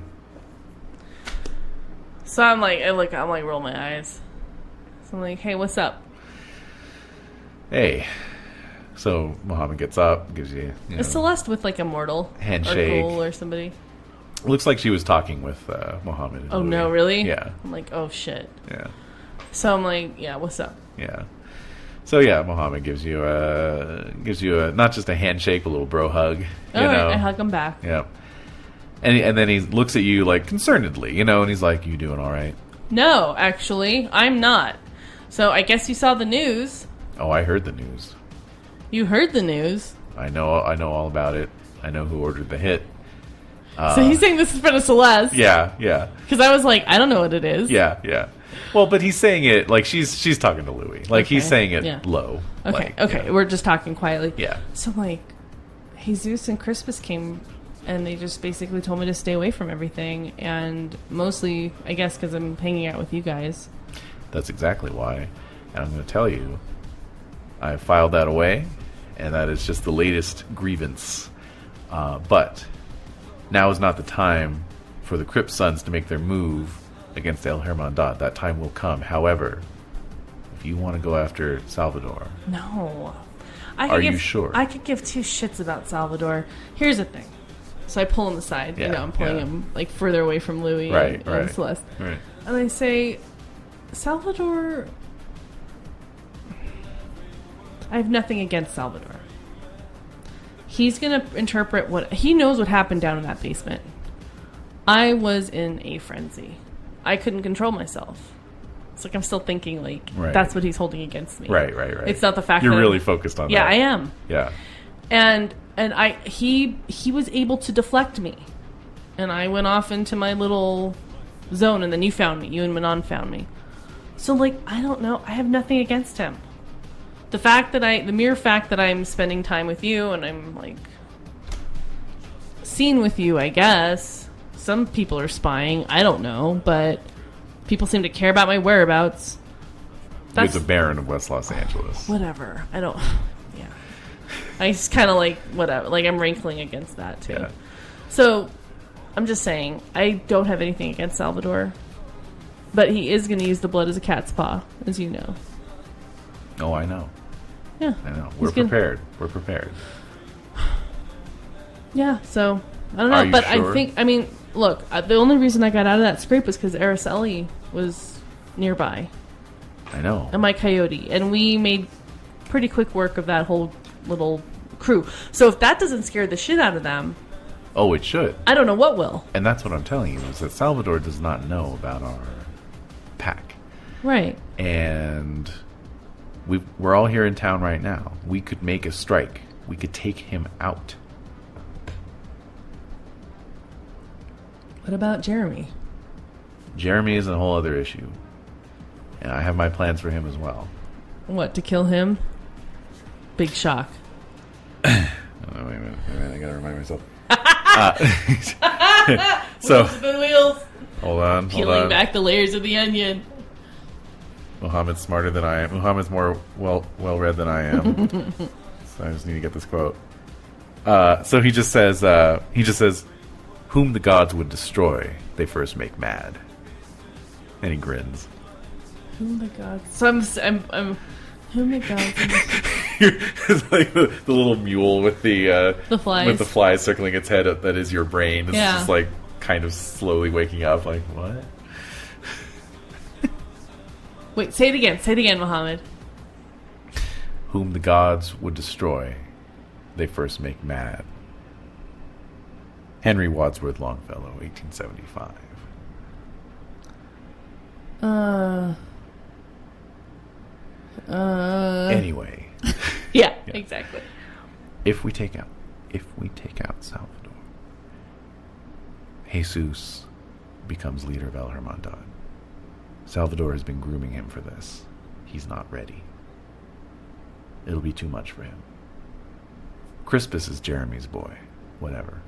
So I'm like, roll my eyes. So I'm like, hey, what's up? Hey. So Muhammad gets up, gives you Is Celeste with, like, a mortal? Handshake. Or ghoul or somebody? Looks like she was talking with Muhammad. And Louis. No, really? Yeah. I'm like, oh, shit. Yeah. So I'm like, yeah, what's up? Yeah. So yeah, Muhammad gives you a not just a handshake, but a little bro hug. You know? I hug him back. Yeah. And then he looks at you like concernedly, and he's like, "You doing all right?" No, actually, I'm not. So I guess you saw the news. Oh, I heard the news. You heard the news. I know all about it. I know who ordered the hit. So he's saying this is for the Celeste. Yeah. Because I was like, I don't know what it is. Yeah. Well, but he's saying it like she's talking to Louis. Like he's saying it low. Okay, like, we're just talking quietly. Yeah. So like, Jesus and Crispus came, and they just basically told me to stay away from everything, and mostly, I guess, because I'm hanging out with you guys. That's exactly why, and I'm going to tell you, I filed that away, and that is just the latest grievance. But now is not the time for the Crypt Sons to make their move against El Hermandad. That time will come. However, if you want to go after Salvador... No. Are you sure? I could give two shits about Salvador. Here's the thing. So I pull him aside. Yeah, I'm pulling him like further away from Louis and Celeste. Right. And I say, Salvador... I have nothing against Salvador. He's going to interpret what... He knows what happened down in that basement. I was in a frenzy. I couldn't control myself. It's like I'm still thinking, like, that's what he's holding against me. Right. It's not the fact You're that really focused on that. Yeah, I am. Yeah. And he was able to deflect me. And I went off into my little zone, and then you found me. You and Manon found me. So, like, I don't know. I have nothing against him. The mere fact that I'm spending time with you, and I'm, like, seen with you, I guess. Some people are spying. I don't know, but people seem to care about my whereabouts. You're the Baron of West Los Angeles. Whatever. I don't... Yeah. I just kind of, like, whatever. Like, I'm wrinkling against that, too. Yeah. So, I'm just saying, I don't have anything against Salvador. But he is going to use the blood as a cat's paw, as you know. Oh, I know. Yeah. I know. We're prepared. We're prepared. Yeah, so... I don't know, Are you but sure? I think... I mean, look, the only reason I got out of that scrape was because Araceli was nearby. I know. And my coyote. And we made pretty quick work of that whole little crew. So if that doesn't scare the shit out of them... Oh, it should. I don't know what will. And that's what I'm telling you, is that Salvador does not know about our pack. Right. And we're all here in town right now. We could make a strike. We could take him out. What about Jeremy? Jeremy is a whole other issue. And I have my plans for him as well. What, to kill him? Big shock. Oh, wait a minute. I gotta remind myself. So, wheels. Hold on. Peeling back the layers of the onion. Muhammad's smarter than I am. Muhammad's more well-read than I am. So I just need to get this quote. So he just says, "Whom the gods would destroy, they first make mad." And he grins. Whom the gods? So I'm whom the gods? It's like the little mule with the flies. with the flies circling its head. That is your brain. It's Yeah. just like kind of slowly waking up. Like what? Wait, say it again. Say it again, Muhammad. Whom the gods would destroy, they first make mad. Henry Wadsworth Longfellow, 1875. Anyway. Yeah, exactly. If we take out Salvador, Jesus becomes leader of El Hermandad. Salvador has been grooming him for this. He's not ready. It'll be too much for him. Crispus is Jeremy's boy. Whatever.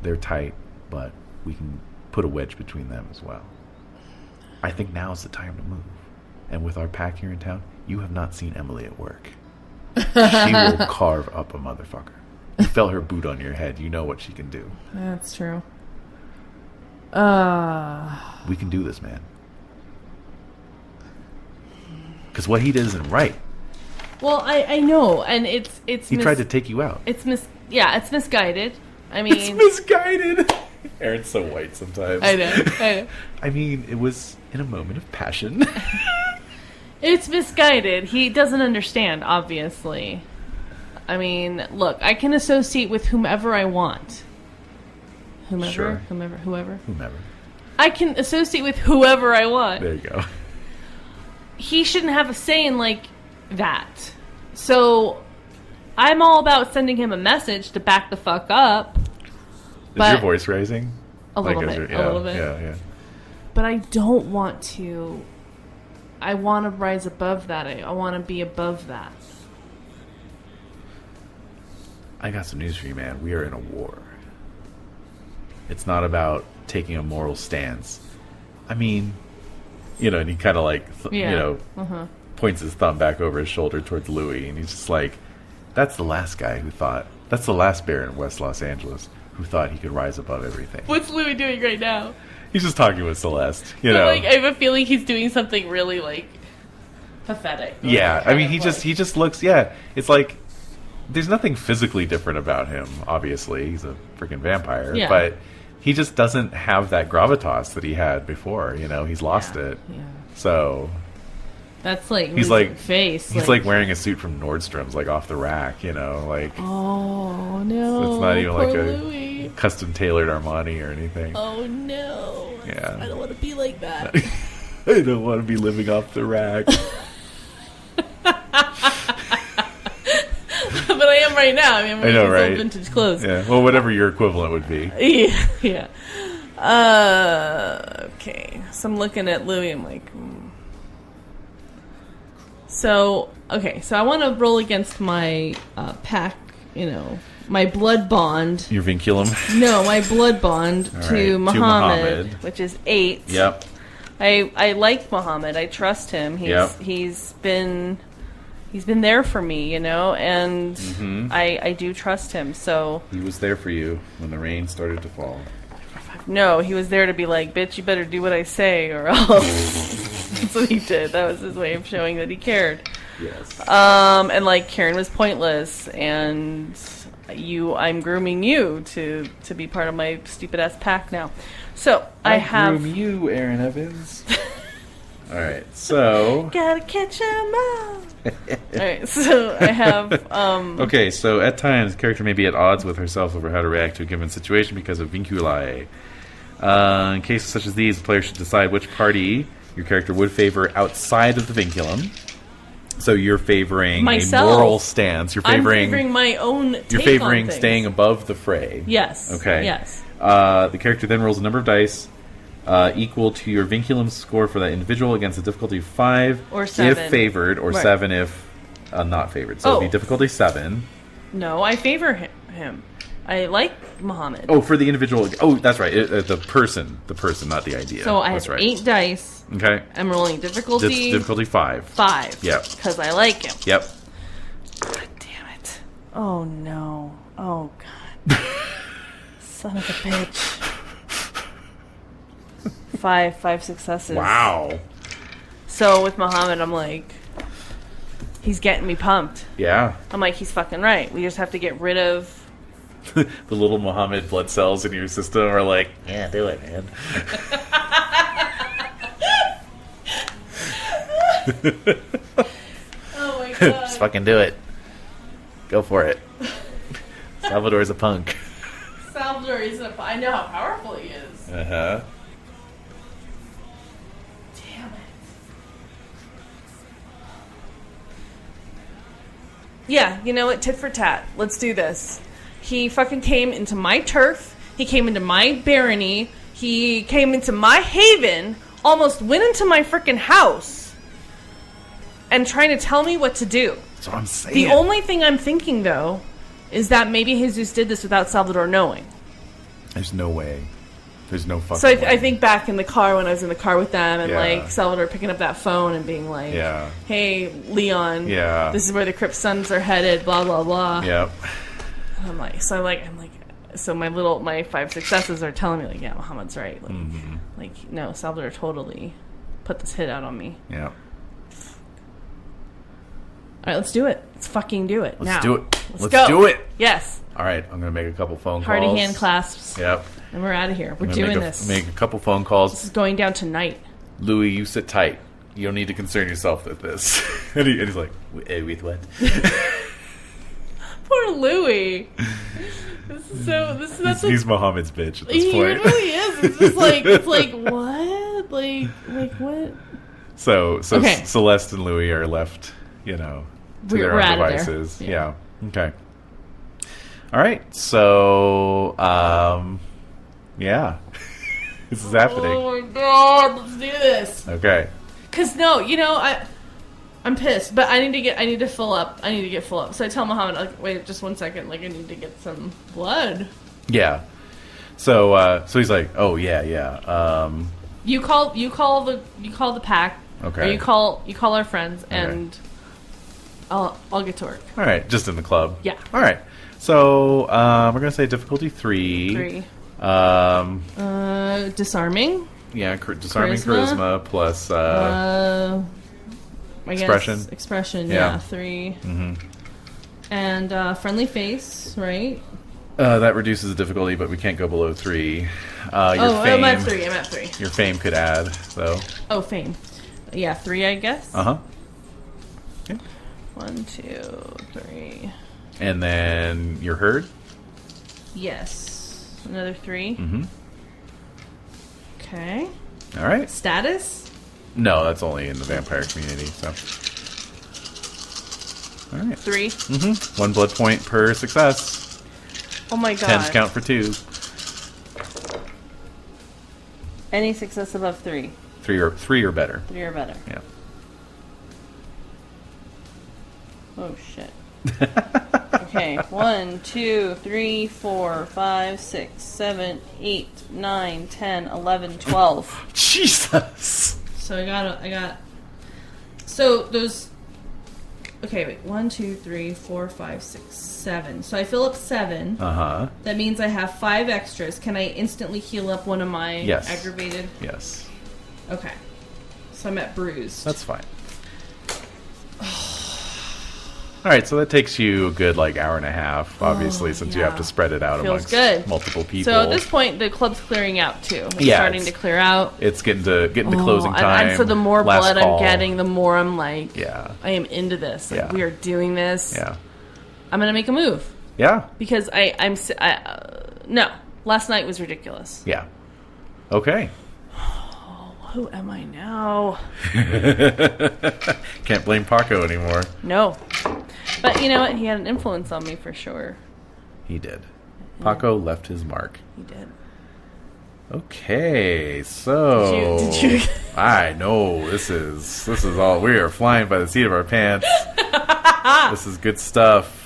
They're tight, but we can put a wedge between them as well. I think now's the time to move. And with our pack here in town, you have not seen Emily at work. She will carve up a motherfucker. You felt her boot on your head. You know what she can do. That's true. We can do this, man. Because what he did isn't right. Well, I know, and it's He tried to take you out. It's it's misguided. I mean, It's misguided. Aaron's so white sometimes. I know. I mean, it was in a moment of passion. It's misguided. He doesn't understand, obviously. I mean, look, I can associate with whomever I want. Sure. Whoever. I I can associate with whoever I want. There you go. He shouldn't have a say in, like, that. So, I'm all about sending him a message to back the fuck up. Is your voice rising? A little bit. Yeah. But I don't want to. I want to rise above that. I want to be above that. I got some news for you, man. We are in a war. It's not about taking a moral stance. I mean, and he kind of like, points his thumb back over his shoulder towards Louis, and he's just like, that's the last bear in West Los Angeles who thought he could rise above everything. What's Louis doing right now? He's just talking with Celeste, But, like, I have a feeling he's doing something really, like, pathetic. Yeah, I mean, he just looks, it's like, there's nothing physically different about him, obviously. He's a freaking vampire, but he just doesn't have that gravitas that he had before, He's lost it. Yeah. So... That's like he's his like face. He's like wearing a suit from Nordstrom's, like off the rack, like. Oh no! So it's not even like Louis. a custom tailored Armani or anything. Oh no! Yeah. I don't want to be like that. I don't want to be living off the rack. But I am right now. I mean, I'm wearing right? Vintage clothes. Yeah. Well, whatever your equivalent would be. Yeah. Okay. So I'm looking at Louis. I'm like. So I want to roll against my pack, my blood bond. Your vinculum? No, my blood bond to Muhammad, which is 8. Yep. I like Muhammad. I trust him. He's been there for me, and I do trust him. So he was there for you when the rain started to fall. No, he was there to be like, bitch, you better do what I say or else. That's what he did. That was his way of showing that he cared. Yes. And like Karen was pointless, and I'm grooming you to be part of my stupid ass pack now. So I have groom you, Aaron Evans. All right, so gotta catch 'em all. All right, so I have. Okay, so at times, the character may be at odds with herself over how to react to a given situation because of vinculi. In cases such as these, the player should decide which party your character would favor outside of the vinculum. So you're favoring myself. A moral stance. You're favoring my own. You're favoring staying above the fray. Yes. Okay. Yes. The character then rolls a number of dice equal to your vinculum score for that individual against a difficulty of 5 or 7 if favored, or 7 if not favored. So it'd be difficulty 7. No, I favor him. I like Muhammad. Oh, for the individual. Oh, that's right. The person, not the idea. So I that's have right. 8 dice. Okay. I'm rolling difficulty. Difficulty 5. 5. Yep. Because I like him. Yep. God damn it. Oh, no. Oh, God. Son of a bitch. 5 successes. Wow. So with Muhammad, I'm like, he's getting me pumped. Yeah. I'm like, he's fucking right. We just have to get rid of... The little Muhammad blood cells in your system are like, yeah, do it, man. Oh my God. Just fucking do it. Go for it. Salvador's a punk. Salvador isn't I know how powerful he is. Uh-huh. Damn it. Yeah, you know what? Tit for tat. Let's do this. He fucking came into my turf. He came into my barony. He came into my haven. Almost went into my freaking house. And trying to tell me what to do. That's what I'm saying. The only thing I'm thinking, though, is that maybe Jesus did this without Salvador knowing. There's no way. There's no fucking So way. I think back in the car when I was in the car with them and Yeah. like Salvador picking up that phone and being like, Yeah. hey, Leon, Yeah. this is where the Crypt Sons are headed, blah, blah, blah. Yep. And I'm like, so my 5 successes are telling me like, yeah, Muhammad's right. Like, like no, Salvador totally put this hit out on me. Yep. All right, let's do it. Let's fucking do it. Let's now. do it. Let's Let's go. do it. Yes. All right, I'm going to make a couple phone Hearty calls. hand clasps. Yep. And we're out of here. We're I'm gonna doing this. Make a couple phone calls. This is going down tonight. Louis, you sit tight. You don't need to concern yourself with this. and he's like, with what? Poor Louis. He's Muhammad's bitch at this He point. really is. It's just like, it's like, what? Like what? So Okay. Celeste and Louis are left, to their We're own out of there. devices. Yeah. Yeah. Okay. All right. So, yeah. This is happening. Oh my God, let's do this. Okay. Cause no, I'm pissed, but I need to fill up. I need to get full up. So I tell Muhammad, like, wait, just 1 second. Like, I need to get some blood. Yeah. So he's like, oh yeah. You call the pack. Okay. Or you call our friends, and I'll get to work. All right. Just in the club. Yeah. All right. So we're gonna say difficulty 3. 3. Um. Disarming. Yeah. Disarming charisma plus. I Expression. guess expression. Yeah. Yeah. 3. Mm-hmm. And friendly face, right? That reduces the difficulty, but we can't go below 3. Your I'm fame. at 3. I'm at 3. Your fame could add, though. Oh, fame. Yeah, 3, I guess. Uh huh. Okay. 1, 2, 3. And then your herd. Yes. Another 3. Mm-hmm. Okay. All right. Status? No, that's only in the vampire community. So. All right. 3. Mm-hmm. 1 blood point per success. Oh my God. 10s count for 2. Any success above 3. 3 or better. 3 or better. Yeah. Oh shit. Okay. 1, 2, 3, 4, 5, 6, 7, 8, 9, 10, 11, 12. Jesus. So I got. So those. Okay, wait. 1, 2, 3, 4, 5, 6, 7. So I fill up 7. Uh huh. That means I have 5 extras. Can I instantly heal up one of my Yes. aggravated? Yes. Okay. So I'm at bruised. That's fine. All right, so that takes you a good hour and a half, obviously, since you have yeah. to spread it out Feels amongst good. multiple people. So at this point, the club's clearing out too. It's Yeah, starting to it's- clear out. it's getting to closing time. And so the more last blood call. I'm getting, the more I'm like, Yeah. I am into this. Like, Yeah. we are doing this. Yeah. I'm gonna make a move Yeah. because no. Last night was ridiculous. Yeah. Okay. Who am I now? Can't blame Paco anymore. No. But you know what? He had an influence on me for sure. He did. Paco left his mark. He did. Okay, so Did you I know this is all we are flying by the seat of our pants. This is good stuff.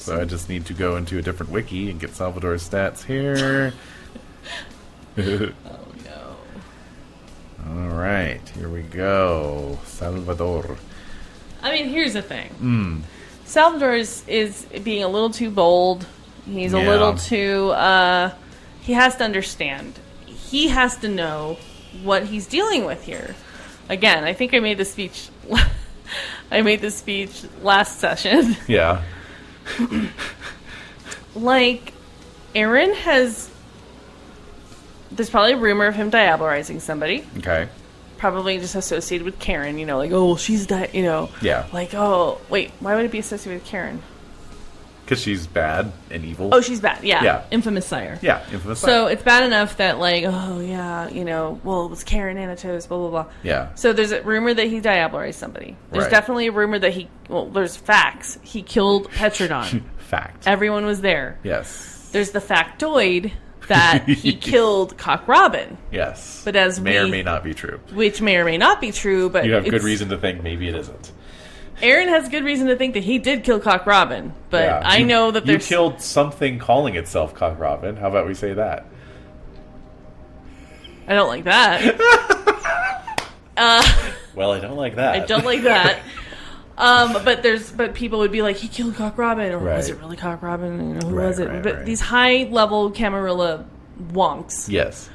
So I just need to go into a different wiki and get Salvador's stats here. Oh, no. All right, here we go. Salvador. I mean, here's the thing. Salvador is being a little too bold. He's a little too... he has to understand. He has to know what he's dealing with here. Again, I think I made the speech... I made this speech last session. Yeah. Like, Aaron has... There's probably a rumor of him diablerizing somebody. Okay. Probably just associated with Karen, you know, like, oh, she's you know. Yeah. Like, oh, wait, why would it be associated with Karen? Because she's bad and evil. Oh, she's bad, yeah. Yeah. Infamous sire. Yeah, infamous So it's bad enough that, like, oh, yeah, you know, well, it was Karen Anatos, blah, blah, blah. Yeah. So there's a rumor that he diablerized somebody. There's Right. definitely a rumor that there's facts. He killed Petrodon. Fact. Everyone was there. Yes. There's the factoid that he killed Cock Robin. Yes. But as may or may not be true. Which may or may not be true, but You have good reason to think maybe it isn't. Aaron has good reason to think that he did kill Cock Robin, but Yeah. I know that there's... You killed something calling itself Cock Robin. How about we say that? I don't like that. Well, I don't like that. I don't like that. But people would be like, he killed Cock Robin, or Right. was it really Cock Robin? You know, who Right, was it? right, But right. these high level Camarilla wonks, Yes.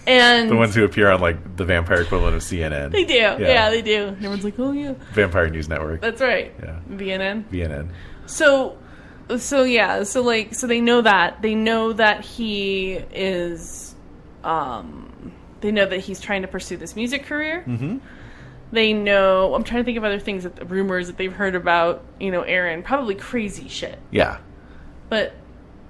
and The ones who appear on, like, the vampire equivalent of CNN. they do, yeah, they do. And everyone's like, oh yeah, Vampire News Network. that's right, Yeah. VNN. VNN. So they know that he is, they know that he's trying to pursue this music career. Mm-hmm. They know, I'm trying to think of other things, rumors that they've heard about, you know, Aaron, probably crazy shit. Yeah. But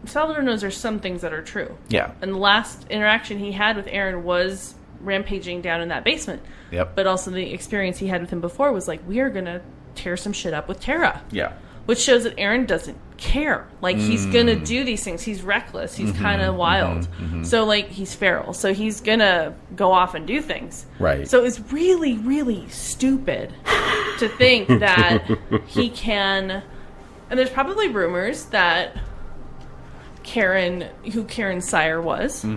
Salvador knows there's some things that are true. Yeah. And the last interaction he had with Aaron was rampaging down in that basement. Yep. But also the experience he had with him before was like, we are going to tear some shit up with Tara. Yeah. Which shows that Aaron doesn't care. Like, he's gonna do these things. He's reckless. He's kind of wild. So, like, he's feral. So he's gonna go off and do things. Right. So it's really, really stupid to think that he can... And there's probably rumors that who Karen's sire was, you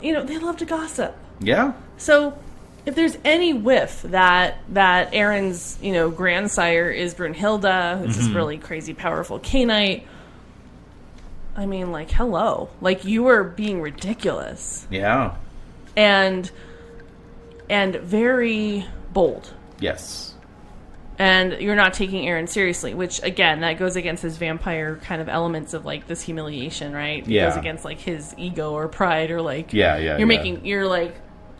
know, they love to gossip. Yeah. So... if there's any whiff that Aaron's, you know, grandsire is Brunhilde, who's this really crazy, powerful Cainite, I mean, like, hello. Like, you are being ridiculous. Yeah. And very bold. Yes. And you're not taking Aaron seriously, which, again, that goes against his vampire kind of elements of, like, this humiliation, right? Yeah. It goes against, like, his ego or pride or, like... Yeah.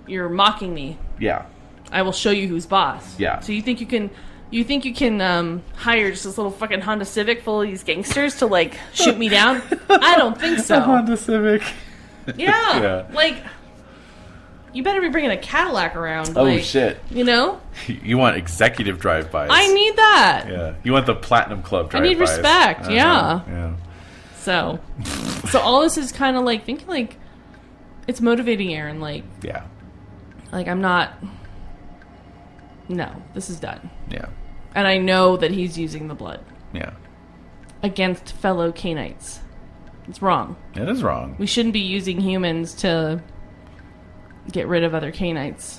You're mocking me. Yeah. I will show you who's boss. Yeah. So you think you can hire just this little fucking Honda Civic full of these gangsters to, like, shoot me down? I don't think A so. Honda Civic. Yeah. Yeah. Like, you better be bringing a Cadillac around. Oh, like, shit. You know? You want executive drive-bys. I need that. Yeah. You want the Platinum Club drive-bys. I need respect. Yeah. Yeah. So all this is kind of like thinking like it's motivating Aaron. Like I'm not. No, this is done. Yeah. And I know that he's using the blood. Yeah. Against fellow Cainites. It's wrong. It is wrong. We shouldn't be using humans to get rid of other Cainites.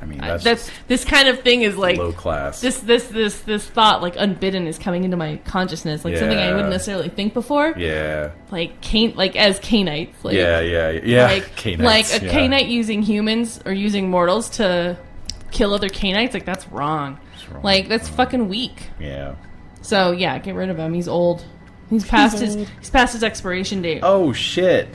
I mean, that's this kind of thing is like low class. This thought, like, unbidden, is coming into my consciousness, like something I wouldn't necessarily think before. Yeah. Like as Cainites. Like, yeah. Like Cainites, like a Cainite using humans or using mortals to kill other Cainites. Like, that's wrong. Like, that's fucking weak. Yeah. So yeah, get rid of him. He's old. He's past his expiration date. Oh shit.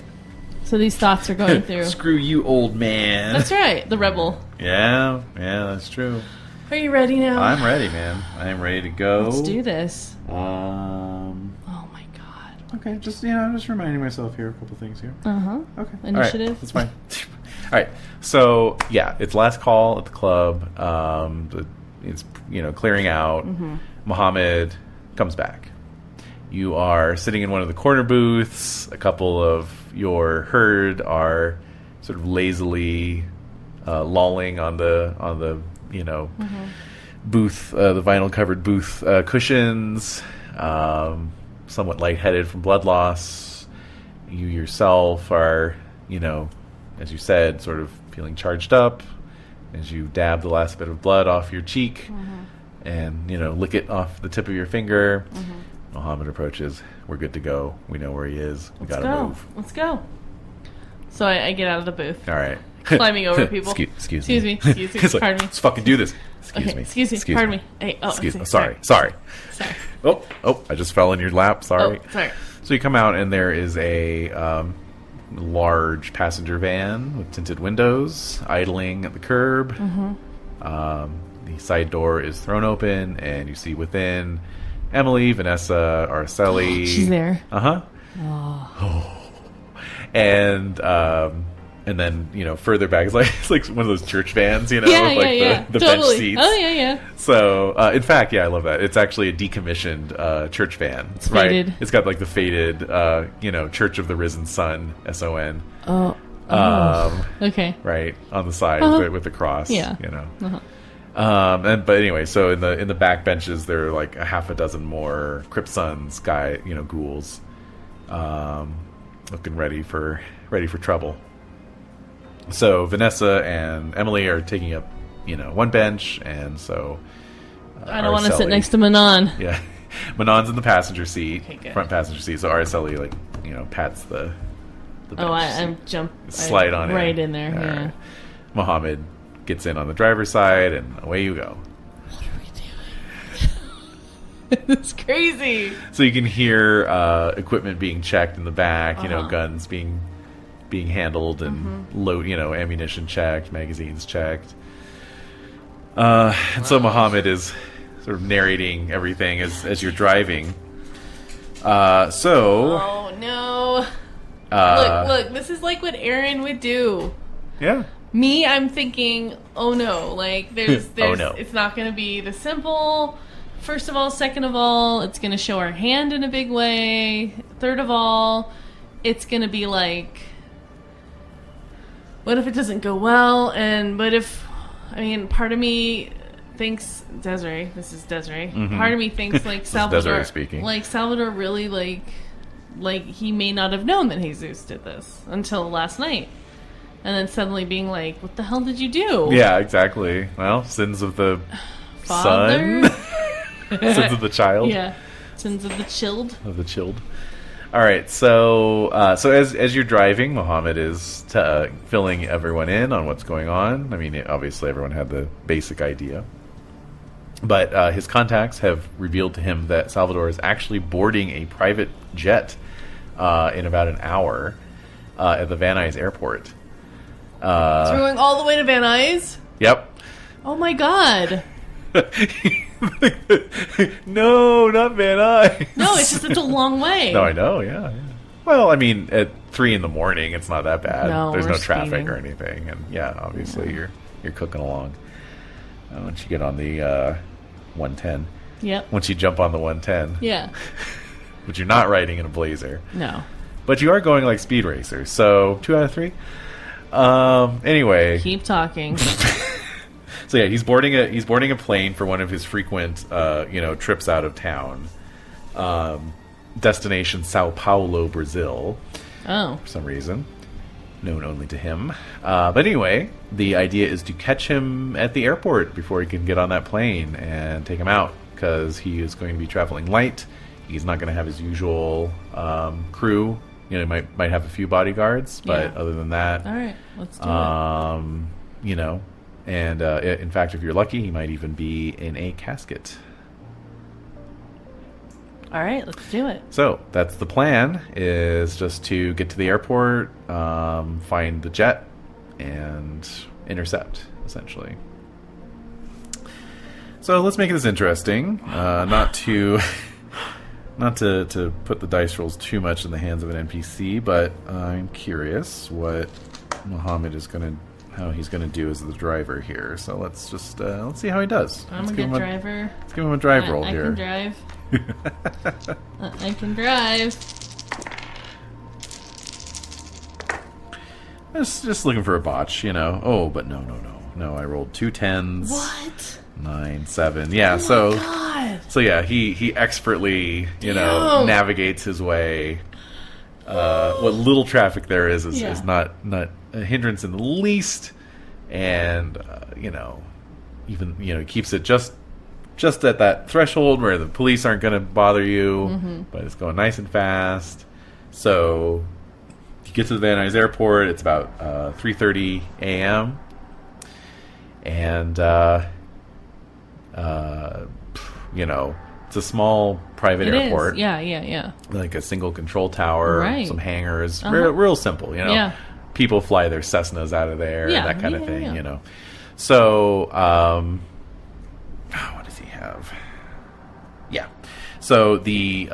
So these thoughts are going through. Screw you, old man. That's right, the rebel. Yeah, that's true. Are you ready now? I'm ready, man. I am ready to go. Let's do this. Oh my god. Okay, just just reminding myself here a couple things here. Okay. Initiative. All right, that's fine. All right. So yeah, it's last call at the club. It's clearing out. Muhammad comes back. You are sitting in one of the corner booths. A couple of your herd are sort of lazily lolling on the booth, the vinyl covered booth cushions. somewhat lightheaded from blood loss. You yourself are, as you said, sort of feeling charged up as you dab the last bit of blood off your cheek and, lick it off the tip of your finger. Muhammad approaches. We're good to go. We know where he is. We gotta move. Let's go. So I get out of the booth. All right. Climbing over people. Excuse me. Pardon me. Let's fucking do this. Excuse me. Excuse me. Pardon me. Hey, excuse me. sorry. Sorry. Oh, I just fell in your lap. Sorry. Oh, sorry. So you come out, and there is a large passenger van with tinted windows idling at the curb. The side door is thrown open, and you see within Emily, Vanessa, Araceli. She's there. And then further back it's like one of those church vans, Yeah, with like yeah. the Totally. bench seats. Oh yeah. So in fact, I love that. It's actually a decommissioned church van. It's faded. Right. It's got like the faded Church of the Risen Sun, SON. Okay. Right on the side with the cross. Yeah. But anyway, so in the back benches there are like a half a dozen more Crypt Sons ghouls, looking ready for trouble. So Vanessa and Emily are taking up one bench, and so I don't want to sit next to Manon. Yeah, Manon's in the passenger seat, Okay, front passenger seat. So Araceli pats the bench I slide on right in. in there. All Yeah. right. Mohammed gets in on the driver's side, and away you go. What are we doing? It's crazy. So you can hear equipment being checked in the back, guns being handled and load, ammunition checked, magazines checked. And so Muhammad is sort of narrating everything as you're driving. Oh no! Look! This is like what Aaron would do. Yeah. Me, I'm thinking, oh no! Like there's Oh, no. It's not going to be the simple. First of all, second of all, it's going to show our hand in a big way. Third of all, it's going to be like, what if it doesn't go well? Part of me thinks Desiree. This is Desiree. Part of me thinks like Salvador. Desiree speaking. Like Salvador really like he may not have known that Jesus did this until last night, and then suddenly being like, "What the hell did you do?" Yeah, exactly. Well, sins of the Father? son, sins of the child. Yeah, sins of the chilled. Of the chilled. All right, so as you're driving, Muhammad is filling everyone in on what's going on. I mean, obviously everyone had the basic idea, but his contacts have revealed to him that Salvador is actually boarding a private jet in about an hour at the Van Nuys airport. So we're going all the way to Van Nuys? Yep. Oh my god. No, not Van Nuys. No, it's just such a long way. No, I know, yeah. Well, I mean, at 3 a.m, it's not that bad. No, There's we're no traffic speeding. or anything, and yeah, obviously you're cooking along. Once you get on the 110, Yep. once you jump on the 110, Yeah. but you're not riding in a Blazer, No. but you are going like Speed Racer. So 2 out of 3. Anyway, Keep talking. so yeah, he's boarding a plane for one of his frequent trips out of town. Destination Sao Paulo, Brazil. Oh. For some reason, known only to him. But anyway, the idea is to catch him at the airport before he can get on that plane and take him out, because he is going to be traveling light. He's not going to have his usual crew. He might have a few bodyguards, but Yeah. other than that, All right. Let's do it. And in fact, if you're lucky, he might even be in a casket. All right. Let's do it. So that's the plan, is just to get to the airport, find the jet, and intercept, essentially. So let's make this interesting. Not to put the dice rolls too much in the hands of an NPC, but I'm curious what Muhammad is how he's gonna do as the driver here. So let's just let's see how he does. I'm Let's a give good him driver. Let's give him a drive roll I here. can drive. I can drive. Just looking for a botch, Oh, but no. No, I rolled 2 10s. What? 9, 7. Yeah, God. so yeah, he expertly, navigates his way. What little traffic there is not a hindrance in the least, and even keeps it just at that threshold where the police aren't going to bother you, but it's going nice and fast. So you get to the Van Nuys Airport. It's about 3:30 a.m. and it's a small private airport. Is. Yeah. Like a single control tower, Right. some hangars, real simple. Yeah. People fly their Cessnas out of there, Yeah, that kind of yeah, thing. yeah. So, what does he have? Yeah. So the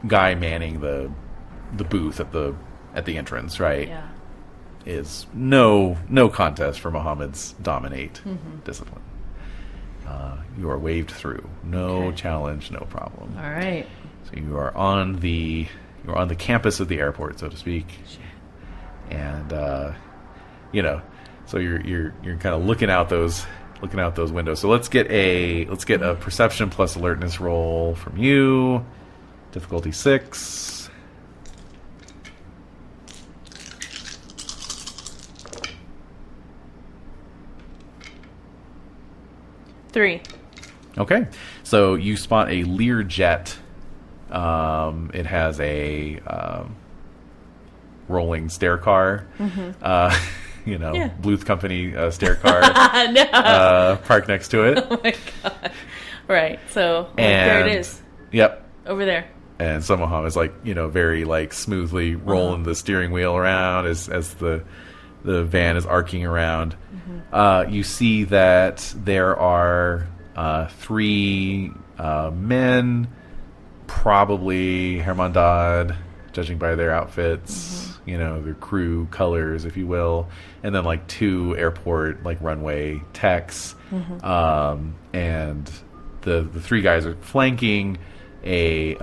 guy manning the booth at the entrance, right? Yeah. Is no contest for Muhammad's dominate discipline. You are waved through. No challenge, no problem. All right. So you are on the campus of the airport, so to speak. And so you're kind of looking out those windows. So let's get a perception plus alertness roll from you. Difficulty 6. Three. Okay, so you spot a Learjet. It has a rolling stair car. Bluth Company stair car parked next to it. Oh my god. Right. So And there it is. Yep. Over there. And so Muhammad's very smoothly rolling the steering wheel around as the van is arcing around. You see that there are 3 men, probably Hermandad, judging by their outfits, their crew colors, if you will, and then 2 airport runway techs, and the 3 guys are flanking a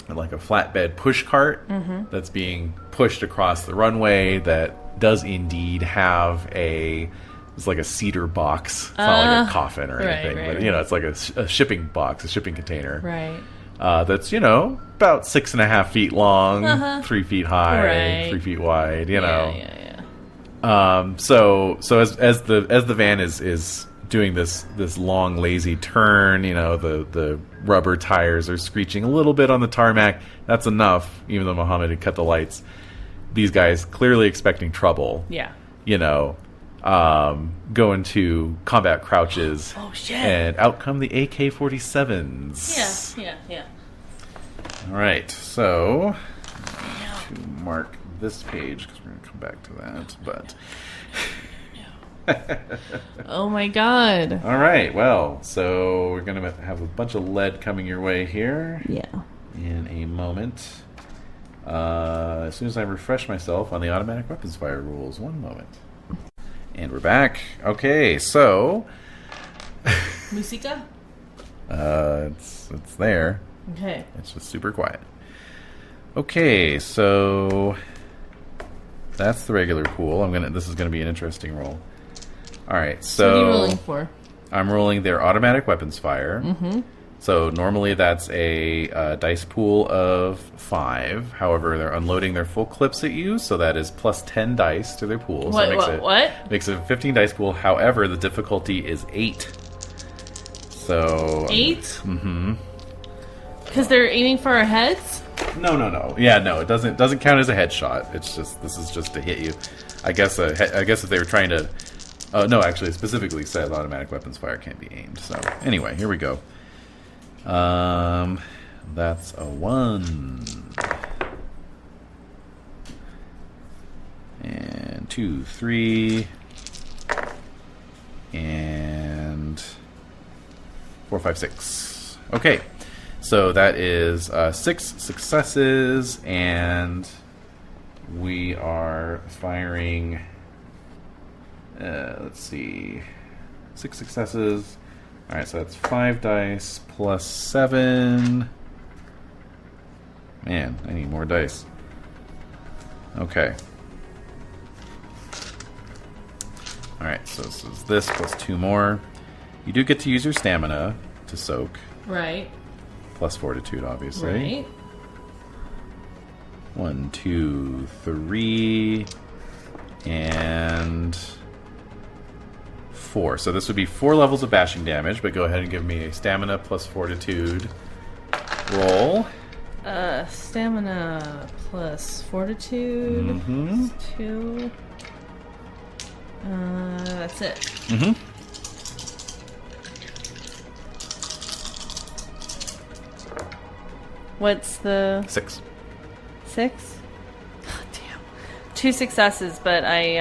flatbed push cart that's being pushed across the runway that does indeed have it's like a cedar box. It's not like a coffin or anything, but it's like a shipping box, a shipping container. Right. That's about 6.5 feet long, 3 feet high, 3 feet wide. Yeah. So as the van is doing this long lazy turn, the rubber tires are screeching a little bit on the tarmac. That's enough, even though Muhammad had cut the lights. These guys clearly expecting trouble. Yeah. Go into combat crouches. Oh shit. And out come the AK-47s. Yeah. All right, so to mark this page because we're going to come back to that. But Oh my god. all right, well, so we're going to have a bunch of lead coming your way here Yeah. in a moment. As soon as I refresh myself on the automatic weapons fire rules, 1 moment. And we're back. Okay, so Musica? it's there. Okay. It's just super quiet. Okay, so that's the regular pool. This is gonna be an interesting roll. All right, so What are you rolling for? I'm rolling their automatic weapons fire. So normally that's a dice pool of 5. However, they're unloading their full clips at you, so that is plus 10 dice to their pool. So What? Makes it a 15 dice pool. However, the difficulty is 8. So 8? Because they're aiming for our heads? No. Yeah, no, it doesn't count as a headshot. This is just to hit you. I guess if they were trying to. No, actually, it specifically says automatic weapons fire can't be aimed. So anyway, here we go. That's a 1. And 2, 3. And 4, 5, 6. Okay. So that is 6 successes, and we are firing. Let's see. 6 successes. Alright, so that's 5 dice plus 7. Man, I need more dice. Okay. Alright, so this is this plus 2 more. You do get to use your stamina to soak. Right. Plus fortitude, obviously. Right. 1, 2, 3, and 4. So this would be 4 levels of bashing damage, but go ahead and give me a stamina plus fortitude roll. Stamina plus fortitude. Mm-hmm. 2. That's it. Mm-hmm. What's the 6. 6? Oh, damn. 2 successes, but I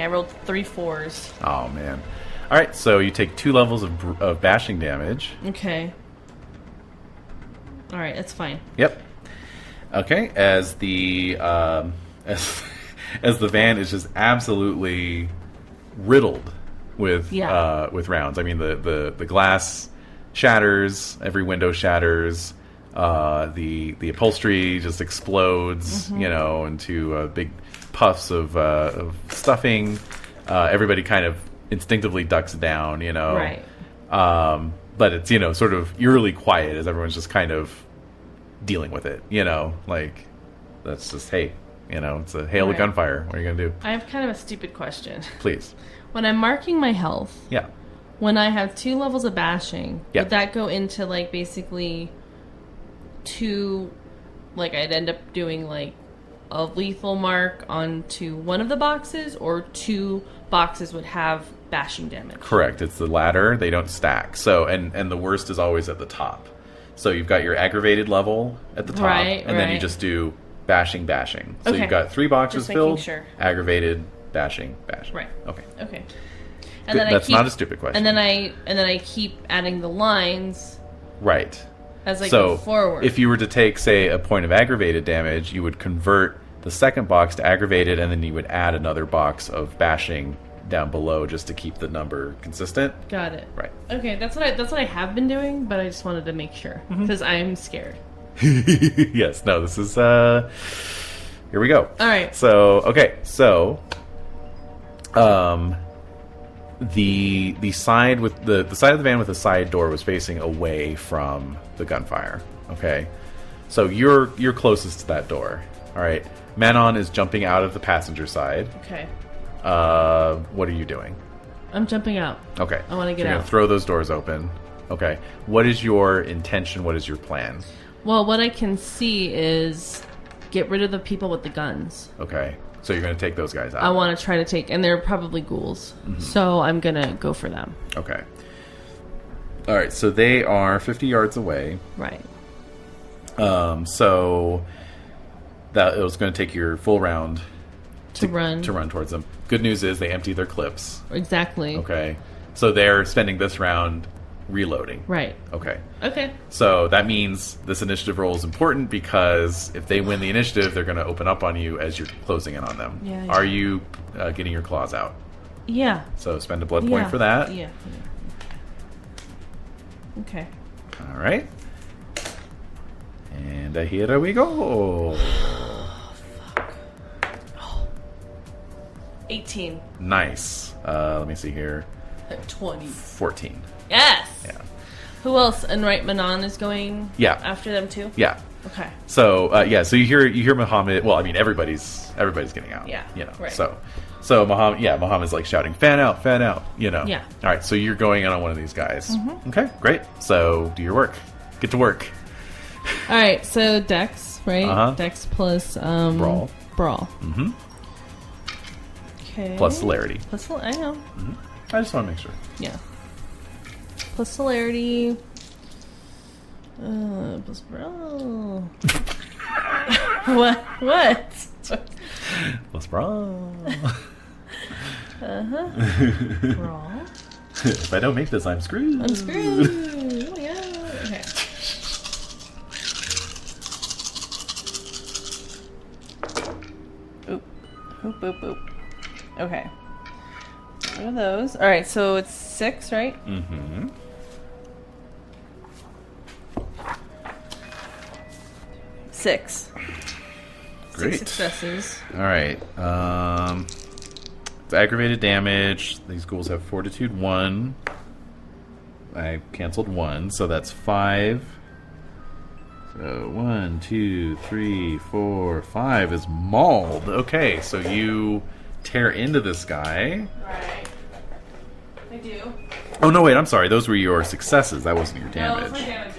rolled 3 4s. Oh, man. Alright, so you take 2 levels of bashing damage. Okay. All right, that's fine. Yep. Okay, as the as the van is just absolutely riddled with rounds. I mean, the glass shatters, every window shatters, the upholstery just explodes, into big puffs of stuffing. Everybody kind of instinctively ducks down, Right. But it's, sort of eerily quiet as everyone's just kind of dealing with it, like that's just, hey, it's a hail of Right. gunfire. What are you going to do? I have kind of a stupid question. Please. When I'm marking my health, Yeah. when I have 2 levels of bashing, Yeah. would that go into, like, basically 2, like, I'd end up doing, like, a lethal mark onto one of the boxes, or 2 boxes would have bashing damage? Correct. It's the latter. They don't stack. So, and the worst is always at the top. So you've got your aggravated level at the top, Right, and then you right. just do bashing. So Okay. you've got 3 boxes Just making filled, sure. aggravated, bashing. Right. Okay. Okay. Good. That's not a stupid question. And then I keep adding the lines Right. as I So go forward. if you were to take, say, a point of aggravated damage, you would convert the second box to aggravated, and then you would add another box of bashing down below just to keep the number consistent. Got it. Right. Okay, that's what I have been doing, but I just wanted to make sure because I'm scared. Yes. No. This is. Here we go. All right. So okay. So, the side with the side of the van with the side door was facing away from the gunfire. Okay. So you're closest to that door. All right. Manon is jumping out of the passenger side. Okay. What are you doing? I'm jumping out. Okay. I wanna get You're out. gonna throw those doors open. Okay. What is your intention? What is your plan? Well, what I can see is get rid of the people with the guns. Okay. So you're gonna take those guys out. I want to try to take, and they're probably ghouls, so I'm gonna go for them. Okay. All right. So they are 50 yards away. Right. So that it was going to take your full round To run. towards them. Good news is they empty their clips. Exactly. Okay. So they're spending this round reloading. Right. Okay. Okay. So that means this initiative roll is important because if they win the initiative, they're going to open up on you as you're closing in on them. Yeah, yeah. Are you getting your claws out? Yeah. So spend a blood point for that. Yeah. Okay. All right. And here we go. 18. Nice. Let me see here. 20. 14. Yes. Yeah. Who else? And right, Manon is going. Yeah. After them too. Yeah. Okay. So so you hear Muhammad. Well, I mean everybody's getting out. Yeah, right. So Muhammad's like shouting, fan out, Yeah. All right. So you're going in on one of these guys. Okay, great. So do your work. Get to work. All right. So Dex, right? Uh-huh. Dex plus Brawl. Brawl. Mm-hmm. Okay. Plus celerity. I know. I just want to make sure. Yeah. Plus celerity. Plus brawl. What? Let's brawl. Brawl. If I don't make this, I'm screwed. I'm screwed. Oh my god. Okay. Oop, oop, oop. Okay. What are those? All right, so it's 6, right? Mm-hmm. 6. Great. 6 successes. All right. it's aggravated damage. These ghouls have Fortitude 1. I canceled 1, so that's 5. So 1, 2, 3, 4, 5 is mauled. Okay, so you tear into this guy. Right. I do. Oh, no, wait, I'm sorry. Those were your successes. That wasn't your No, damage. it's my damage.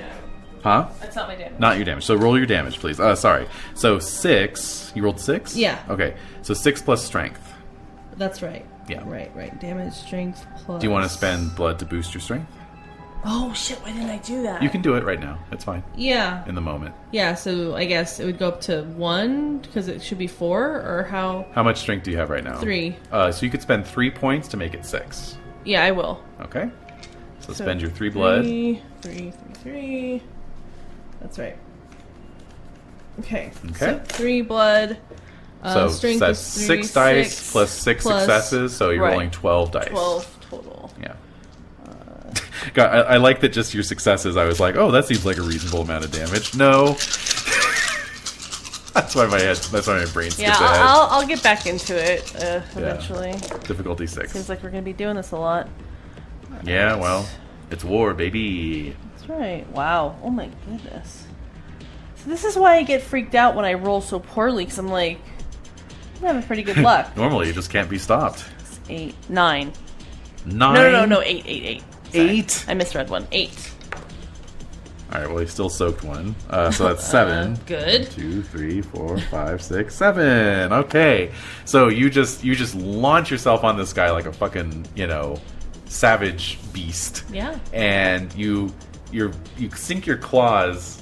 Huh? That's not my damage. Not your damage. So roll your damage, please. Sorry. So 6. You rolled 6? Yeah. Okay. So 6 plus strength. That's right. Yeah. Right. Damage, strength, plus... Do you want to spend blood to boost your strength? Oh, shit. Why didn't I do that? You can do it right now. It's fine. Yeah. In the moment. Yeah, so I guess it would go up to 1, because it should be 4, or how... How much strength do you have right now? 3. So you could spend 3 points to make it 6. Yeah, I will. Okay. So spend your 3 blood. 3. That's right. Okay. Okay. So 3 blood. So Strength that's is 3, 6 dice plus 6 successes, so you're right. rolling 12 dice. 12 total. Yeah. God, I like that just your successes. I was like, oh, that seems like a reasonable amount of damage. No. That's why my brain skips Yeah, ahead. I'll get back into it eventually. Difficulty 6. Seems like we're going to be doing this a lot. Yeah, well, it's war, baby. That's right. Wow. Oh my goodness. So this is why I get freaked out when I roll so poorly, because I'm like, I'm having pretty good luck. Normally, you just can't be stopped. 8, 9. 9? No, 8. Sorry. 8? I misread one. 8. All right, well, he still soaked 1. So that's 7. Good. 1, 2, 3, 4, 5, 6, 7. Okay. So you just launch yourself on this guy like a fucking, savage beast. Yeah. And you sink your claws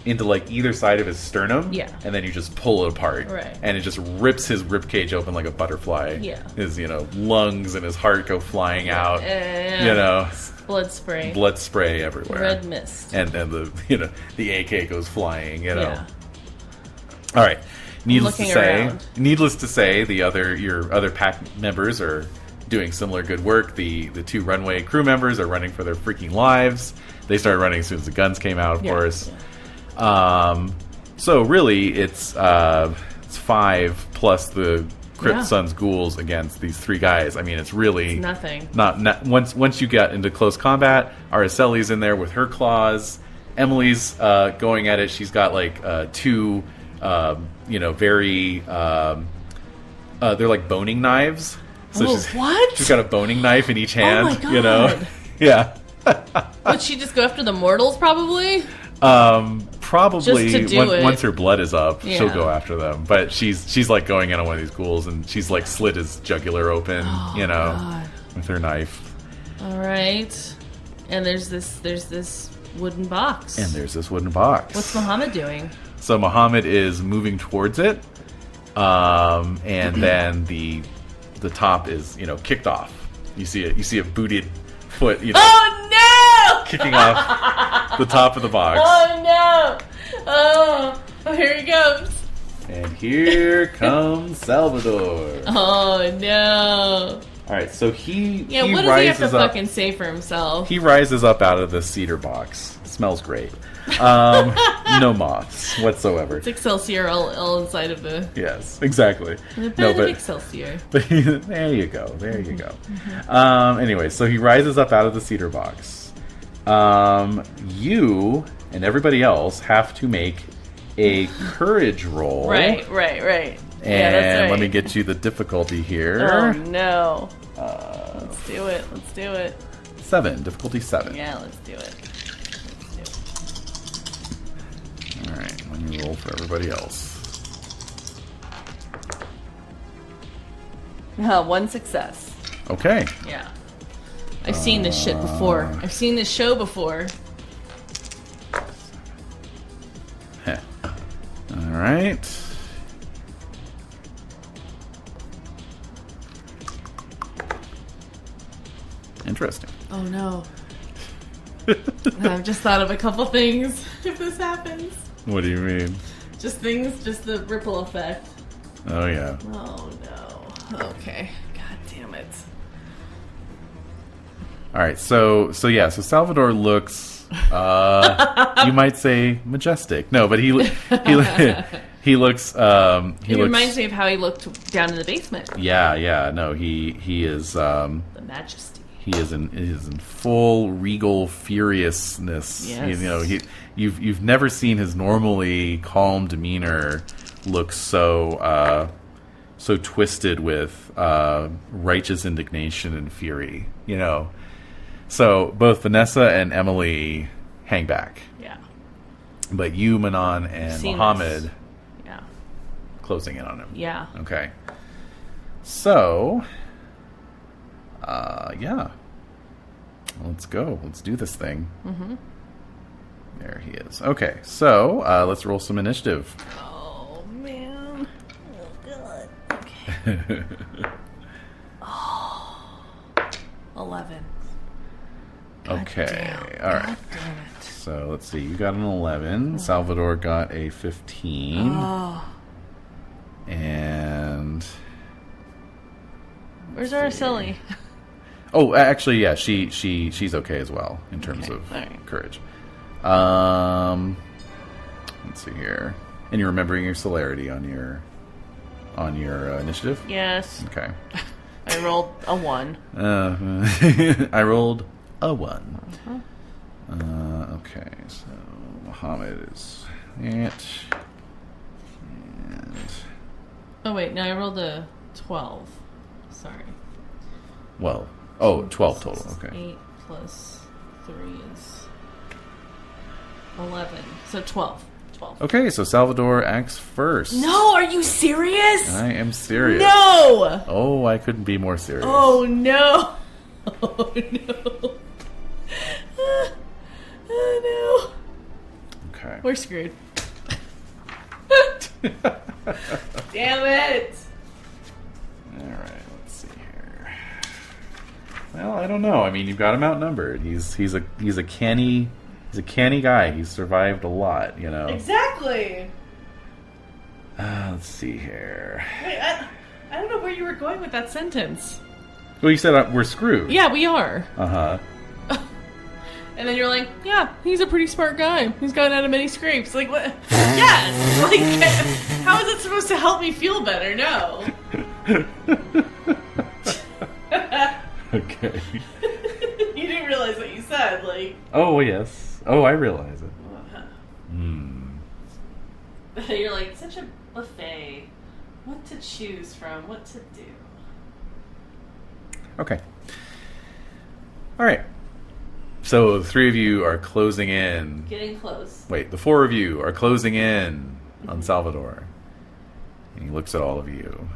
into like either side of his sternum. Yeah. And then you just pull it apart. Right. And it just rips his ribcage open like a butterfly. Yeah. His, lungs and his heart go flying out. Blood spray. Blood spray everywhere. Red mist. And then the AK goes flying, Yeah. All right. Needless Looking around. to say, your other pack members are doing similar good work. The 2 runway crew members are running for their freaking lives. They started running as soon as the guns came out, of course. Yeah. So really, it's 5 plus the Crypt Sons ghouls against these 3 guys. I mean, it's really nothing. Not once you get into close combat. Aracelli's in there with her claws. Emily's going at it. She's got like 2, very they're like boning knives. So she's got a boning knife in each hand. Oh my God. Yeah. Would she just go after the mortals, probably? Probably Just to do it. once her blood is up, she'll Yeah. go after them. But she's like going in on one of these ghouls, and she's like slit his jugular open, God. with her knife. All right. And there's this wooden box. And there's this wooden box. What's Muhammad doing? So Muhammad is moving towards it, and then the top is kicked off. You see a booted foot, Oh no! kicking off the top of the box. Oh no! Oh, here he goes. And here comes Salvador. Oh no! All right, so he What he does he have rises to up. fucking say for himself? He rises up out of the cedar box. Smells great. No moths whatsoever. It's Excelsior all inside of the. Yes, exactly. The bit No, of but Excelsior. there you go. Anyway, so he rises up out of the cedar box. You and everybody else have to make a courage roll. Right. And Yeah, that's right. let me get you the difficulty here. Oh no! Let's do it. 7. Difficulty 7. Yeah, let's do it. All right. Let me roll for everybody else. 1 success. Okay. Yeah. I've seen this shit before. I've seen this show before. Heh. All right. Interesting. Oh no. I've just thought of a couple things if this happens. What do you mean? Just the ripple effect. Oh yeah. Oh no. Okay. God damn it. All right. So Salvador looks, you might say majestic. No, but he He looks. It reminds me of how he looked down in the basement. Yeah. No, he is. The majesty. He is in full regal furiousness. Yes. You know, you've never seen his normally calm demeanor look so twisted with righteous indignation and fury. You know, so both Vanessa and Emily hang back. Yeah. But you, Manon, and Seen Mohammed, this. Yeah. closing in on him. Yeah. Okay. So, yeah. Let's go. Let's do this thing. Mm-hmm. There he is. Okay, so let's roll some initiative. Oh, man. Oh, God. Okay. 11. Okay. Damn. All right. God damn it. So let's see. You got an 11. Salvador got a 15. Oh. And Where's Araceli? oh, actually, yeah, she's okay as well in terms Okay, of all right. courage. Let's see here. And you're remembering your celerity on your initiative? Yes. Okay. I rolled a 1. I rolled a 1. Okay, so Muhammad is it. And Oh, wait. No, I rolled a 12. Sorry. well, 12 total. Okay. 8 plus 3 is 11. So 12. 12. Okay, so Salvador acts first. No, are you serious? I am serious. No! Oh, I couldn't be more serious. Oh, no. Oh, no. Oh, no. Okay. We're screwed. Damn it. All right, let's see here. Well, I don't know. I mean, you've got him outnumbered. He's a canny guy. He's survived a lot, you know. Exactly. Let's see here. Wait, I don't know where you were going with that sentence. Well, you said we're screwed. Yeah, we are. Uh-huh. And then you're like, yeah, he's a pretty smart guy. He's gotten out of many scrapes. Like, what? Yes. Like, how is it supposed to help me feel better? No. Okay. You didn't realize what you said. Like, Oh, yes. Oh, I realize it. you're like such a buffet. What to choose from? What to do? Okay. All right. So the three of you are closing in. Getting close. Wait, the four of you are closing in on Salvador. And he looks at all of you.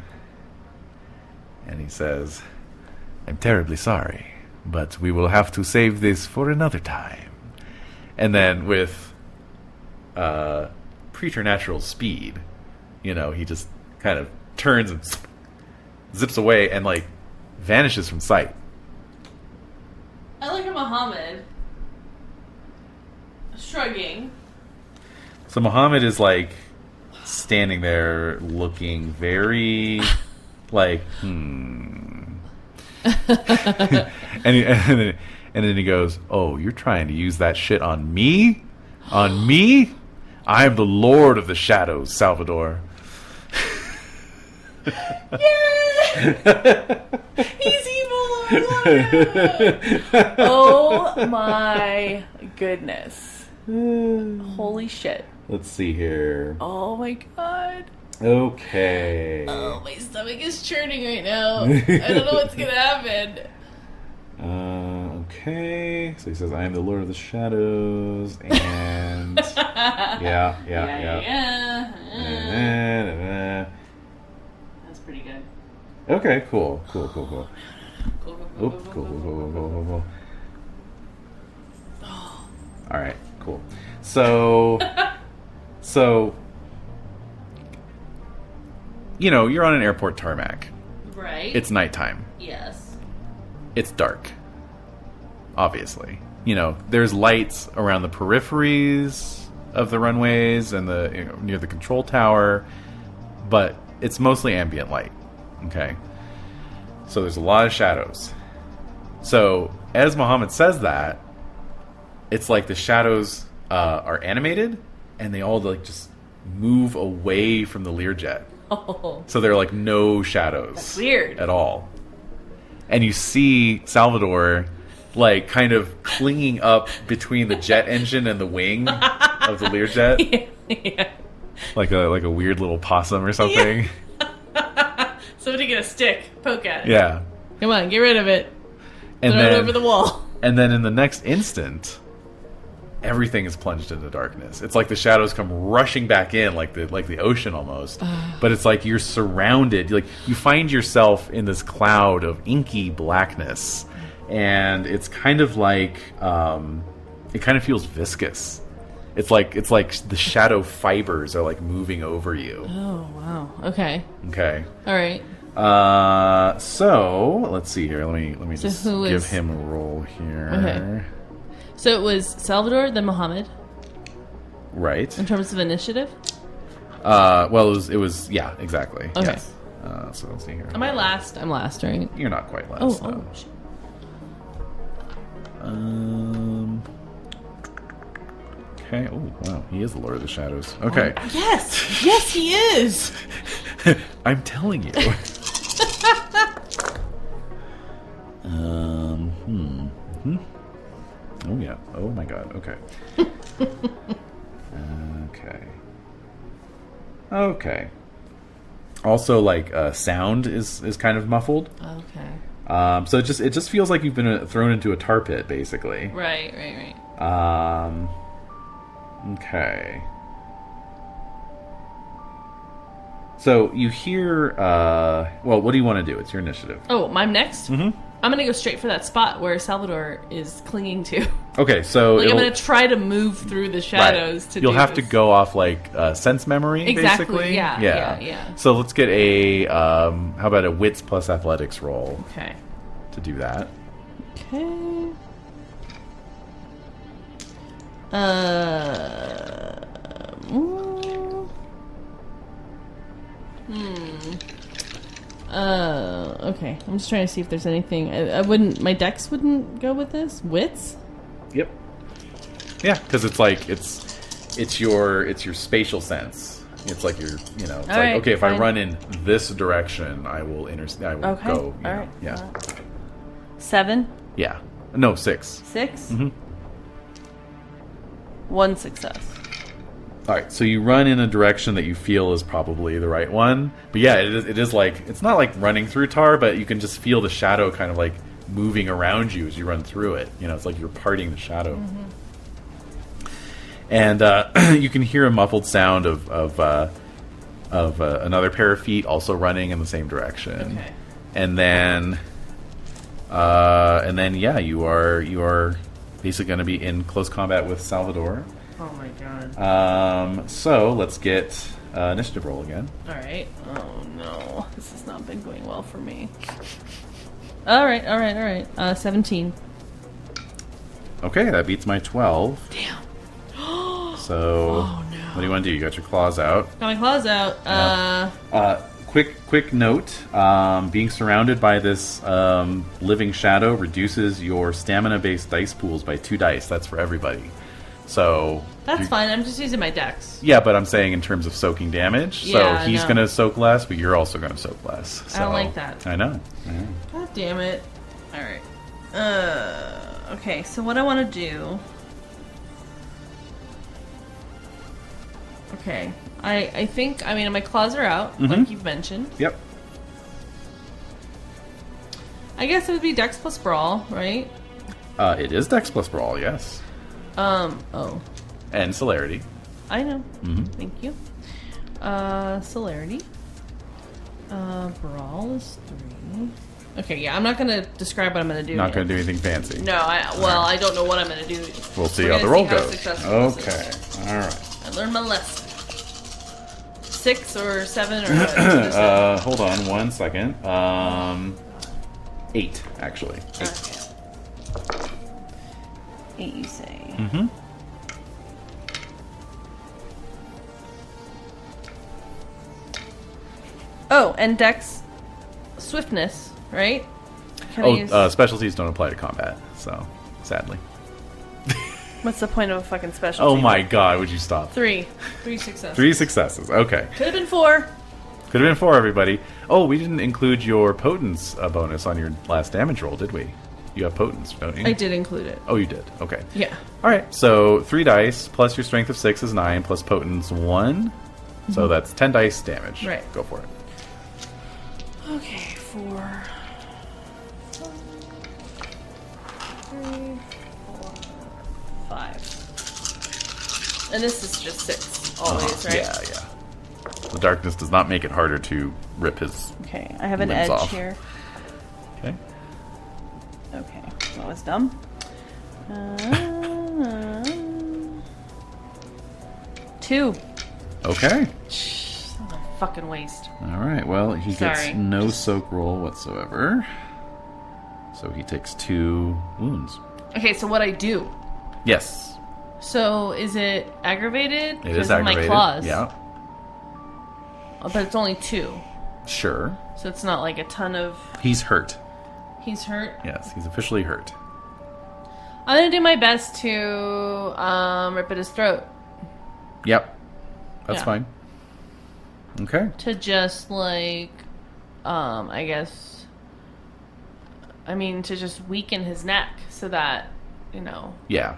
And he says, I'm terribly sorry, but we will have to save this for another time. And then with preternatural speed, you know, he just kind of turns and zips away and, like, vanishes from sight. I look at Muhammad, shrugging. So Muhammad is, like, standing there looking very, like, and then he goes, oh, you're trying to use that shit on me? On me? I am the Lord of the Shadows, Salvador. Yeah! He's evil! Oh my goodness. Holy shit. Let's see here. Oh my god. Okay. Oh, my stomach is churning right now. I don't know what's gonna happen. Okay. So he says, I am the Lord of the Shadows, and... yeah. That's pretty good. Okay, cool. Cool. Oop, cool. All right, cool. So, you know, you're on an airport tarmac. Right. It's nighttime. Yes. It's dark. Obviously, you know, there's lights around the peripheries of the runways and near the control tower, but it's mostly ambient light. Okay. So there's a lot of shadows. So as Muhammad says that, it's like the shadows are animated and they all like just move away from the Learjet. Oh, So there are like no shadows. That's weird. At all. And you see Salvador like kind of clinging up between the jet engine and the wing of the Learjet. yeah. Like a weird little possum or something. Somebody get a stick, poke at it. Yeah. Come on, get rid of it. And Throw it then over the wall. and then in the next instant, everything is plunged into darkness. It's like the shadows come rushing back in, like the ocean almost. But it's like you're surrounded. Like you find yourself in this cloud of inky blackness, and it's kind of like it kind of feels viscous. It's like the shadow fibers are like moving over you. Oh, wow. Okay. Okay. All right. So let's see here. Let me just who give is- him a roll here. Okay. So it was Salvador, then Mohammed, Right. in terms of initiative? Well, it was yeah, exactly. Okay. Yes. So let's see here. Am I last? I'm last, right? You're not quite last. Oh, no. oh, shit. Okay. Oh, wow. He is the Lord of the Shadows. Okay. Yes! Yes, he is! I'm telling you. Oh yeah. Oh my God. Okay. Okay. Okay. Also, like sound is kind of muffled. Okay. So it just feels like you've been thrown into a tar pit, basically. Right, right, right. Okay. So you hear. Well, what do you want to do? It's your initiative. Oh, I'm next? Mm-hmm. I'm going to go straight for that spot where Salvador is clinging to. Okay, so Like, I'm it'll- going to try to move through the shadows to You'll do have this. to go off like sense memory, Exactly, basically. yeah. So let's get a how about a wits plus athletics roll Okay. to do that. Okay. Okay. I'm just trying to see if there's anything. I wouldn't. My dex wouldn't go with this. Wits. Yep. Yeah, because it's like it's your spatial sense. It's like your it's like right, okay, if fine. I run in this direction, I will I will Okay. go. All you know, right. Yeah. All right. 7, Yeah. No, 6. 6. Mm-hmm. 1 success. All right, so you run in a direction that you feel is probably the right one. But yeah, it is like, it's not like running through tar, but you can just feel the shadow kind of like moving around you as you run through it. You know, it's like you're parting the shadow. Mm-hmm. And you can hear a muffled sound of another pair of feet also running in the same direction. Okay. And then yeah, you are basically going to be in close combat with Salvador. Oh my god. So let's get initiative roll again. All right. Oh no, this has not been going well for me. All right. 17. Okay, that beats my 12. Damn. So, Oh, no. what do you want to do? You got your claws out. Got my claws out. Yeah. Quick note: being surrounded by this living shadow reduces your stamina-based dice pools by 2 dice. That's for everybody. So That's you- fine. I'm just using my dex. Yeah, but I'm saying in terms of soaking damage. Yeah, so he's no. going to soak less, but you're also going to soak less. I don't So- like that. I know. God damn it. All right. Okay, so what I want to do. Okay. I think, I mean, my claws are out, like you've mentioned. Yep. I guess it would be dex plus brawl, right? It is Dex plus Brawl, yes, Oh. and Celerity. I know. Mm-hmm. Thank you. Celerity. Brawl is 3. Okay, yeah, I'm not going to describe what I'm going to do. Not yet. going to do anything fancy. No, I don't know what I'm going to do. We'll see We're how the gonna roll see how goes. successful this Okay. is. All right. I learned my lesson. 6 or 7 or what? Hold on 1 second. 8, actually. 8. Okay. 8, you say. Mm-hmm. Oh, and Dex swiftness, right? Can I use... Specialties don't apply to combat, so sadly. What's the point of a fucking special? Oh my god, would you stop? 3. 3 successes. 3 successes. Okay. Could have been 4. Could have been 4, everybody. Oh, we didn't include your potence bonus on your last damage roll, did we? You have potence, don't you? I did include it. Oh, you did. Okay. Yeah. All right. So 3 dice plus your strength of 6 is 9 plus potence 1. So that's 10 dice damage. Right. Go for it. Okay, 4. 3, 4, 5. And this is just 6, always, right? Yeah, yeah. The darkness does not make it harder to rip his. Okay, I have an limbs edge off. here. Okay. Okay, that was dumb. 2. Okay. What a fucking waste. All right. Well, he gets Sorry. no soak roll whatsoever. So he takes 2 wounds. Okay, so what I do? Yes. So is it aggravated? It is Because of aggravated. my claws. Yeah. Oh, but it's only 2. Sure. So it's not like a ton of... He's hurt. He's hurt. Yes, he's officially hurt. I'm gonna do my best to rip at his throat. Yep. That's Yeah. fine. Okay. To just like, I guess... I mean, to just weaken his neck so that, you know, Yeah.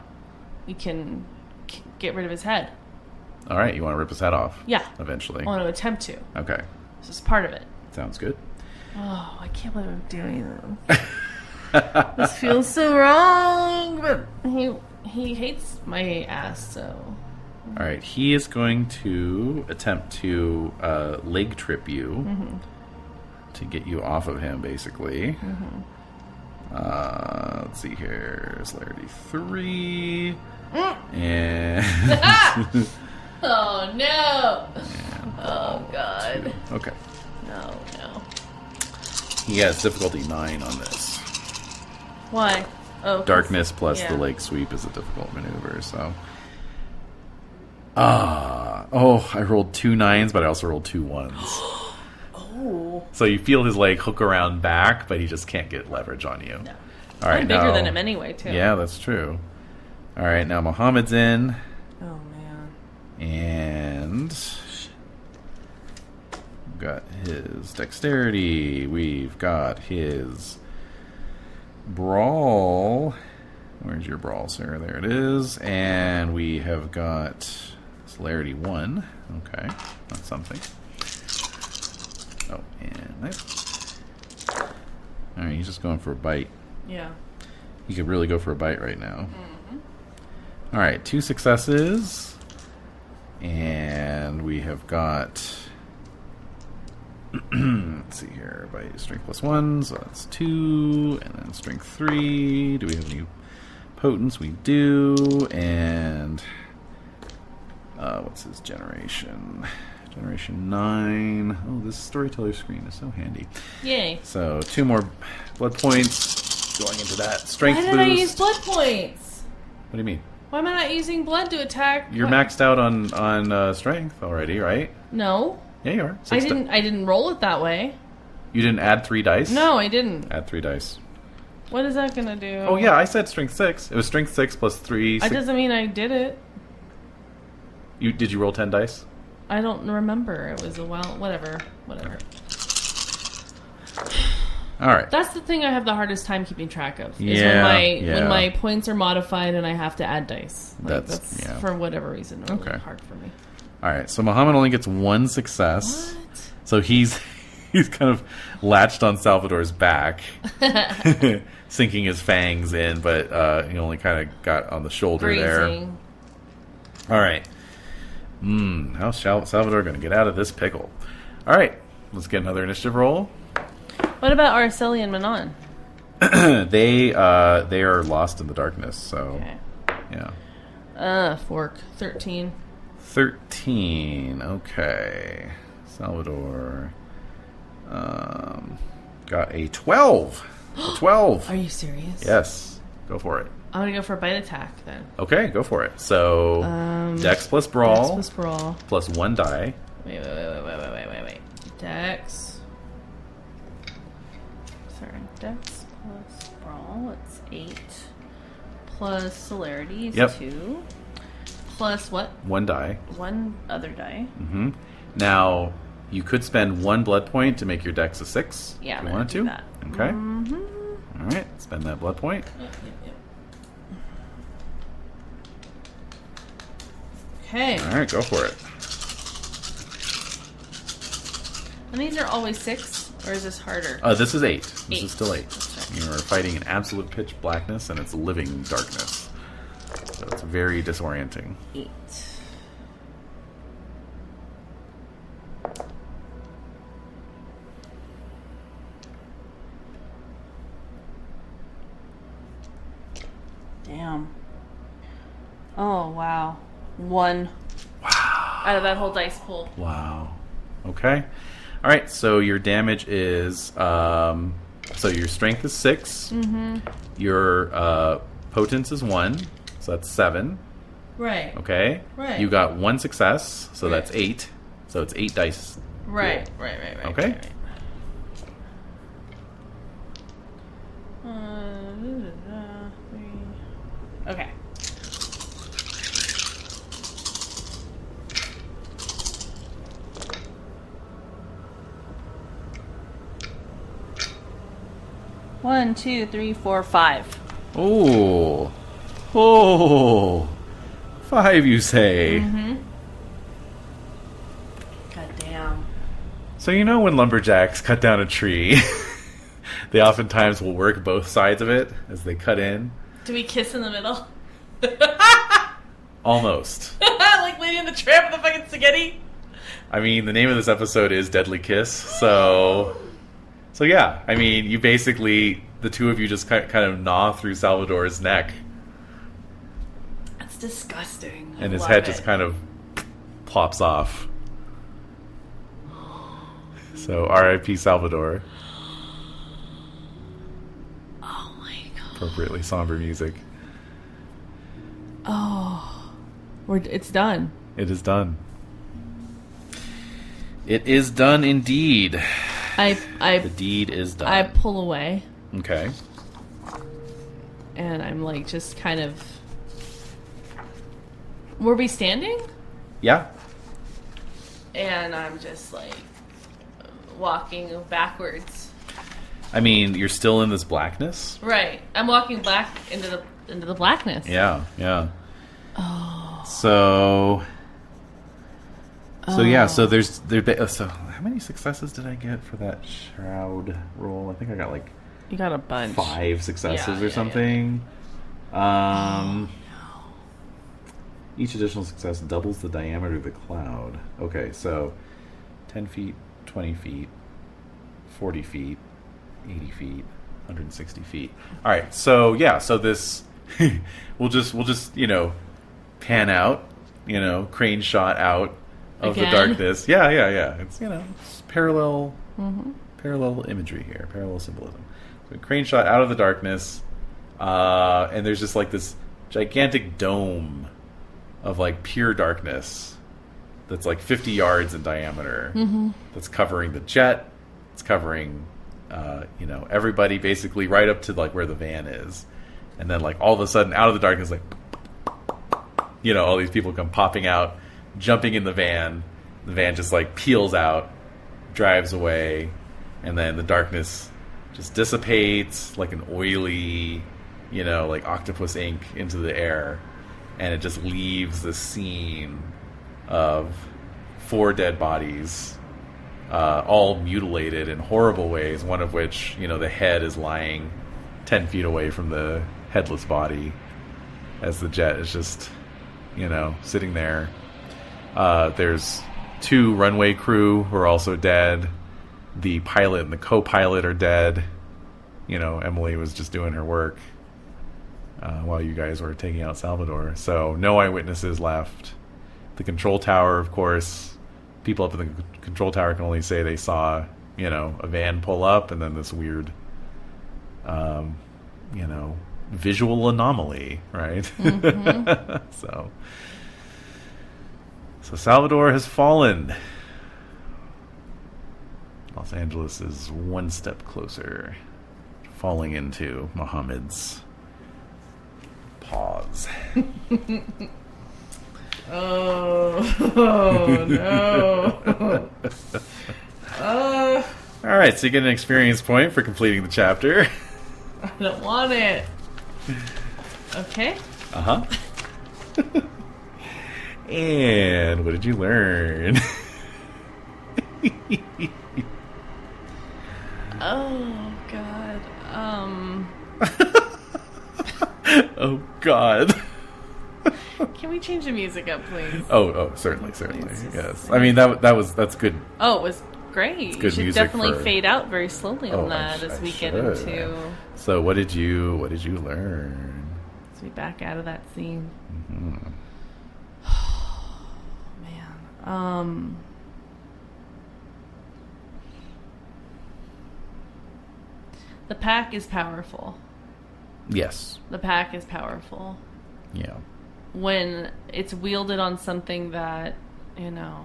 we can get rid of his head. All right. You want to rip his head off? Yeah. Eventually. I want to attempt to. Okay. This is part of it. Sounds good. Oh, I can't believe I'm doing this. This feels so wrong, but he hates my ass, so... All right. He is going to attempt to leg trip you to get you off of him, basically. Let's see here. Celerity 3. And... Oh, no! Oh, God. Okay. No. He has difficulty 9 on this. Why? Oh, 'cause- Darkness plus yeah. the leg sweep is a difficult maneuver, so... I rolled 2 9s, but I also rolled 2 1s. Oh. So you feel his leg hook around back, but he just can't get leverage on you. No. All right, I'm bigger now, than him anyway, too. Yeah, that's true. All right, now Muhammad's in, Oh, man. and we've got his dexterity. We've got his brawl. Where's your brawl, Sarah? There it is. And we have got celerity 1. Okay, that's something. Oh, and that. All right, he's just going for a bite. Yeah. He could really go for a bite right now. All right, 2 successes. And we have got... let's see here. Bite strength plus 1, so that's 2. And then strength 3. Do we have any potence? We do. And... what's his generation? Generation 9. Oh, this storyteller screen is so handy. Yay. So 2 more blood points going into that strength Why boost. did I use blood points? What do you mean? Why am I not using blood to attack? You're What? maxed out on strength already, right? No. Yeah, you are. I 6 didn't roll it that way. You didn't add 3 dice? No, I didn't. Add 3 dice. What is that gonna do? Oh yeah, I said strength 6. It was strength 6 plus 3. That doesn't mean I did it. Did you roll 10 dice? I don't remember. It was a while. Whatever. All right. That's the thing I have the hardest time keeping track of. Is Yeah, when my points are modified and I have to add dice. That's- yeah. for whatever reason really Okay. hard for me. All right. So Muhammad only gets 1 success. What? So he's kind of latched on Salvador's back, sinking his fangs in, but he only kind of got on the shoulder there. Grazing. All right. How's Salvador going to get out of this pickle? All right. Let's get another initiative roll. What about Araceli and Manon? They are lost in the darkness, so Okay. yeah. Fork. 13. 13. Okay. Salvador got a 12. A 12. Are you serious? Yes. Go for it. I'm gonna go for a bite attack then. Okay, go for it. So, Dex plus Brawl Dex plus Brawl. plus 1 die. Wait. Dex. Sorry. Dex plus Brawl. It's 8. plus celerity is Yep. 2. Plus what? 1 die. One other die. Mm-hmm. Now, you could spend 1 blood point to make your dex a 6. Yeah, if I'm you gonna wanted do to. that. Okay. Mm-hmm. All right. Spend that blood point. Okay. All right. Go for it. And these are always 6, or is this harder? This is 8. This 8. is still 8. That's right. You are fighting in absolute pitch blackness, and it's living darkness. So it's very disorienting. 8. Damn. Oh, wow. 1. Wow. Out of that whole dice pool. Wow. Okay. All right. So your damage is so your strength is 6. Mm-hmm. Your potence is 1, so that's 7. Right. Okay. Right. You got 1 success, so Right. that's 8. So it's 8 dice. Right. Cool. Right. Okay. Right. Okay. One, 2, 3, 4, 5. Oh. Oh. 5, you say. Mm-hmm. God damn. So you know when lumberjacks cut down a tree, they oftentimes will work both sides of it as they cut in? Do we kiss in the middle? Almost. Like Lady and the Tramp with the fucking spaghetti? I mean, the name of this episode is Deadly Kiss, so yeah. I mean, you basically, the two of you just kind of gnaw through Salvador's neck, That's disgusting. and his Love head it. just kind of plops off. So, R.I.P. Salvador. Oh my god. Appropriately somber music. Oh. It's done. It is done. It is done indeed. The deed is done. I pull away, Okay. and I'm like just kind of. Were we standing? Yeah. And I'm just like walking backwards. I mean, you're still in this blackness. Right. I'm walking back into the blackness. Yeah, yeah. Oh. So yeah, so so how many successes did I get for that shroud roll? I think I got like You got a bunch. 5 successes Yeah, or something. Each additional success doubles the diameter of the cloud. Okay, so 10 feet, 20 feet, 40 feet, 80 feet, 160 feet. All right, so yeah, so this we'll just pan out, crane shot out of Again? the darkness. Yeah. It's it's parallel imagery here, parallel symbolism. So crane shot out of the darkness, and there's just like this gigantic dome of like pure darkness that's like 50 yards in diameter. That's covering the jet. It's covering everybody basically right up to like where the van is, and then like all of a sudden out of the darkness, like all these people come popping out, jumping in the van. The van just like peels out, drives away, and then the darkness just dissipates like an oily, like octopus ink into the air, and it just leaves the scene of 4 dead bodies, all mutilated in horrible ways, one of which, the head is lying 10 feet away from the headless body as the jet is just, sitting there. There's 2 runway crew who are also dead. The pilot and the co-pilot are dead. Emily was just doing her work while you guys were taking out Salvador. So no eyewitnesses left. The control tower, of course, people up in the control tower can only say they saw, a van pull up and then this weird, visual anomaly, right? So Salvador has fallen. Los Angeles is one step closer to falling into Muhammad's Pause. Oh no. All right, so you get an experience point for completing the chapter. I don't want it. Okay. Uh-huh. And what did you learn? Oh God. Oh God. Can we change the music up, please? Oh, certainly. Please, just- Yes. I mean that's good. Oh, it was great. You good should music definitely for- fade out very slowly on that as we get should. into So what did you learn? as we back out of that scene. Mm-hmm. Man. The pack is powerful. Yes. The pack is powerful. Yeah. When it's wielded on something that, you know,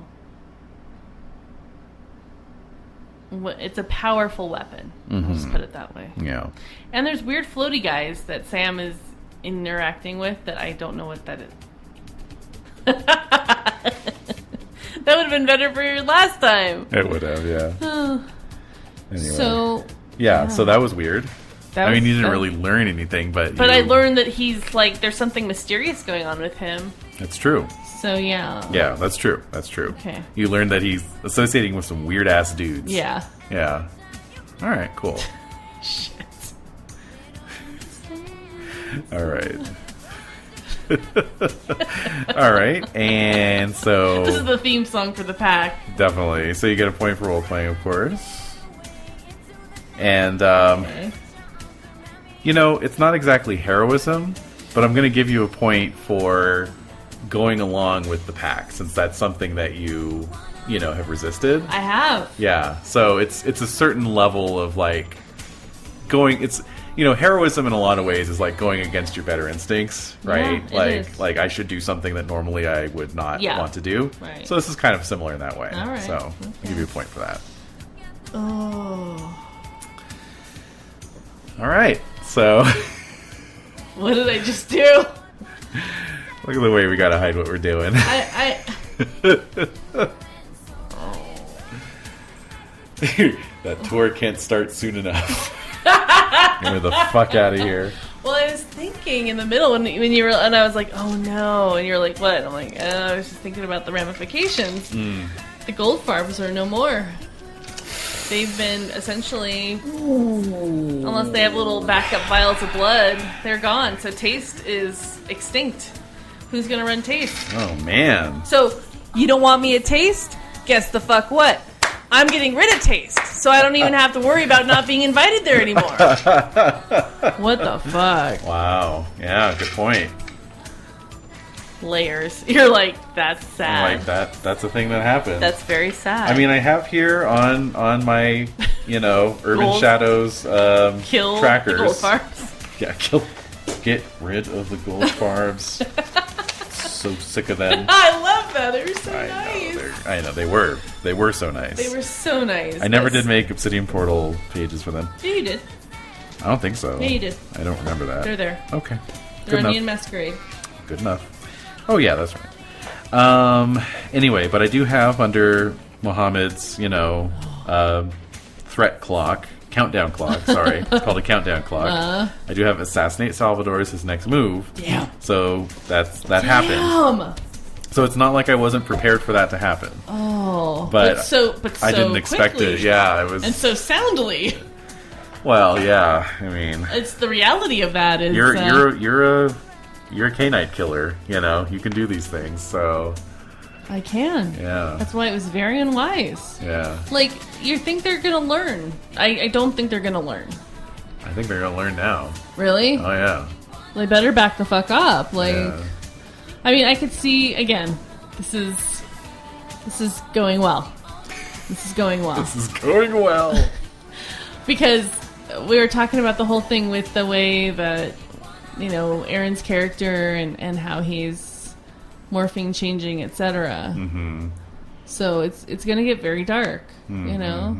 it's a powerful weapon. I'll just put it that way. Yeah. And there's weird floaty guys that Sam is interacting with that I don't know what that is. That would have been better for your last time. It would have, yeah. Anyway. So, yeah, so that was weird. that I mean, was- you didn't that- really learn anything, but But I learned that he's like, there's something mysterious going on with him. That's true. So, yeah. Yeah, that's true. That's true. Okay. You learned that he's associating with some weird ass dudes. Yeah. Yeah. All right. Cool. Shit. All right. All right. And so This is the theme song for the pack. definitely. So you get a point for role playing, of course. And Okay. you know, it's not exactly heroism, but I'm going to give you a point for going along with the pack, since that's something that you know, have resisted. I have. Yeah, so it's a certain level of like going. It's, you know, heroism in a lot of ways is like going against your better instincts, right? Yeah, it is. Like I should do something that normally I would not Yeah. want to do. Right. So this is kind of similar in that way. All right. So I'll give you a point for that. Oh. All right. So What did I just do? look at the way we gotta hide what we're doing. I That tour can't start soon enough. Get me the fuck out of here. Well, I was thinking in the middle when you were, and I was like, "Oh no!" And you're like, "What?" I'm like, "I was just thinking about the ramifications. The gold farbs are no more. They've been essentially, unless they have little backup vials of blood, they're gone. So taste is extinct. Who's gonna run taste? Oh man. So you don't want me at taste? Guess the fuck what? I'm getting rid of taste, so I don't even have to worry about not being invited there anymore. What the fuck? Wow. Yeah. Good point. Layers. You're like, that's sad. Like that's a thing that happened. That's very sad. I mean, I have here on my, you know, Urban Gold. Shadows kill trackers. the gold farms. Yeah, get rid of the gold farbs. So sick of them. I love that. They're so I nice. know. I know they were so nice. They were so nice. I never That's- did make Obsidian Portal pages for them. Yeah, you did. I don't think so. Yeah, you did. I don't remember that. They're there. Okay. They're Good Onion enough. Masquerade. Good enough. Oh yeah, that's right. Anyway, but I do have under Mohammed's, you know, threat clock, countdown clock. Sorry, it's called a countdown clock. I do have assassinate Salvador as his next move. Damn. So that happened. Damn. So it's not like I wasn't prepared for that to happen. Oh. But so I didn't expect quickly. it. Yeah, I was. And so soundly. Well, yeah. I mean, It's the reality of that is you're a K-Knight killer. You know, you can do these things. So I can. yeah, That's why it was very unwise. yeah. Like, you think they're gonna learn. I don't think they're gonna learn. I think they're gonna learn now. Really? Oh yeah. They better back the fuck up. Like, Yeah. I mean, I could see, again, this is going well. This is going well. This is going well. Because we were talking about the whole thing with the way that, you know, Aaron's character and how he's morphing, changing, etc. Mm-hmm. So it's going to get very dark, you know?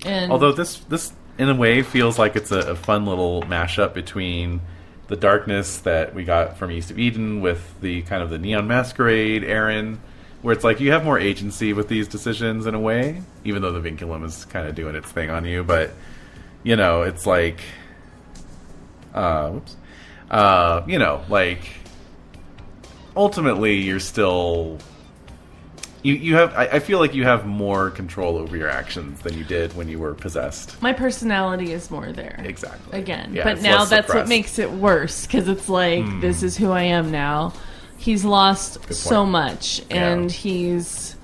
And Although this in a way feels like it's a fun little mashup between the darkness that we got from East of Eden with the kind of the Neon Masquerade, Aaron, where it's like you have more agency with these decisions in a way, even though the vinculum is kind of doing its thing on you. But, you know, it's like, you know, like, ultimately you're still... You have. I feel like you have more control over your actions than you did when you were possessed. My personality is more there. Exactly. Again. Yeah, but it's now less that's suppressed. what makes it worse, because it's like, this is who I am now. He's lost so point. much, Yeah. and he has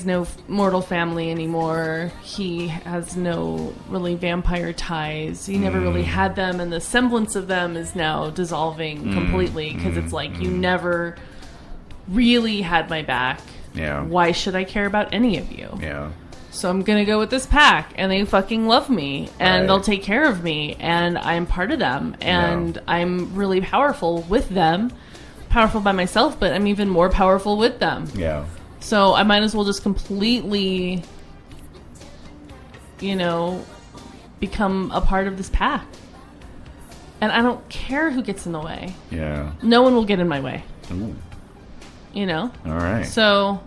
no mortal family anymore. He has no really vampire ties. He never really had them, and the semblance of them is now dissolving completely, because it's like, you never really had my back. Yeah. Why should I care about any of you? Yeah. So I'm gonna go with this pack, and they fucking love me, and Right. they'll take care of me, and I'm part of them, and I'm really powerful with them. Powerful by myself, but I'm even more powerful with them. Yeah. So I might as well just completely, you know, become a part of this pack. And I don't care who gets in the way. Yeah. No one will get in my way. Ooh. You know? All right. So,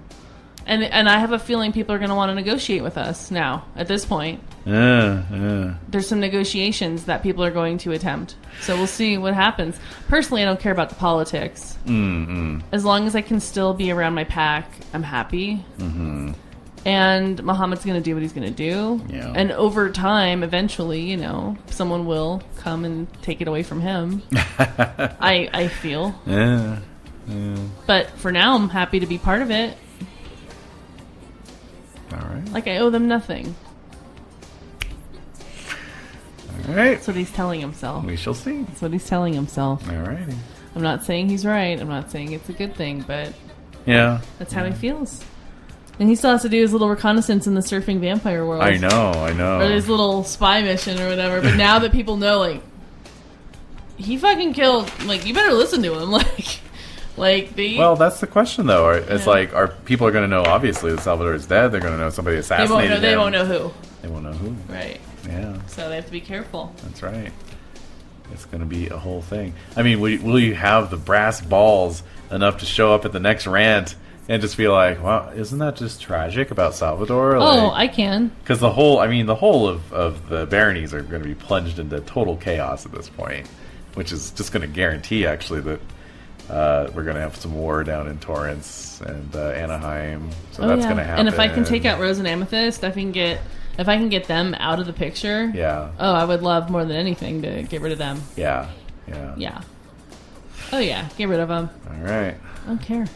and I have a feeling people are going to want to negotiate with us now, at this point. There's some negotiations that people are going to attempt. So we'll see what happens. Personally, I don't care about the politics. As long as I can still be around my pack, I'm happy. And Muhammad's going to do what he's going to do. Yeah. And over time, eventually, you know, someone will come and take it away from him. I feel. Yeah. But for now, I'm happy to be part of it. All right. Like, I owe them nothing. All right. That's what he's telling himself. We shall see. That's what he's telling himself. All righty. I'm not saying he's right. I'm not saying it's a good thing, but Yeah. that's how he feels. And he still has to do his little reconnaissance in the surfing vampire world. I know. Or his little spy mission or whatever. But now that people know, like, he fucking killed, like, you better listen to him. Like the... Well, that's the question, though. It's Yeah. like, are people going to know, obviously, that Salvador is dead? They're going to know somebody they assassinated him. they won't know who. They won't know who. Right. Yeah. So they have to be careful. That's right. It's going to be a whole thing. I mean, will you have the brass balls enough to show up at the next rant and just be like, wow, isn't that just tragic about Salvador? Oh, I can. Because the whole of the baronies are going to be plunged into total chaos at this point, which is just going to guarantee, actually, that we're going to have some war down in Torrance and Anaheim. So that's going to happen. And if I can take out Rose and Amethyst, if I can get them out of the picture, Yeah. oh, I would love more than anything to get rid of them. Yeah. Yeah. Oh yeah, get rid of them. All right. I don't care.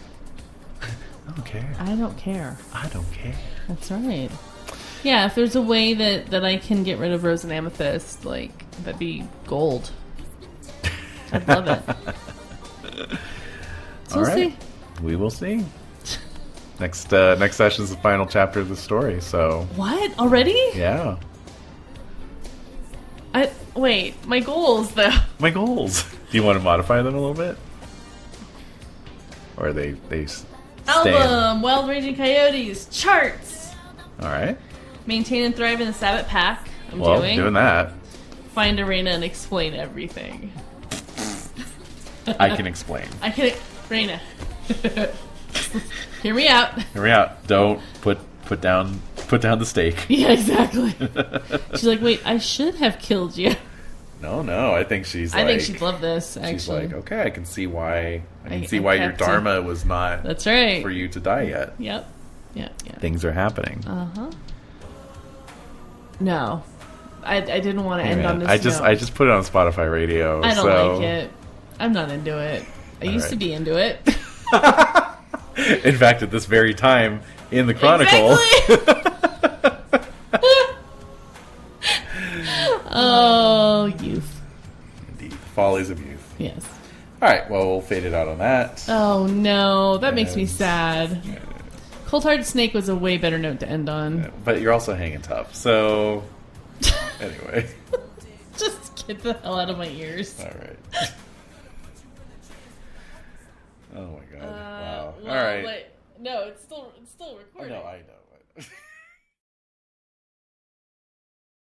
I don't care. I don't care. I don't care. That's right. Yeah, if there's a way that I can get rid of Rose and Amethyst, like, that'd be gold. I'd love it. So All we'll right. see. We will see. Next session is the final chapter of the story. So What? Already? yeah, Wait, my goals though. my goals. Do you want to modify them a little bit, or they stand? Album, Wild Raging Coyotes, charts. All right. Maintain and thrive in the Sabbath pack. I'm Well, doing that, Find Arena and explain everything. I can explain. I can, Raina. Hear me out. Hear me out. Don't put down the stake. Yeah, exactly. She's like, wait, I should have killed you. No. I think she's. I think she'd love this. Actually, She's like, okay, I can see why. I I see why your kept it. dharma was not That's right. for you to die yet. Yep. Yeah. Things are happening. No, I didn't want to Hey, end man, on this. I note. just put it on Spotify Radio. I don't so. like it. I'm not into it. I used to right. be into it. In fact, at this very time in the Chronicle. Exactly. Oh, youth. Indeed. The follies of youth. Yes. All right, well, we'll fade it out on that. Oh no, that makes me And- sad. Cold Hearted Snake was a way better note to end on. But you're also hanging tough. So, anyway. Just get the hell out of my ears. All right. Oh, my God. Wow. Well, All right. wait. No, it's still Oh, recording. no, I know.